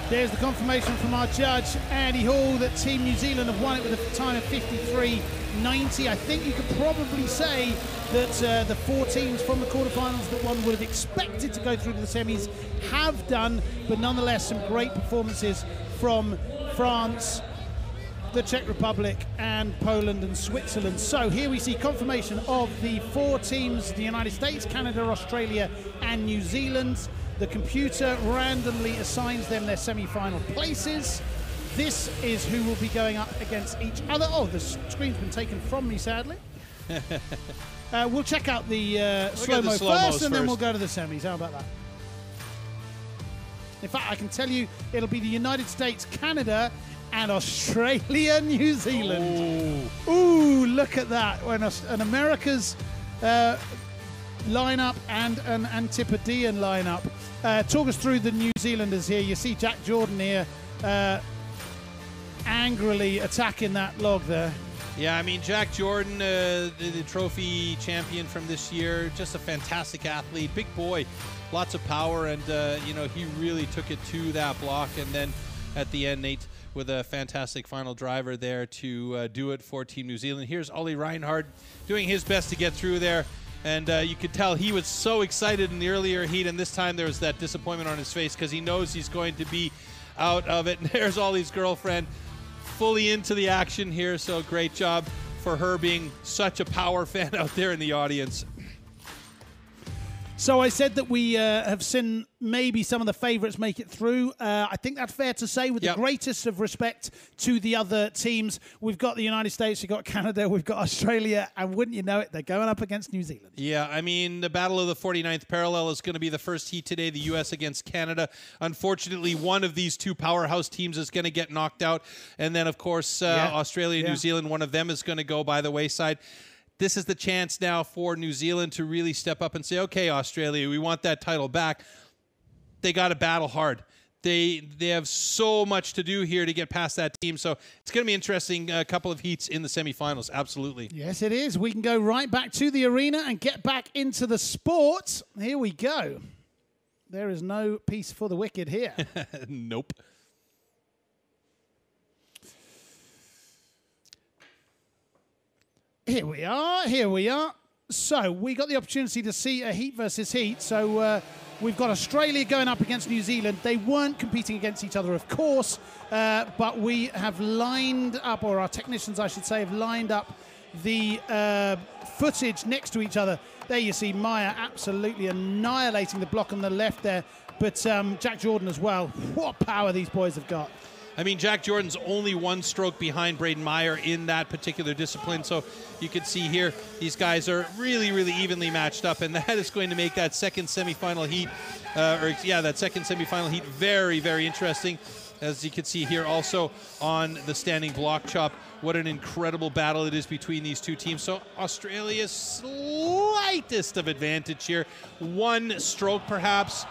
There's the confirmation from our judge, Andy Hall, that Team New Zealand have won it with a time of 53.90. I think you could probably say that the four teams from the quarterfinals that one would have expected to go through to the semis have done, but nonetheless some great performances from France, the Czech Republic, and Poland and Switzerland. So here we see confirmation of the four teams, the United States, Canada, Australia, and New Zealand. The computer randomly assigns them their semi-final places. this is who will be going up against each other. Oh, the screen's been taken from me, sadly. We'll check out the slow-mo first, and then we'll go to the semis. How about that? In fact, I can tell you it'll be the United States, Canada, and Australia, New Zealand. Ooh, look at that. When an America's lineup and an Antipodean lineup. Talk us through the New Zealanders here. You see Jack Jordan here angrily attacking that log there. Yeah, I mean, Jack Jordan, the trophy champion from this year, just a fantastic athlete, big boy, lots of power, and, you know, he really took it to that block. And then at the end, Nate, with a fantastic final driver there to do it for Team New Zealand. Here's Ollie Reinhardt doing his best to get through there. And you could tell he was so excited in the earlier heat, and this time there was that disappointment on his face because he knows he's going to be out of it. And there's Ollie's girlfriend fully into the action here, so great job for her being such a power fan out there in the audience. So I said that we have seen maybe some of the favourites make it through. I think that's fair to say, with the greatest of respect to the other teams. We've got the United States, we've got Canada, we've got Australia, and wouldn't you know it, they're going up against New Zealand. Yeah, I mean, the battle of the 49th parallel is going to be the first heat today, the U.S. against Canada. Unfortunately, one of these two powerhouse teams is going to get knocked out. And then, of course, Australia and New Zealand, one of them is going to go by the wayside. This is the chance now for New Zealand to really step up and say, okay, Australia, we want that title back. They got to battle hard. They have so much to do here to get past that team. So it's going to be interesting, a couple of heats in the semifinals, absolutely. Yes, it is. We can go right back to the arena and get back into the sport. Here we go. There is no peace for the wicked here. Nope. Here we are, here we are. So we got the opportunity to see a heat versus heat. So we've got Australia going up against New Zealand. They weren't competing against each other, of course, but we have lined up, or our technicians, I should say, have lined up the footage next to each other. There you see Maya absolutely annihilating the block on the left there, but Jack Jordan as well. What power these boys have got. I mean, Jack Jordan's only one stroke behind Braden Meyer in that particular discipline. So you can see here, these guys are really, really evenly matched up. And that is going to make that second semifinal heat, that second semifinal heat very, very interesting. As you can see here also on the standing block chop, what an incredible battle it is between these two teams. So Australia's slightest of advantage here. One stroke perhaps,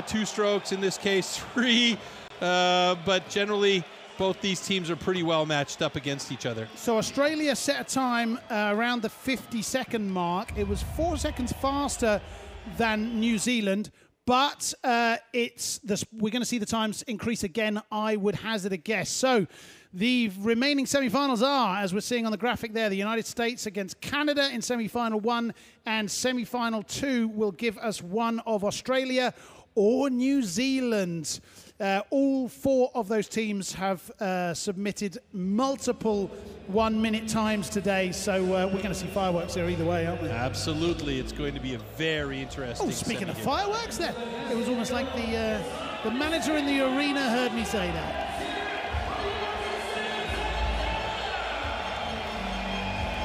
two strokes in this case, three. But generally, both these teams are pretty well matched up against each other. So Australia set a time around the 50-second mark. It was 4 seconds faster than New Zealand, but we're going to see the times increase again, I would hazard a guess. So the remaining semi-finals are, as we're seeing on the graphic there, the United States against Canada in semi-final 1, and semi-final 2 will give us one of Australia or New Zealand. All four of those teams have submitted multiple 1-minute times today, so we're going to see fireworks there either way, aren't we? Absolutely. It's going to be a very interesting speaking of fireworks there, it was almost like the manager in the arena heard me say that.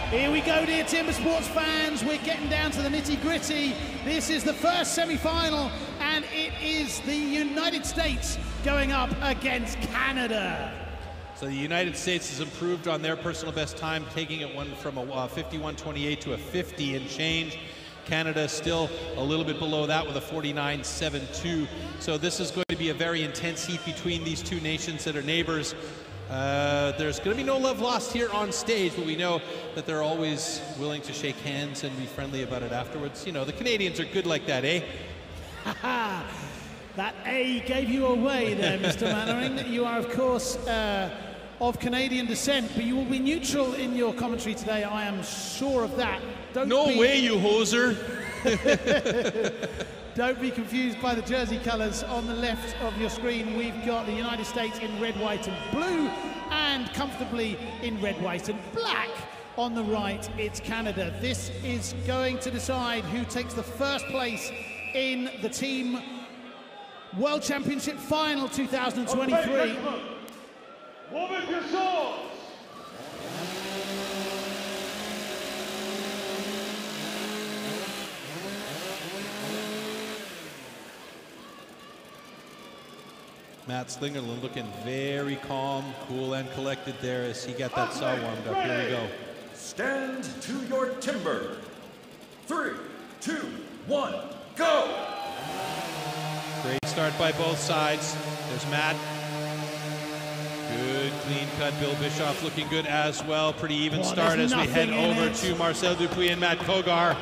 Here we go, dear Timber Sports fans. We're getting down to the nitty-gritty. This is the first semi-final, and it is the United States going up against Canada. So the United States has improved on their personal best time, taking it from a 51.28 to a 50 and change. Canada still a little bit below that with a 49.72. So this is going to be a very intense heat between these two nations that are neighbors. There's going to be no love lost here on stage, but we know that they're always willing to shake hands and be friendly about it afterwards. You know, the Canadians are good like that, eh? That A gave you away there, Mr. Mannering. You are, of course, of Canadian descent, but you will be neutral in your commentary today. I am sure of that. No way, you hoser. Don't be confused by the jersey colours. On the left of your screen, we've got the United States in red, white and blue, and comfortably in red, white and black. On the right, it's Canada. This is going to decide who takes the first place in the Team World Championship Final 2023. Warming your swords. Matt Slingerland looking very calm, cool, and collected there as he got that saw warmed up. Here we go. Stand to your timber. 3, 2, 1, go! Great start by both sides. There's Matt. Good, clean cut. Bill Bischoff looking good as well. Pretty even start as we head over to Marcel Dupuis and Matt Kogar.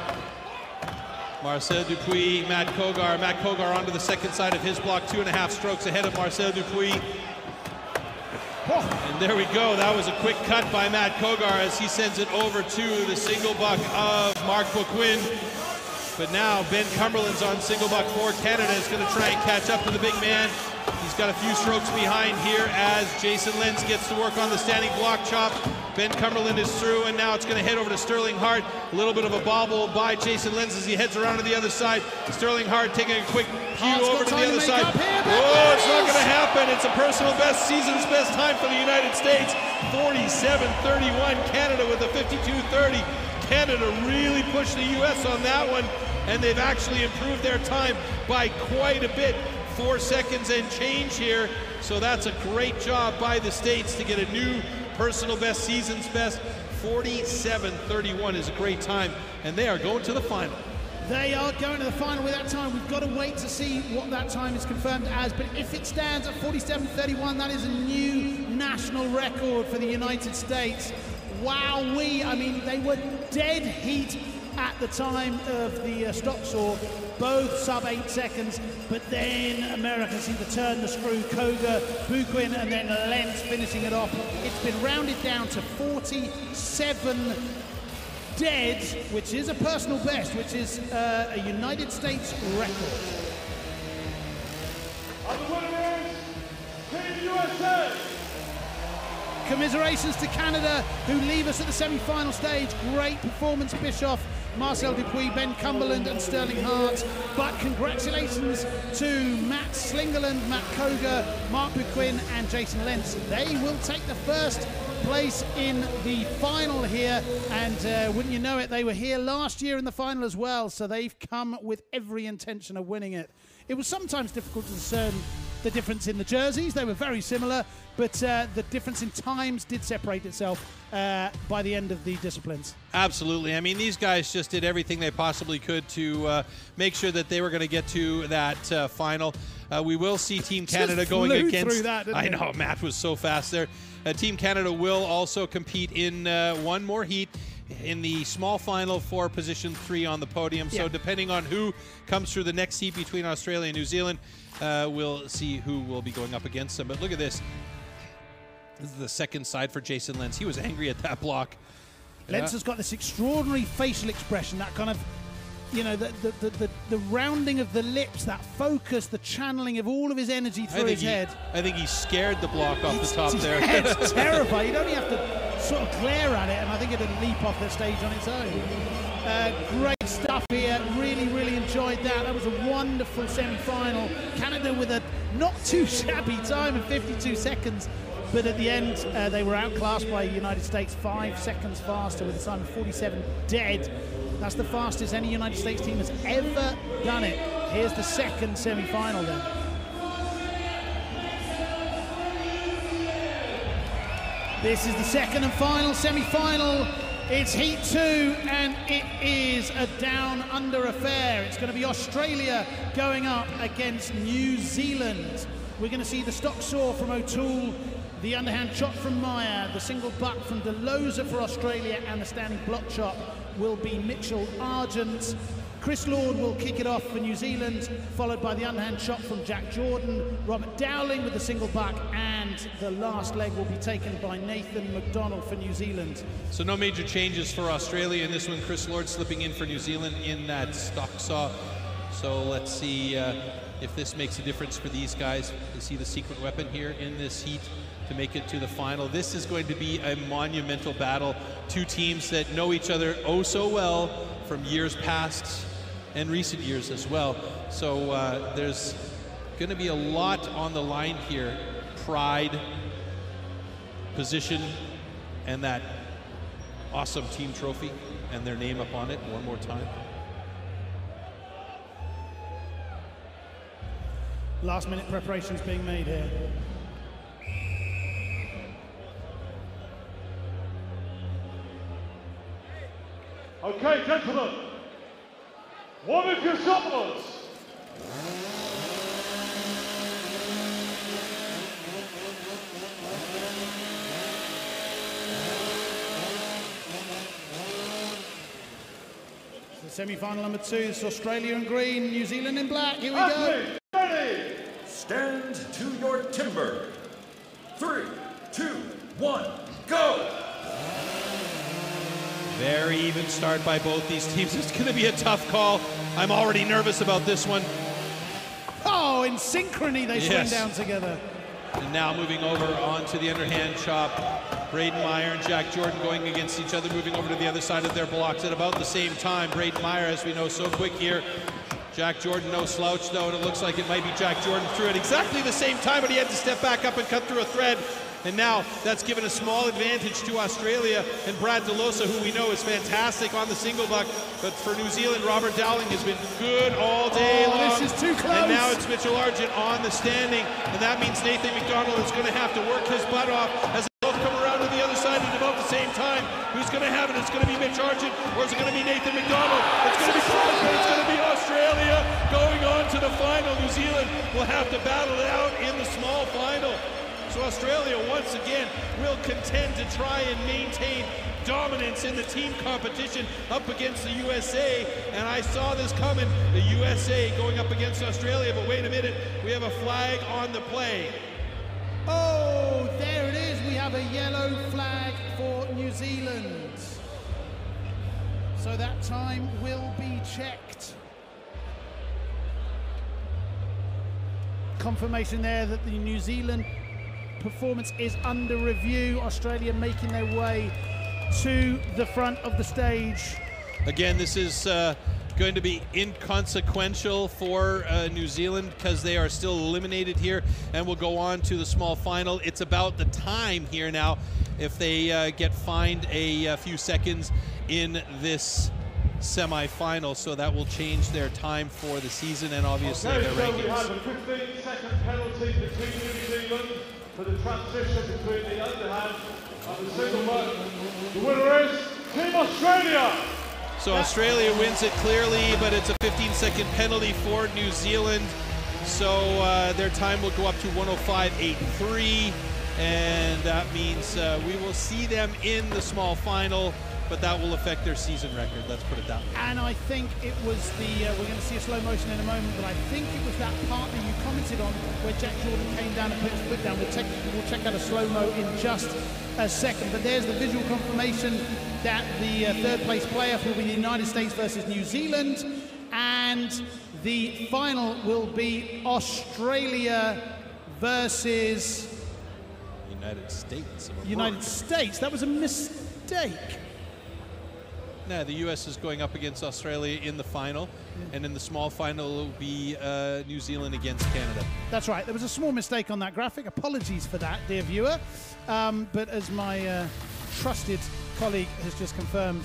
Marcel Dupuis, Matt Kogar. Matt Kogar onto the second side of his block, 2.5 strokes ahead of Marcel Dupuis. And there we go. That was a quick cut by Matt Kogar as he sends it over to the single buck of Mark Boquin. But now Ben Cumberland's on single buck for Canada. Is going to try and catch up to the big man. He's got a few strokes behind here as Jason Lenz gets to work on the standing block chop. Ben Cumberland is through, and now it's going to head over to Sterling Hart. A little bit of a bobble by Jason Lenz as he heads around to the other side. Sterling Hart taking a quick cue over to the other side. Oh, it's not going to happen. It's a personal best, season's best time for the United States. 47.31, Canada with a 52.30. Canada really pushed the U.S. on that one, and they've actually improved their time by quite a bit. 4 seconds and change here. So that's a great job by the States to get a new personal best, season's best. 47.31 is a great time, and they are going to the final. They are going to the final with that time. We've got to wait to see what that time is confirmed as, but if it stands at 47.31, that is a new national record for the United States. Wowee, I mean, they were dead heat at the time of the stock saw, both sub 8 seconds, but then America seemed to turn the screw. Koga, Buquin, and then Lenz finishing it off. It's been rounded down to 47 dead, which is a personal best, which is a United States record. And the winner is Team USA! Commiserations to Canada, who leave us at the semi-final stage. Great performance, Bischoff, Marcel Dupuis, Ben Cumberland, and Sterling Hart. But congratulations to Matt Slingerland, Matt Koga, Mark Buquin, and Jason Lenz. They will take the first place in the final here, and wouldn't you know it, they were here last year in the final as well, so they've come with every intention of winning it. It was sometimes difficult to discern the difference in the jerseys. They were very similar, but the difference in times did separate itself by the end of the disciplines. Absolutely. I mean, these guys just did everything they possibly could to make sure that they were going to get to that final. We will see Team Canada going against... I know, Matt was so fast there. Team Canada will also compete in one more heat in the small final for position 3 on the podium. So depending on who comes through the next heat between Australia and New Zealand, we'll see who will be going up against them. But look at this. This is the second side for Jason Lenz. He was angry at that block. Lenz has got this extraordinary facial expression, that kind of, you know, the rounding of the lips, that focus, the channeling of all of his energy through his head. I think he scared the block off the top there. It's terrifying. You'd only have to sort of glare at it, and I think it'd leap off the stage on its own. Great stuff here. Really, really enjoyed that. That was a wonderful semi-final. Canada with a not too shabby time of 52 seconds. But at the end, they were outclassed by the United States, 5 seconds faster with a time of 47 dead. That's the fastest any United States team has ever done it. Here's the second semi-final then. This is the second and final semi-final. It's heat 2, and it is a down-under affair. It's going to be Australia going up against New Zealand. We're going to see the stock saw from O'Toole, the underhand chop from Meyer, the single buck from DeLoza for Australia, and the standing block chop will be Mitchell Argent. Chris Lord will kick it off for New Zealand, followed by the underhand chop from Jack Jordan, Robert Dowling with the single buck, and the last leg will be taken by Nathan McDonald for New Zealand. So no major changes for Australia in this one. Chris Lord slipping in for New Zealand in that stock saw. So let's see if this makes a difference for these guys. You see the secret weapon here in this heat to make it to the final. This is going to be a monumental battle. Two teams that know each other oh so well from years past and recent years as well. So there's going to be a lot on the line here. Pride, position and that awesome team trophy and their name up on it one more time. Last minute preparations being made here. Okay, gentlemen, one of your shoulders. Semi-final number 2 is Australia in green, New Zealand in black. Here we go. Ready. Stand to your timber. 3, 2, 1, go. Very even start by both these teams. It's going to be a tough call. I'm already nervous about this one. Oh, in synchrony they swing down together. And now moving over onto the underhand chop. Braden Meyer and Jack Jordan going against each other, moving over to the other side of their blocks at about the same time. Braden Meyer, as we know, so quick here. Jack Jordan, no slouch though, and it looks like it might be Jack Jordan through it exactly the same time, but he had to step back up and cut through a thread. And now that's given a small advantage to Australia, and Brad DeLosa, who we know is fantastic on the single buck. But for New Zealand, Robert Dowling has been good all day long. This is too close. And now it's Mitchell Argent on the standing, and that means Nathan McDonald is going to have to work his butt off as they both come around to the other side at about the same time. Who's going to have it? It's going to be Mitch Argent, or is it going to be Nathan McDonald? It's going to be Crosby. It's going to be Australia going on to the final. New Zealand will have to battle it out in the small final. So Australia, once again, will contend to try and maintain dominance in the team competition up against the USA. And I saw this coming, the USA going up against Australia, but wait a minute, we have a flag on the play. Oh, there it is. We have a yellow flag for New Zealand. So that time will be checked. Confirmation there that the New Zealand performance is under review. Australia making their way to the front of the stage. Again, this is going to be inconsequential for New Zealand because they are still eliminated here and will go on to the small final. It's about the time here now if they get fined a few seconds in this semi-final, so that will change their time for the season and obviously their rankings. We have a 15-second penalty between New Zealand for the transition between the underhand and the single buck. The winner is Team Australia. So Australia wins it clearly, but it's a 15-second penalty for New Zealand. So their time will go up to 105.83, and that means we will see them in the small final, but that will affect their season record. Let's put it that way. And I think it was the, we're going to see a slow motion in a moment, but I think it was that part that you commented on where Jack Jordan came down and put his foot down. We'll check out a slow-mo in just a second, but there's the visual confirmation that the third place playoff will be the United States versus New Zealand, and the final will be Australia versus United States. United States. That was a mistake. No, the U.S. is going up against Australia in the final, and in the small final it will be New Zealand against Canada. That's right. There was a small mistake on that graphic. Apologies for that, dear viewer. But as my trusted colleague has just confirmed,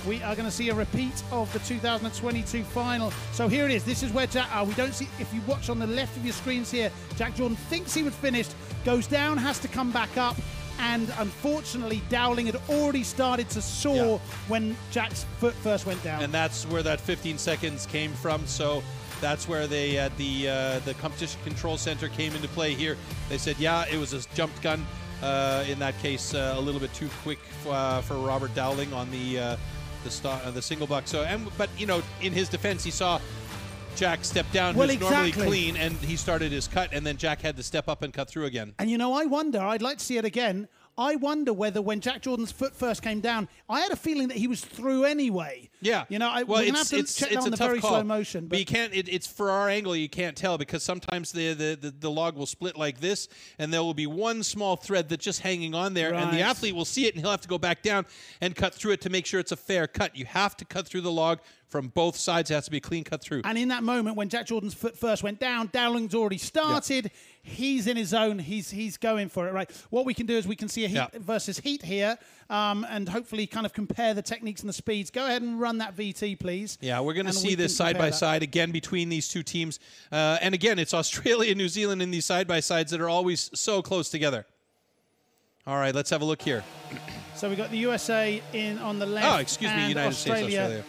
we are going to see a repeat of the 2022 final. So here it is. This is where Jack, we don't see, if you watch on the left of your screens here, Jack Jordan thinks he was finished, goes down, has to come back up, and unfortunately Dowling had already started to soar when Jack's foot first went down. And that's where that 15 seconds came from. So that's where they the competition control center came into play here. They said, yeah, it was a jumped gun. In that case, a little bit too quick for Robert Dowling on the single buck. So, but you know, in his defense, he saw Jack step down, who's normally clean, and he started his cut, and then Jack had to step up and cut through again. And you know, I wonder, I'd like to see it again, I wonder whether when Jack Jordan's foot first came down, I had a feeling that he was through anyway. Yeah. You know, we're going to have to check that on the very slow motion. But you can't, it's for our angle, you can't tell, because sometimes the log will split like this, and there will be one small thread that's just hanging on there, and the athlete will see it, and he'll have to go back down and cut through it to make sure it's a fair cut. You have to cut through the log from both sides. It has to be a clean cut through. And in that moment, when Jack Jordan's foot first went down, Dowling's already started. Yeah. He's in his zone. He's going for it, right? What we can do is we can see a heat versus heat here, and hopefully kind of compare the techniques and the speeds. Go ahead and run that VT, please. Yeah, we're going to see this side by side again between these two teams. And again, it's Australia and New Zealand in these side by sides that are always so close together. All right, let's have a look here. So we've got the USA in on the left. Oh, excuse me, United States, Australia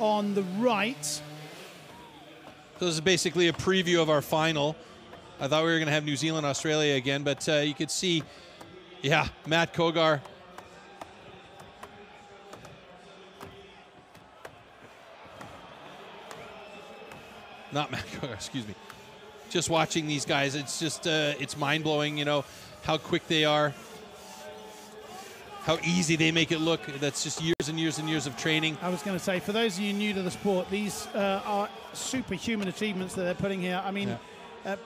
on the right. So this is basically a preview of our final. I thought we were going to have New Zealand, Australia again, but you could see, yeah, Matt Kogar. Not Matt Kogar, excuse me. Just watching these guys, it's just, it's mind-blowing, you know, how quick they are, how easy they make it look. That's just years and years and years of training. I was going to say, for those of you new to the sport, these are superhuman achievements that they're putting here. I mean,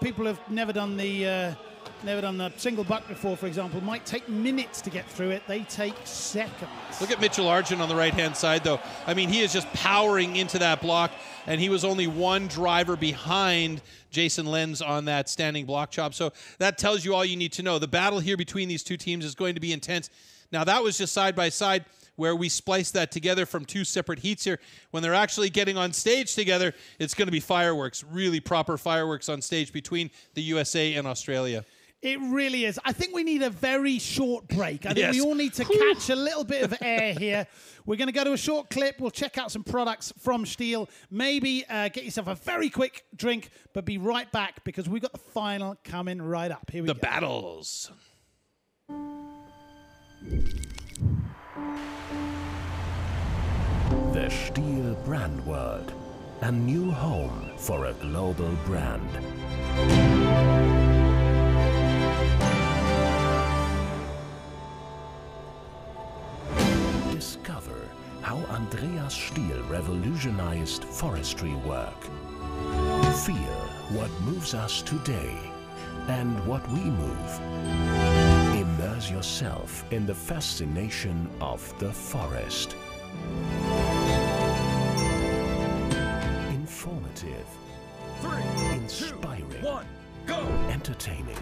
people have never done the single buck before, for example. Might take minutes to get through it. They take seconds. Look at Mitchell Arjun on the right-hand side, though. I mean, he is just powering into that block, and he was only one driver behind Jason Lenz on that standing block chop. So that tells you all you need to know. The battle here between these two teams is going to be intense. Now, that was just side by side where we spliced that together from two separate heats here. When they're actually getting on stage together, it's going to be fireworks, really proper fireworks on stage between the USA and Australia. It really is. I think we need a very short break. I think we all need to catch a little bit of air here. We're going to go to a short clip. We'll check out some products from Stihl. Maybe get yourself a very quick drink, but be right back because we've got the final coming right up. Here we go. The battles. The Stihl brand world, a new home for a global brand. Discover how Andreas Stihl revolutionized forestry work. Feel what moves us today and what we move. Immerse yourself in the fascination of the forest. Informative, inspiring, 2, 1, go! Entertaining.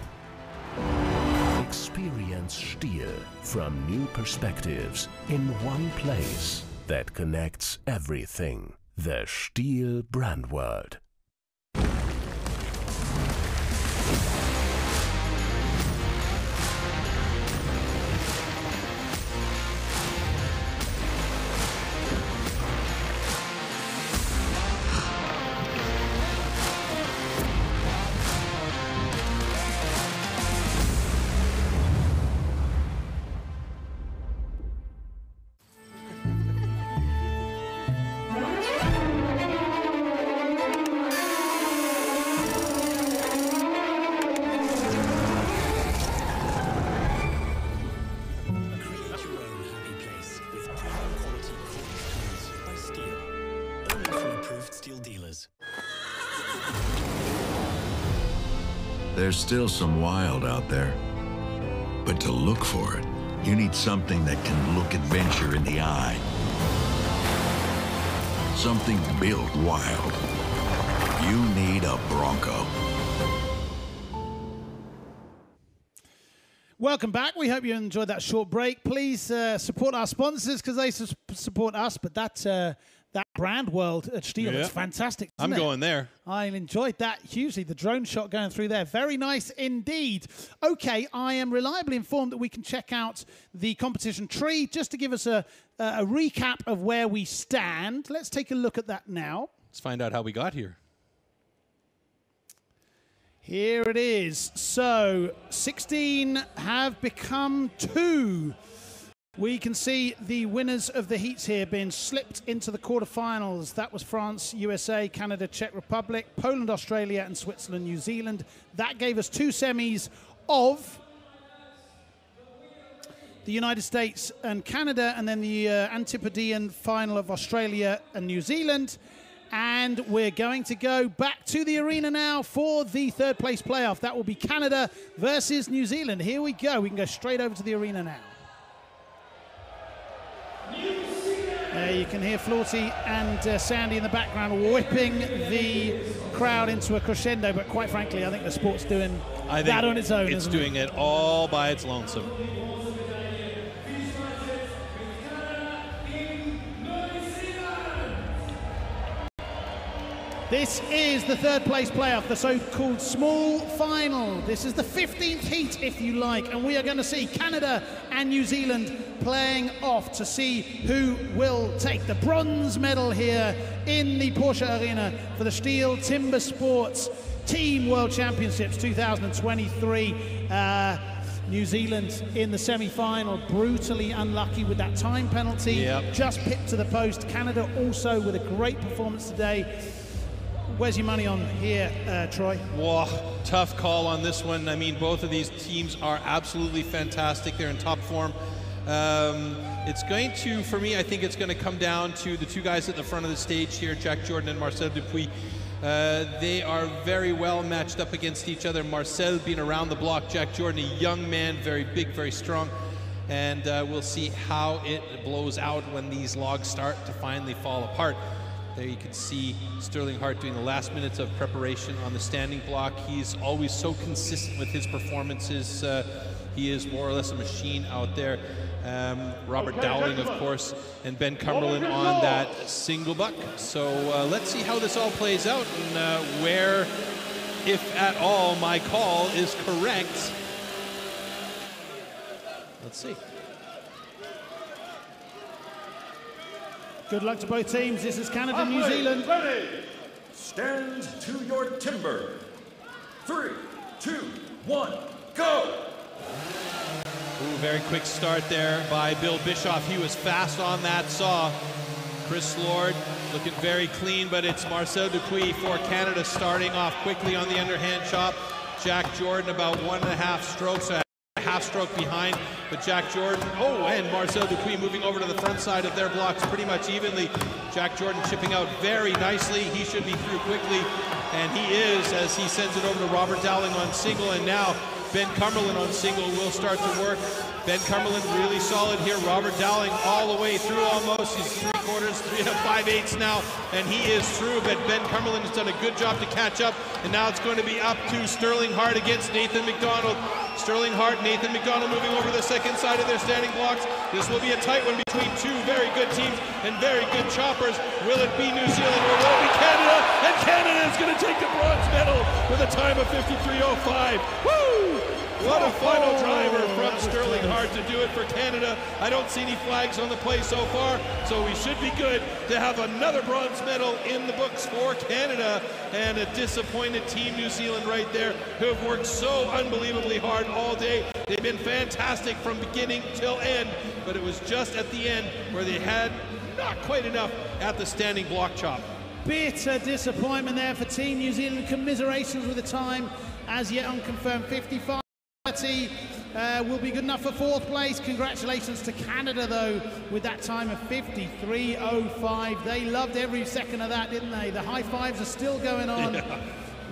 Experience Stihl from new perspectives in one place that connects everything. The Stihl brand world. There's still some wild out there, but to look for it, you need something that can look adventure in the eye. Something built wild. You need a Bronco. Welcome back. We hope you enjoyed that short break. Please support our sponsors because they support us, but that brand world at Stihl is fantastic. I'm going there. I enjoyed that hugely. The drone shot going through there. Very nice indeed. Okay, I am reliably informed that we can check out the competition tree just to give us a recap of where we stand. Let's take a look at that now. Let's find out how we got here. Here it is. So 16 have become 2. We can see the winners of the heats here being slipped into the quarterfinals. That was France, USA, Canada, Czech Republic, Poland, Australia, and Switzerland, New Zealand. That gave us 2 semis of the United States and Canada, and then the Antipodean final of Australia and New Zealand. And we're going to go back to the arena now for the third place playoff. That will be Canada versus New Zealand. Here we go. We can go straight over to the arena now. You can hear Florty and Sandy in the background whipping the crowd into a crescendo, but quite frankly, I think the sport's doing that on its own. It's doing it all by its lonesome. This is the third place playoff, the so-called small final. This is the 15th heat, if you like, and we are going to see Canada and New Zealand playing off to see who will take the bronze medal here in the Porsche Arena for the STIHL Timbersports Team World Championships 2023. New Zealand in the semi-final, brutally unlucky with that time penalty, just pipped to the post. Canada also with a great performance today. Where's your money on here, Troy? Whoa, tough call on this one. I mean, both of these teams are absolutely fantastic. They're in top form. It's going to, for me, I think it's going to come down to the two guys at the front of the stage here, Jack Jordan and Marcel Dupuis. They are very well matched up against each other. Marcel being around the block, Jack Jordan, a young man, very big, very strong. And we'll see how it blows out when these logs start to finally fall apart. There you can see Sterling Hart doing the last minutes of preparation on the standing block. He's always so consistent with his performances. He is more or less a machine out there. Robert Dowling, of course, and Ben Cumberland on that single buck. So let's see how this all plays out and where, if at all, my call is correct. Let's see. Good luck to both teams. This is Canada and New Zealand. Ready. Stand to your timber. 3, 2, 1, go! Ooh, very quick start there by Bill Bischoff. He was fast on that saw. Chris Lord looking very clean, but it's Marcel Dupuis for Canada starting off quickly on the underhand chop. Jack Jordan about 1.5 strokes. Half stroke behind, but Jack Jordan, and Marcel Dupuis moving over to the front side of their blocks pretty much evenly. Jack Jordan chipping out very nicely. He should be through quickly, and he is, as he sends it over to Robert Dowling on single, and now Ben Cumberland on single will start to work. Ben Cumberland really solid here. Robert Dowling all the way through almost. He's 3/4, 5/8 now, and he is through, but Ben Cumberland has done a good job to catch up, and now it's going to be up to Sterling Hart against Nathan McDonald. Sterling Hart, Nathan McDonald moving over to the second side of their standing blocks. This will be a tight one between two very good teams and very good choppers. Will it be New Zealand or will it be Canada? And Canada is going to take the bronze medal with a time of 53:05. Woo! What a final driver from Sterling Hart to do it for Canada. I don't see any flags on the play so far, so we should be good to have another bronze medal in the books for Canada. And a disappointed Team New Zealand right there, who have worked so unbelievably hard all day. They've been fantastic from beginning till end, but it was just at the end where they had not quite enough at the standing block chop. Bitter disappointment there for Team New Zealand. Commiserations with the time as yet unconfirmed. 55. Will be good enough for fourth place. Congratulations to Canada, though, with that time of 53:05. They loved every second of that, didn't they? The high fives are still going on. Yeah.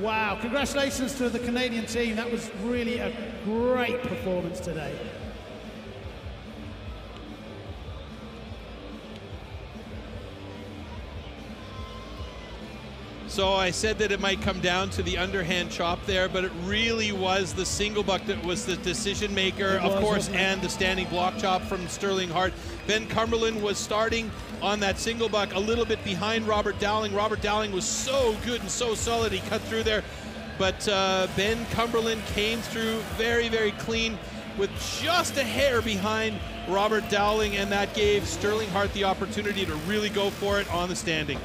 Wow. Congratulations to the Canadian team. That was really a great performance today. So I said that it might come down to the underhand chop there, but it really was the single buck that was the decision maker, of course, and the standing block chop from Sterling Hart. Ben Cumberland was starting on that single buck a little bit behind Robert Dowling. Robert Dowling was so good and so solid, he cut through there. But Ben Cumberland came through very, very clean with just a hair behind Robert Dowling, and that gave Sterling Hart the opportunity to really go for it on the standing.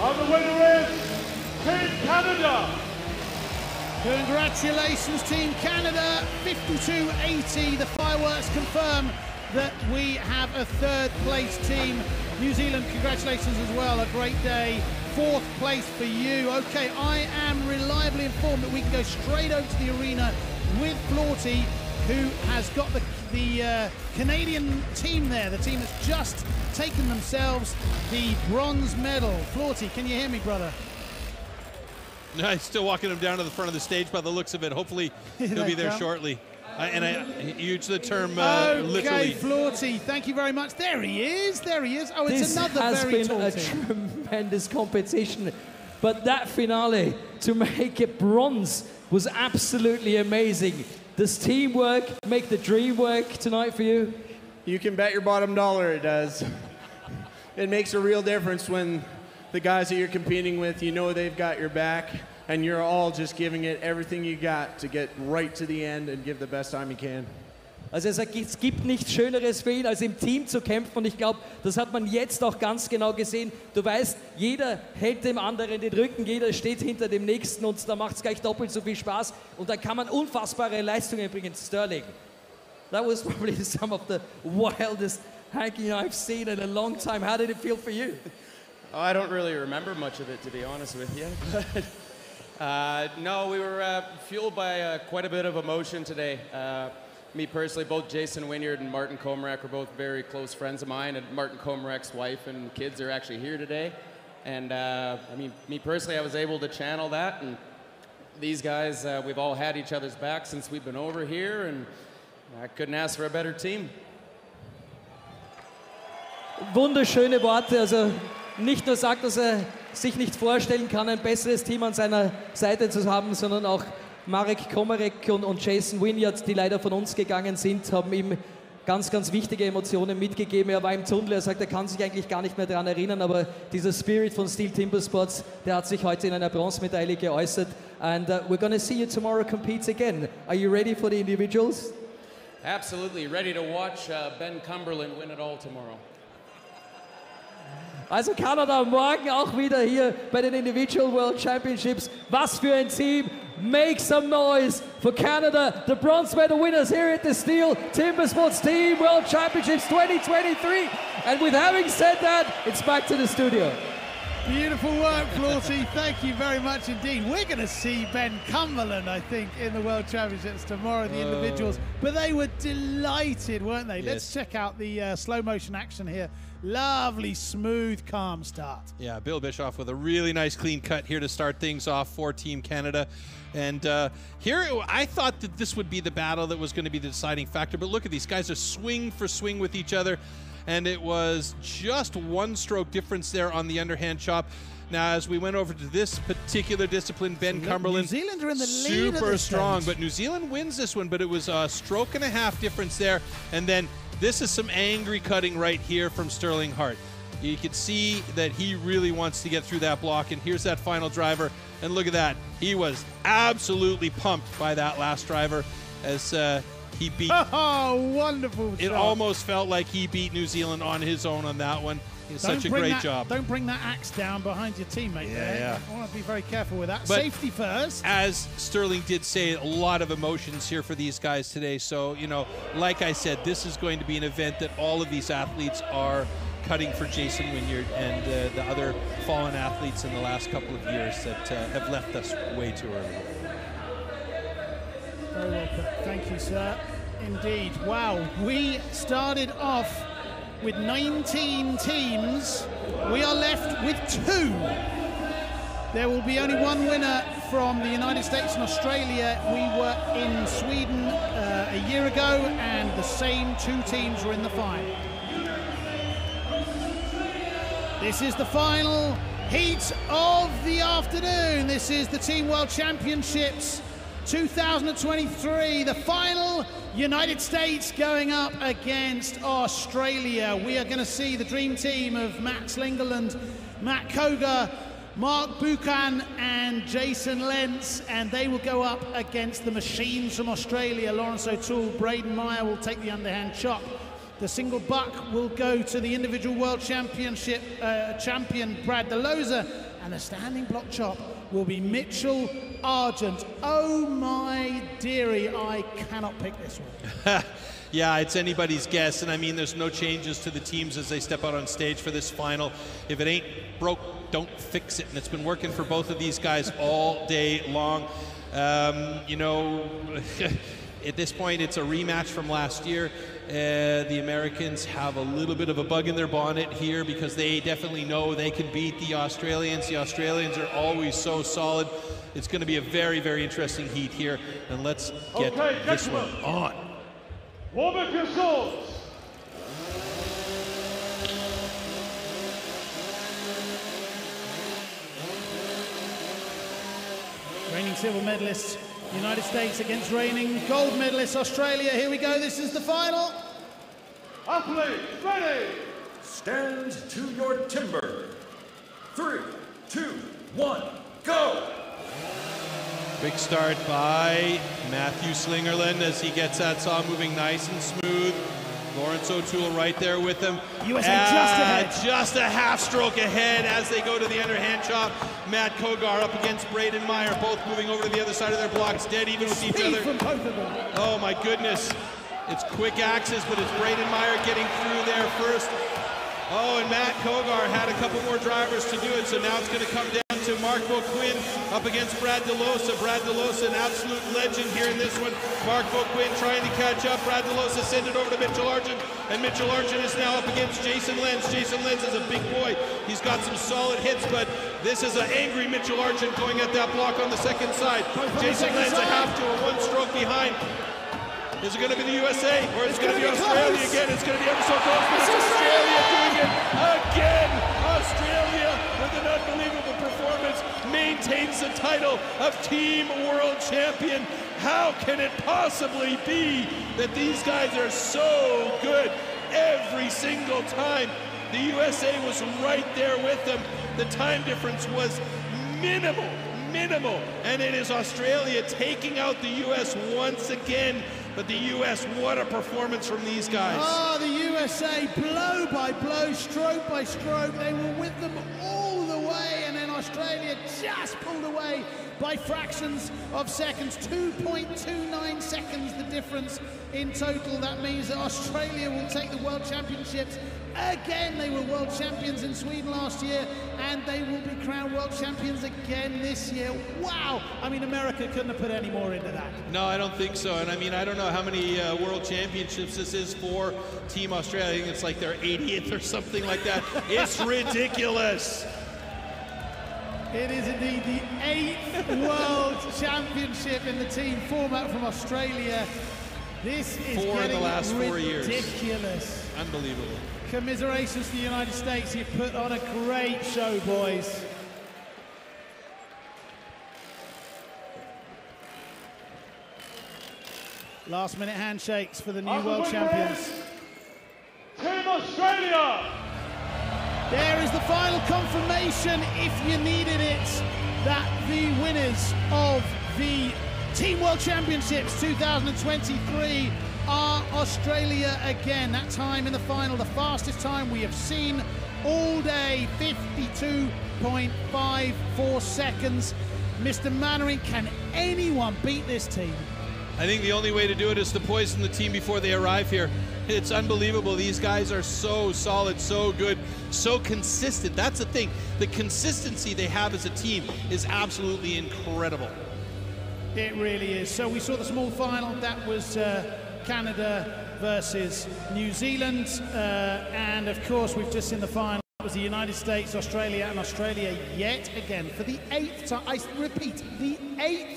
And the winner is Team Canada. Congratulations, Team Canada. 52:80. The fireworks confirm that we have a third place team. New Zealand, congratulations as well. A great day. Fourth place for you. Okay, I am reliably informed that we can go straight over to the arena with Florty, who has got the Canadian team there. The team that's just taken themselves the bronze medal. Florty, can you hear me, brother? No, he's still walking him down to the front of the stage by the looks of it. Hopefully he'll be there shortly. I use the term okay, literally. Florty, thank you very much. There he is. There he is. Oh, it's another very tall This has been a tremendous competition, but that finale to make it bronze was absolutely amazing. Does teamwork make the dream work tonight for you? You can bet your bottom dollar it does. It makes a real difference when the guys that you're competing with, you know they've got your back, and you're all just giving it everything you got to get right to the end and give the best time you can. Also er sagt, es gibt nichts Schöneres für ihn, als im Team zu kämpfen. Und ich glaube, das hat man jetzt auch ganz genau gesehen. Du weißt, jeder hält dem anderen den Rücken, jeder steht hinter dem Nächsten und da macht es gleich doppelt so viel Spaß. Und da kann man unfassbare Leistungen bringen. Sterling, that was probably some of the wildest hacking I've seen in a long time. How did it feel for you? Oh, I don't really remember much of it, to be honest with you. No, we were fueled by quite a bit of emotion today. Me personally, both Jason Wynyard and Martin Komarak were both very close friends of mine, and Martin Komarak's wife and kids are actually here today. And I mean, me personally, I was able to channel that, and these guys, we've all had each other's back since we've been over here, and I couldn't ask for a better team. Wunderschöne Worte, also nicht nur sagt, dass er sich nicht vorstellen kann, ein besseres Team an seiner Seite zu haben, sondern auch Marek Komarek und Jason Wynyard, die leider von uns gegangen sind, haben ihm ganz, ganz wichtige Emotionen mitgegeben. Er war im Tunnel, er sagt, er kann sich eigentlich gar nicht mehr daran erinnern, aber dieser Spirit von Stihl Timbersports, der hat sich heute in einer Bronzemedaille geäußert. And we're going to see you tomorrow compete again. Are you ready for the individuals? Absolutely, ready to watch Ben Cumberland win it all tomorrow. Also Kanada morgen auch wieder hier bei den Individual World Championships. Was für ein Team! Make some noise for Canada, the bronze medal winners here at the Stihl Timbersports Team World Championships 2023. And with having said that, it's back to the studio. Beautiful work, Florty. Thank you very much indeed. We're going to see Ben Cumberland, I think, in the World Championships tomorrow, the individuals. But they were delighted, weren't they? Yes. Let's check out the slow motion action here. Lovely, smooth, calm start. Yeah, Bill Bischoff with a really nice clean cut here to start things off for Team Canada. And here, I thought that this would be the battle that was going to be the deciding factor. But look at these guys are swing for swing with each other. And it was just one stroke difference there on the underhand chop. Now, as we went over to this particular discipline, Ben Cumberland, New Zealand are in the lead super strong. But New Zealand wins this one, but it was a stroke and a half difference there. And then this is some angry cutting right here from Sterling Hart. You can see that he really wants to get through that block, and here's that final driver, and look at that. He was absolutely pumped by that last driver as he beat... Oh, wonderful It shot. Almost felt like he beat New Zealand on his own on that one. It's such a great job. Don't bring that axe down behind your teammate there. Yeah. I want to be very careful with that. But safety first. As Sterling did say, a lot of emotions here for these guys today. So, you know, like I said, this is going to be an event that all of these athletes are cutting for Jason Wynyard and the other fallen athletes in the last couple of years that have left us way too early. Very well put. Thank you, sir. Indeed. Wow. We started off with 19 teams. We are left with 2. There will be only one winner from the United States and Australia. We were in Sweden a year ago, and the same 2 teams were in the final. This is the final heat of the afternoon. This is the Team World Championships 2023, the final. United States going up against Australia. We are going to see the dream team of Matt Slingerland, Matt Koga, Mark Buchan and Jason Lentz, and they will go up against the machines from Australia. Lawrence O'Toole, Braden Meyer will take the underhand chop. The single buck will go to the individual world championship champion Brad DeLoza, and the standing block chop will be Mitchell Argent. Oh my dearie, I cannot pick this one. Yeah, it's anybody's guess, and I mean, there's no changes to the teams as they step out on stage for this final. If it ain't broke, don't fix it, and it's been working for both of these guys all day long. You know, at this point, it's a rematch from last year. The Americans have a little bit of a bug in their bonnet here because they definitely know they can beat the Australians. The Australians are always so solid. It's going to be a very, very interesting heat here. And let's get this one on. Warm up your swords. Reigning silver medalists, United States against reigning gold medalists, Australia. Here we go, this is the final. Athletes, ready. Stand to your timber. 3, 2, 1, go. Quick start by Matthew Slingerland as he gets that saw moving nice and smooth. Lawrence O'Toole right there with him. USA just ahead. Just a half stroke ahead as they go to the underhand chop. Matt Kogar up against Braden Meyer, both moving over to the other side of their blocks, dead even with each other. From both of them. Oh my goodness. It's quick axes, but it's Braden Meyer getting through there first. Oh, and Matt Kogar had a couple more drivers to do it, so now it's going to come down to Mark Boquin up against Brad DeLosa. Brad DeLosa, an absolute legend here in this one. Mark Boquin trying to catch up. Brad DeLosa sent it over to Mitchell Argent, and Mitchell Argent is now up against Jason Lenz. Jason Lenz is a big boy. He's got some solid hits, but this is an angry Mitchell Argent going at that block on the second side. Jason Lenz a half to a one stroke behind. Is it going to be the USA or is it going to be Australia again? It's going to be ever so close, but it's Australia doing it again. Australia, with an unbelievable performance, maintains the title of Team World Champion. How can it possibly be that these guys are so good every single time? The USA was right there with them. The time difference was minimal. And it is Australia taking out the US once again. But the US, what a performance from these guys. Oh, the USA, blow by blow, stroke by stroke. They were with them all the way, and then Australia just pulled away by fractions of seconds. 2.29 seconds the difference in total. That means that Australia will take the World Championships again. They were world champions in Sweden last year, and they will be crowned world champions again this year. Wow! I mean, America couldn't have put any more into that. No, I don't think so. And I mean, I don't know how many world championships this is for Team Australia. I think it's like their 80th or something like that. It's ridiculous. It is indeed the 8th World Championship in the team format from Australia. This is Four in the last 4 years. Ridiculous. Unbelievable. Commiserations to the United States. You've put on a great show, boys. Last minute handshakes for the new world champions. Team Australia! There is the final confirmation, if you needed it, that the winners of the Team World Championships 2023 are Australia again. That time in the final, the fastest time we have seen all day, 52.54 seconds. Mr. Mannering, can anyone beat this team? I think the only way to do it is to poison the team before they arrive here. It's unbelievable. These guys are so solid, so good, so consistent. That's the thing. The consistency they have as a team is absolutely incredible. It really is. So we saw the small final. That was Canada versus New Zealand. And of course, we've just seen the final. It was the United States, Australia, and Australia yet again for the 8th time. I repeat, the 8th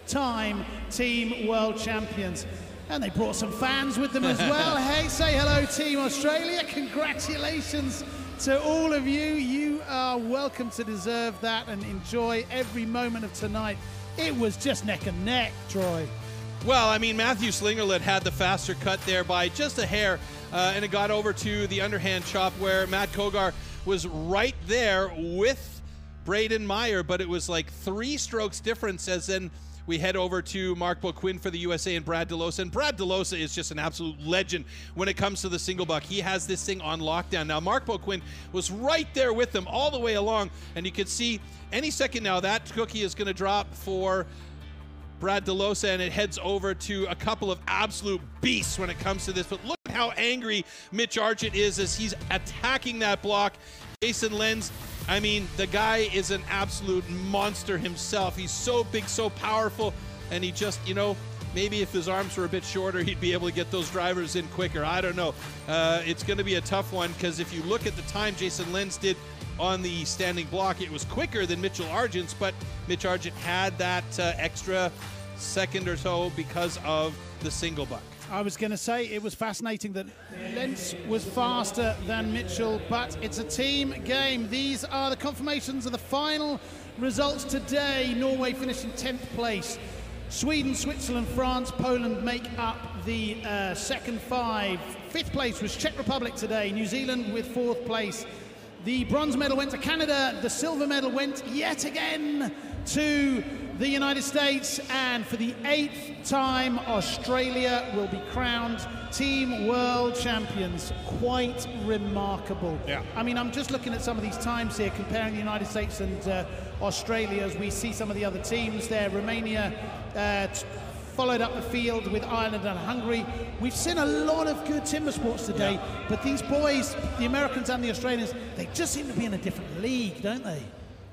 time Team World Champions. And they brought some fans with them as well. Hey, say hello, Team Australia. Congratulations to all of you. You are welcome to deserve that and enjoy every moment of tonight. It was just neck and neck, Troy. Well, I mean, Matthew Slingerland had the faster cut there by just a hair, and it got over to the underhand chop where Matt Kogar was right there with Braden Meyer, but it was like 3 strokes difference as then we head over to Mark Boquin for the USA and Brad DeLosa. And Brad DeLosa is just an absolute legend when it comes to the single buck. He has this thing on lockdown. Now, Mark Boquin was right there with them all the way along. And you can see any second now that cookie is going to drop for Brad DeLosa, and it heads over to a couple of absolute beasts when it comes to this. But look at how angry Mitch Argent is as he's attacking that block. Jason Lenz, I mean, the guy is an absolute monster himself. He's so big, so powerful, and he just, you know, maybe if his arms were a bit shorter, he'd be able to get those drivers in quicker. I don't know. It's going to be a tough one, because if you look at the time Jason Lenz did on the standing block, it was quicker than Mitchell Argent's, but Mitch Argent had that extra second or so because of the single buck. I was going to say it was fascinating that Lenz was faster than Mitchell, but it's a team game. These are the confirmations of the final results today. Norway finished in 10th place. Sweden, Switzerland, France, Poland make up the second five. 5th place was Czech Republic today. New Zealand with 4th place. The bronze medal went to Canada. The silver medal went yet again to the United States. And for the 8th time, Australia will be crowned Team World Champions. Quite remarkable. Yeah. I mean, I'm just looking at some of these times here, comparing the United States and Australia, as we see some of the other teams there. Romania followed up the field with Ireland and Hungary. We've seen a lot of good timber sports today, but these boys, the Americans and the Australians, they just seem to be in a different league, don't they?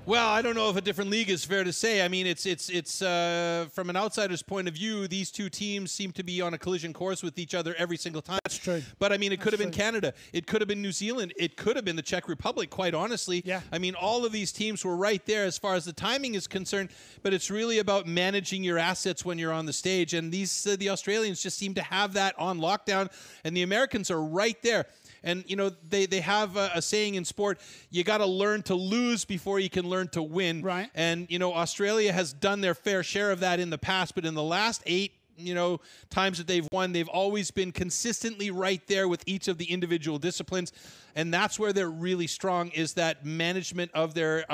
Well, I don't know if a different league is fair to say. I mean, it's from an outsider's point of view, these two teams seem to be on a collision course with each other every single time. That's true. But I mean, it could have been Canada. It could have been New Zealand. It could have been the Czech Republic, quite honestly. Yeah. I mean, all of these teams were right there as far as the timing is concerned, but it's really about managing your assets when you're on the stage. And these the Australians just seem to have that on lockdown, and the Americans are right there. And, you know, they have a saying in sport, you got to learn to lose before you can learn to win. Right. And, you know, Australia has done their fair share of that in the past, but in the last 8, you know, times that they've won, they've always been consistently right there with each of the individual disciplines. And that's where they're really strong, is that management of their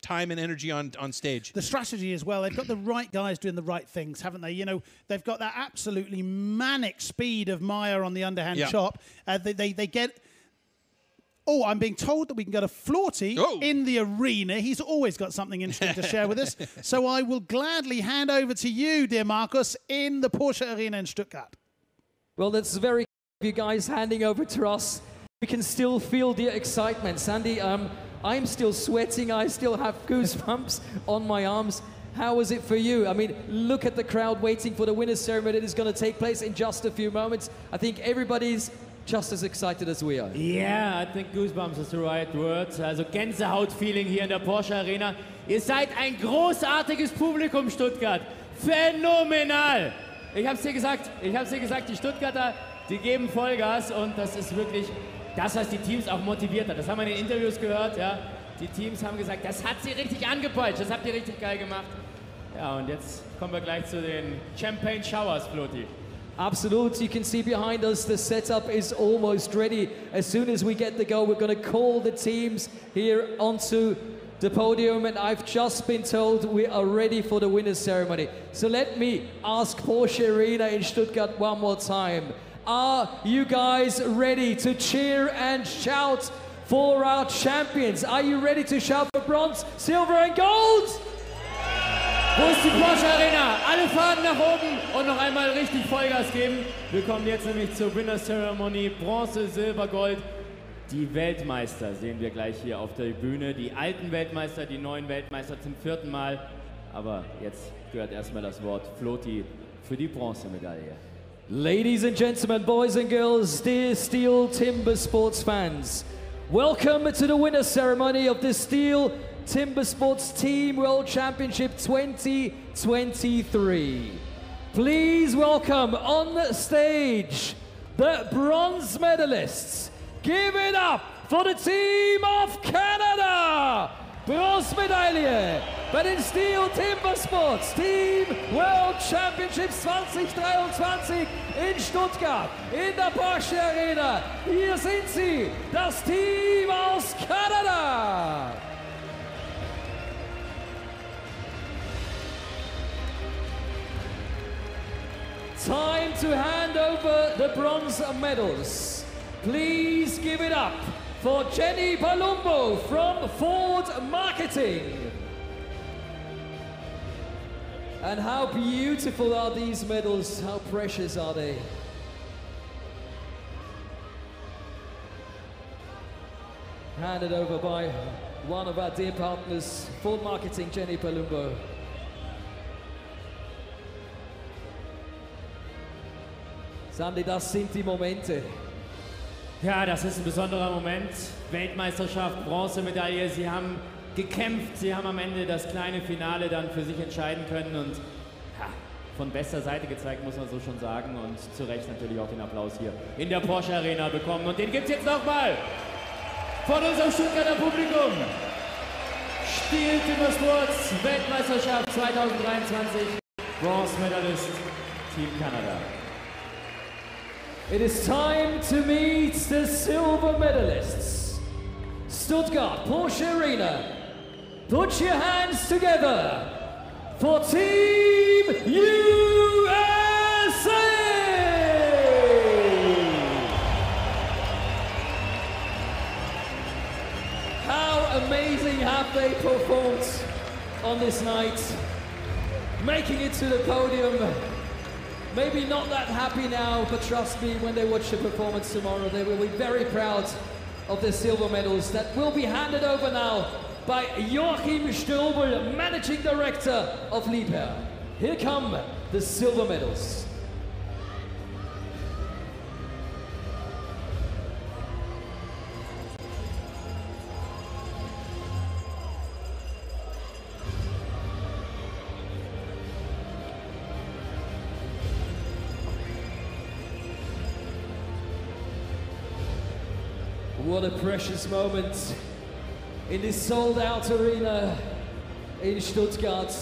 time and energy on stage. The strategy as well. They've got the right guys doing the right things, haven't they? You know, they've got that absolutely manic speed of Meyer on the underhand chop. They get... Oh, I'm being told that we can go to Florty in the arena. He's always got something interesting to share with us. So I will gladly hand over to you, dear Marcus, in the Porsche Arena in Stuttgart. Well, that's very kind of you guys handing over to us. We can still feel the excitement. Sandy, I'm still sweating. I still have goosebumps on my arms. How was it for you? I mean, look at the crowd waiting for the winner's ceremony that is going to take place in just a few moments. I think everybody's just as excited as we are. Yeah, I think goosebumps is the right word. Also Gänsehaut-Feeling hier in der Porsche Arena. Ihr seid ein großartiges Publikum, Stuttgart. Phänomenal! Ich hab's dir gesagt, die Stuttgarter, die geben Vollgas, und das ist wirklich das, was die Teams auch motiviert hat. Das haben wir in den Interviews gehört, ja. Die Teams haben gesagt, das hat sie richtig angepeitscht, das habt ihr richtig geil gemacht. Ja, und jetzt kommen wir gleich zu den Champagne Showers, Floti. Absolutely, you can see behind us the setup is almost ready. As soon as we get the go, we're going to call the teams here onto the podium, and I've just been told we are ready for the winner's ceremony. So let me ask Porsche Arena in Stuttgart one more time. Are you guys ready to cheer and shout for our champions? Are you ready to shout for bronze, silver and gold? Wo ist die Porsche Arena? Alle Fahnen nach oben und noch einmal richtig Vollgas geben. Wir kommen jetzt nämlich zur Winner's Ceremony. Bronze, Silber, Gold. Die Weltmeister sehen wir gleich hier auf der Bühne. Die alten Weltmeister, die neuen Weltmeister zum 4. Mal. Aber jetzt gehört erstmal das Wort Floti für die Bronzemedaille. Ladies and gentlemen, boys and girls, dear Steel Timber Sports fans, welcome to the winner's ceremony of the Steel Timber Sports Team World Championship 2023. Please welcome on the stage the bronze medalists. Give it up for the team of Canada! Bronzemedaille bei den Steel Timber Sports Team World Championships 2023 in Stuttgart in der Porsche Arena. Hier sind sie, das Team aus Kanada. Time to hand over the bronze medals. Please give it up for Jenny Palumbo from Ford Marketing. And how beautiful are these medals? How precious are they? Handed over by one of our dear partners, Ford Marketing, Jenny Palumbo. Sandy, das sind die Momente. Ja, das ist ein besonderer Moment. Weltmeisterschaft, Bronzemedaille. Sie haben gekämpft, sie haben am Ende das kleine Finale dann für sich entscheiden können und ja, von bester Seite gezeigt, muss man so schon sagen. Und zu Recht natürlich auch den Applaus hier in der Porsche Arena bekommen. Und den gibt es jetzt nochmal von unserem Stuttgarter Publikum. Stihl Timbersports Weltmeisterschaft 2023, Bronze-Medalist Team Kanada. It is time to meet the silver medalists. Stuttgart Porsche Arena. Put your hands together for Team USA! How amazing have they performed on this night? Making it to the podium. Maybe not that happy now, but trust me, when they watch the performance tomorrow, they will be very proud of the silver medals that will be handed over now by Joachim Strobel, Managing Director of Liebherr. Here come the silver medals. What a precious moment in this sold-out arena in Stuttgart.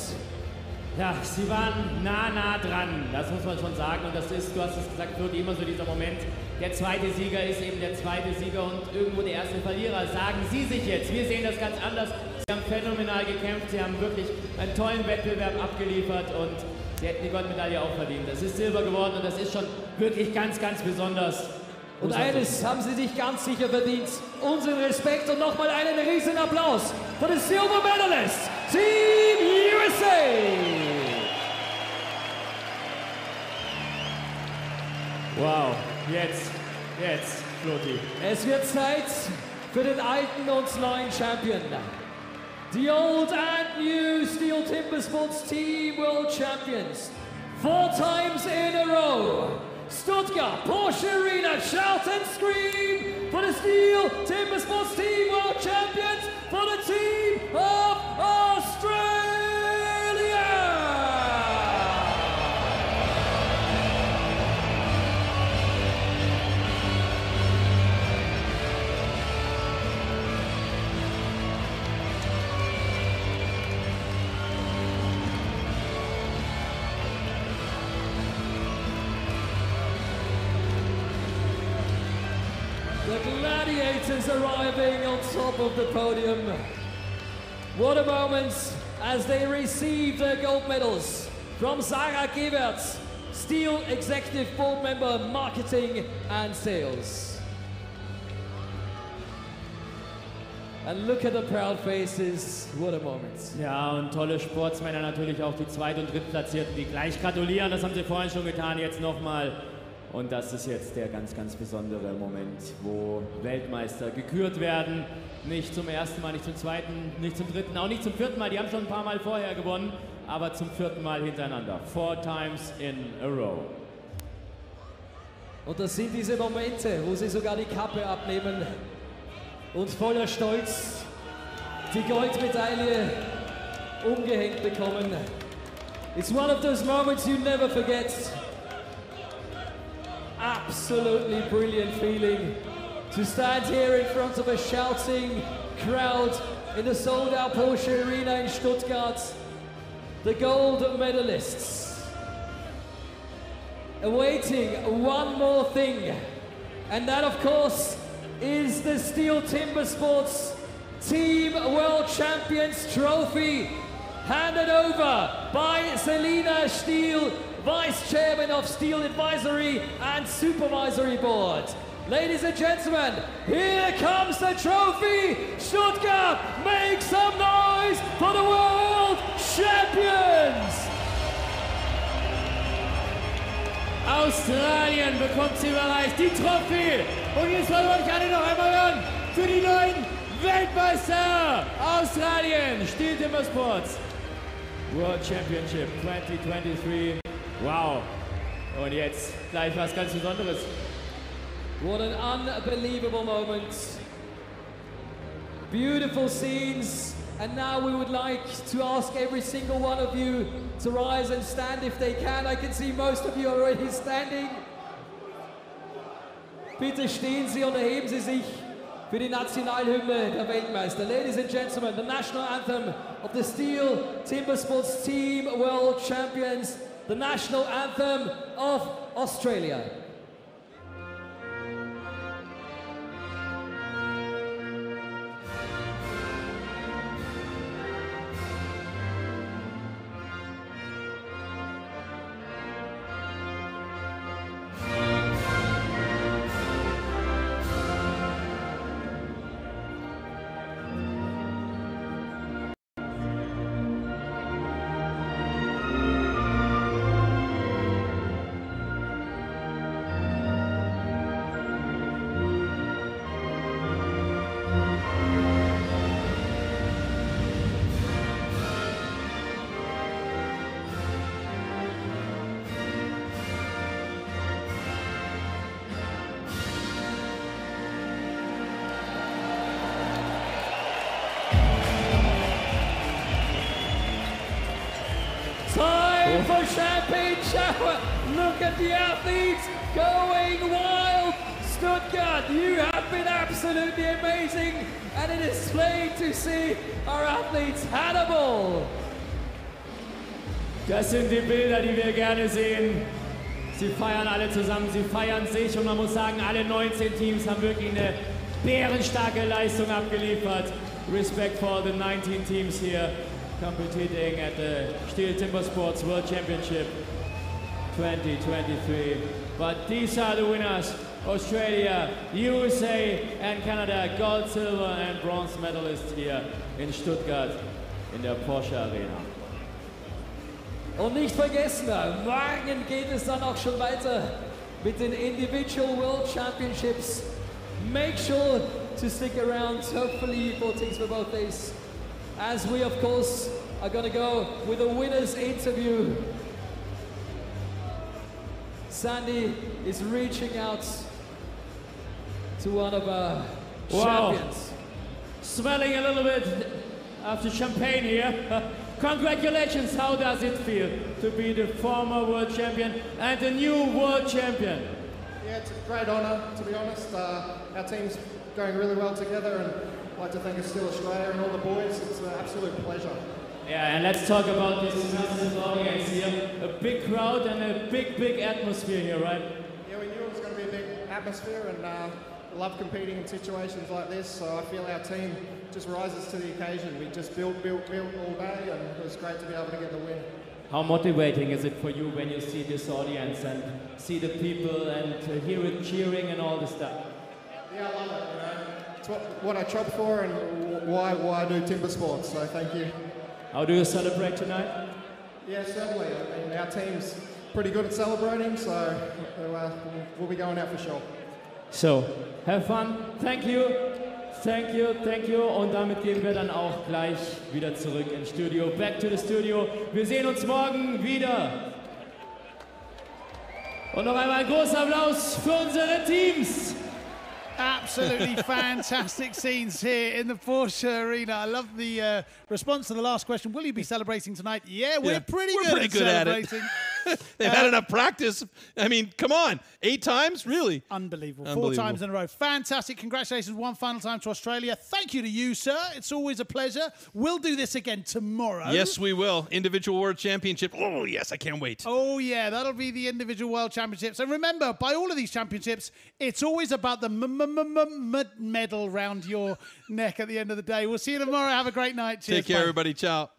Ja, sie waren nah dran, das muss man schon sagen. Und das ist, du hast es gesagt, wird immer so dieser Moment. Der zweite Sieger ist eben der zweite Sieger und irgendwo der erste Verlierer. Sagen Sie sich jetzt, wir sehen das ganz anders. Sie haben phänomenal gekämpft, sie haben wirklich einen tollen Wettbewerb abgeliefert und sie hätten die Goldmedaille auch verdient. Das ist Silber geworden und das ist schon wirklich ganz besonders. Und eines haben sie sich ganz sicher verdient. Unseren Respekt und nochmal einen riesen Applaus für den Silver Medalist, Team USA! Wow, jetzt, Flotti. Es wird Zeit für den alten und neuen Champion. The old and new Steel Timbersports Team World Champions. 4 times in a row. Stuttgart Porsche Arena, shout and scream for the Steel Timbersports Team World Champions for the team of Australia! The gladiators arriving on top of the podium. What a moment as they receive their gold medals from Sarah Geberts, Steel Executive Board Member, Marketing and Sales. And look at the proud faces, what a moment. Ja, und tolle Sportsmänner natürlich auch, die Zweit- und Drittplatzierten, die gleich gratulieren, das haben sie vorhin schon getan, jetzt nochmal. Und das ist jetzt der ganz besondere Moment, wo Weltmeister gekürt werden. Nicht zum ersten Mal, nicht zum zweiten, nicht zum dritten, auch nicht zum vierten Mal. Die haben schon ein paar Mal vorher gewonnen, aber zum 4. Mal hintereinander. 4 times in a row. Und das sind diese Momente, wo sie sogar die Kappe abnehmen und voller Stolz die Goldmedaille umgehängt bekommen. It's one of those moments you never forget. Absolutely brilliant feeling to stand here in front of a shouting crowd in the sold-out Porsche Arena in Stuttgart. The gold medalists awaiting one more thing, and that of course is the Steel Timbersports Team World Champions Trophy, handed over by Selina Stihl, Vice Chairman of Steel Advisory and Supervisory Board. Ladies and gentlemen, here comes the trophy. Stuttgart, make some noise for the World Champions! Australien bekommt sie überreicht, die Trophäe. Und jetzt wollen wir euch alle noch einmal hören für die neuen Weltmeister. Australien, Steel Timbersports World Championship 2023. Wow. Und jetzt gleich was ganz Besonderes. What an unbelievable moment. Beautiful scenes. And now we would like to ask every single one of you to rise and stand if they can. I can see most of you already standing. Bitte stehen Sie und erheben Sie sich für die Nationalhymne der Weltmeister. Ladies and gentlemen, the national anthem of the Steel Timbersports Team World Champions, the national anthem of Australia. Time for champagne shower. Look at the athletes going wild. Stuttgart, you have been absolutely amazing, and it is plain to see our athletes Hannibal. Das sind die Bilder, die wir gerne sehen. Sie feiern alle zusammen, sie feiern sich und man muss sagen, alle 19 Teams haben wirklich eine bärenstarke Leistung abgeliefert. Respect for the 19 teams here competing at the Steel Timbersports World Championship 2023. But these are the winners: Australia, USA and Canada, gold, silver and bronze medalists here in Stuttgart in der Porsche Arena. Und nicht vergessen, morgen geht es dann auch schon weiter mit den Individual World Championships. Make sure to stick around. Hopefully you bought tickets for both days. As we, of course, are going to go with a winner's interview. Sandy is reaching out to one of our champions. Smelling a little bit after champagne here. Congratulations, how does it feel to be the former world champion and the new world champion? Yeah, it's a great honour, to be honest. Our team's going really well together, and I'd like to thank Steel Australia and all the boys. It's an absolute pleasure. Yeah, and let's talk about this massive audience here. A big crowd and a big atmosphere here, right? Yeah, we knew it was going to be a big atmosphere, and love competing in situations like this, so I feel our team just rises to the occasion. We just built all day, and it was great to be able to get the win. How motivating is it for you when you see this audience and see the people and hear it cheering and all this stuff? Yeah, I love it. You know, it's what I chop for and why I do timber sports. So thank you. How do you celebrate tonight? Yeah, certainly. I mean, our team's pretty good at celebrating, so we'll be going out for sure. So, have fun. Thank you. Thank you, thank you. Und damit gehen wir dann auch gleich wieder zurück ins Studio. Back to the studio. Wir sehen uns morgen wieder. Und noch einmal ein großer Applaus für unsere Teams. Absolutely fantastic scenes here in the Porsche Arena. I love the response to the last question. Will you be celebrating tonight? Yeah, we're pretty good at it. They've had enough practice. I mean, come on. 8 times? Really? Unbelievable. 4 times in a row. Fantastic. Congratulations one final time to Australia. Thank you to you, sir. It's always a pleasure. We'll do this again tomorrow. Yes, we will. Individual World Championship. Oh, yes, I can't wait. Oh, yeah, that'll be the Individual World Championships. And remember, by all of these championships, it's always about the medal round your neck at the end of the day. We'll see you tomorrow. Have a great night. Cheers. Take care, everybody. Ciao.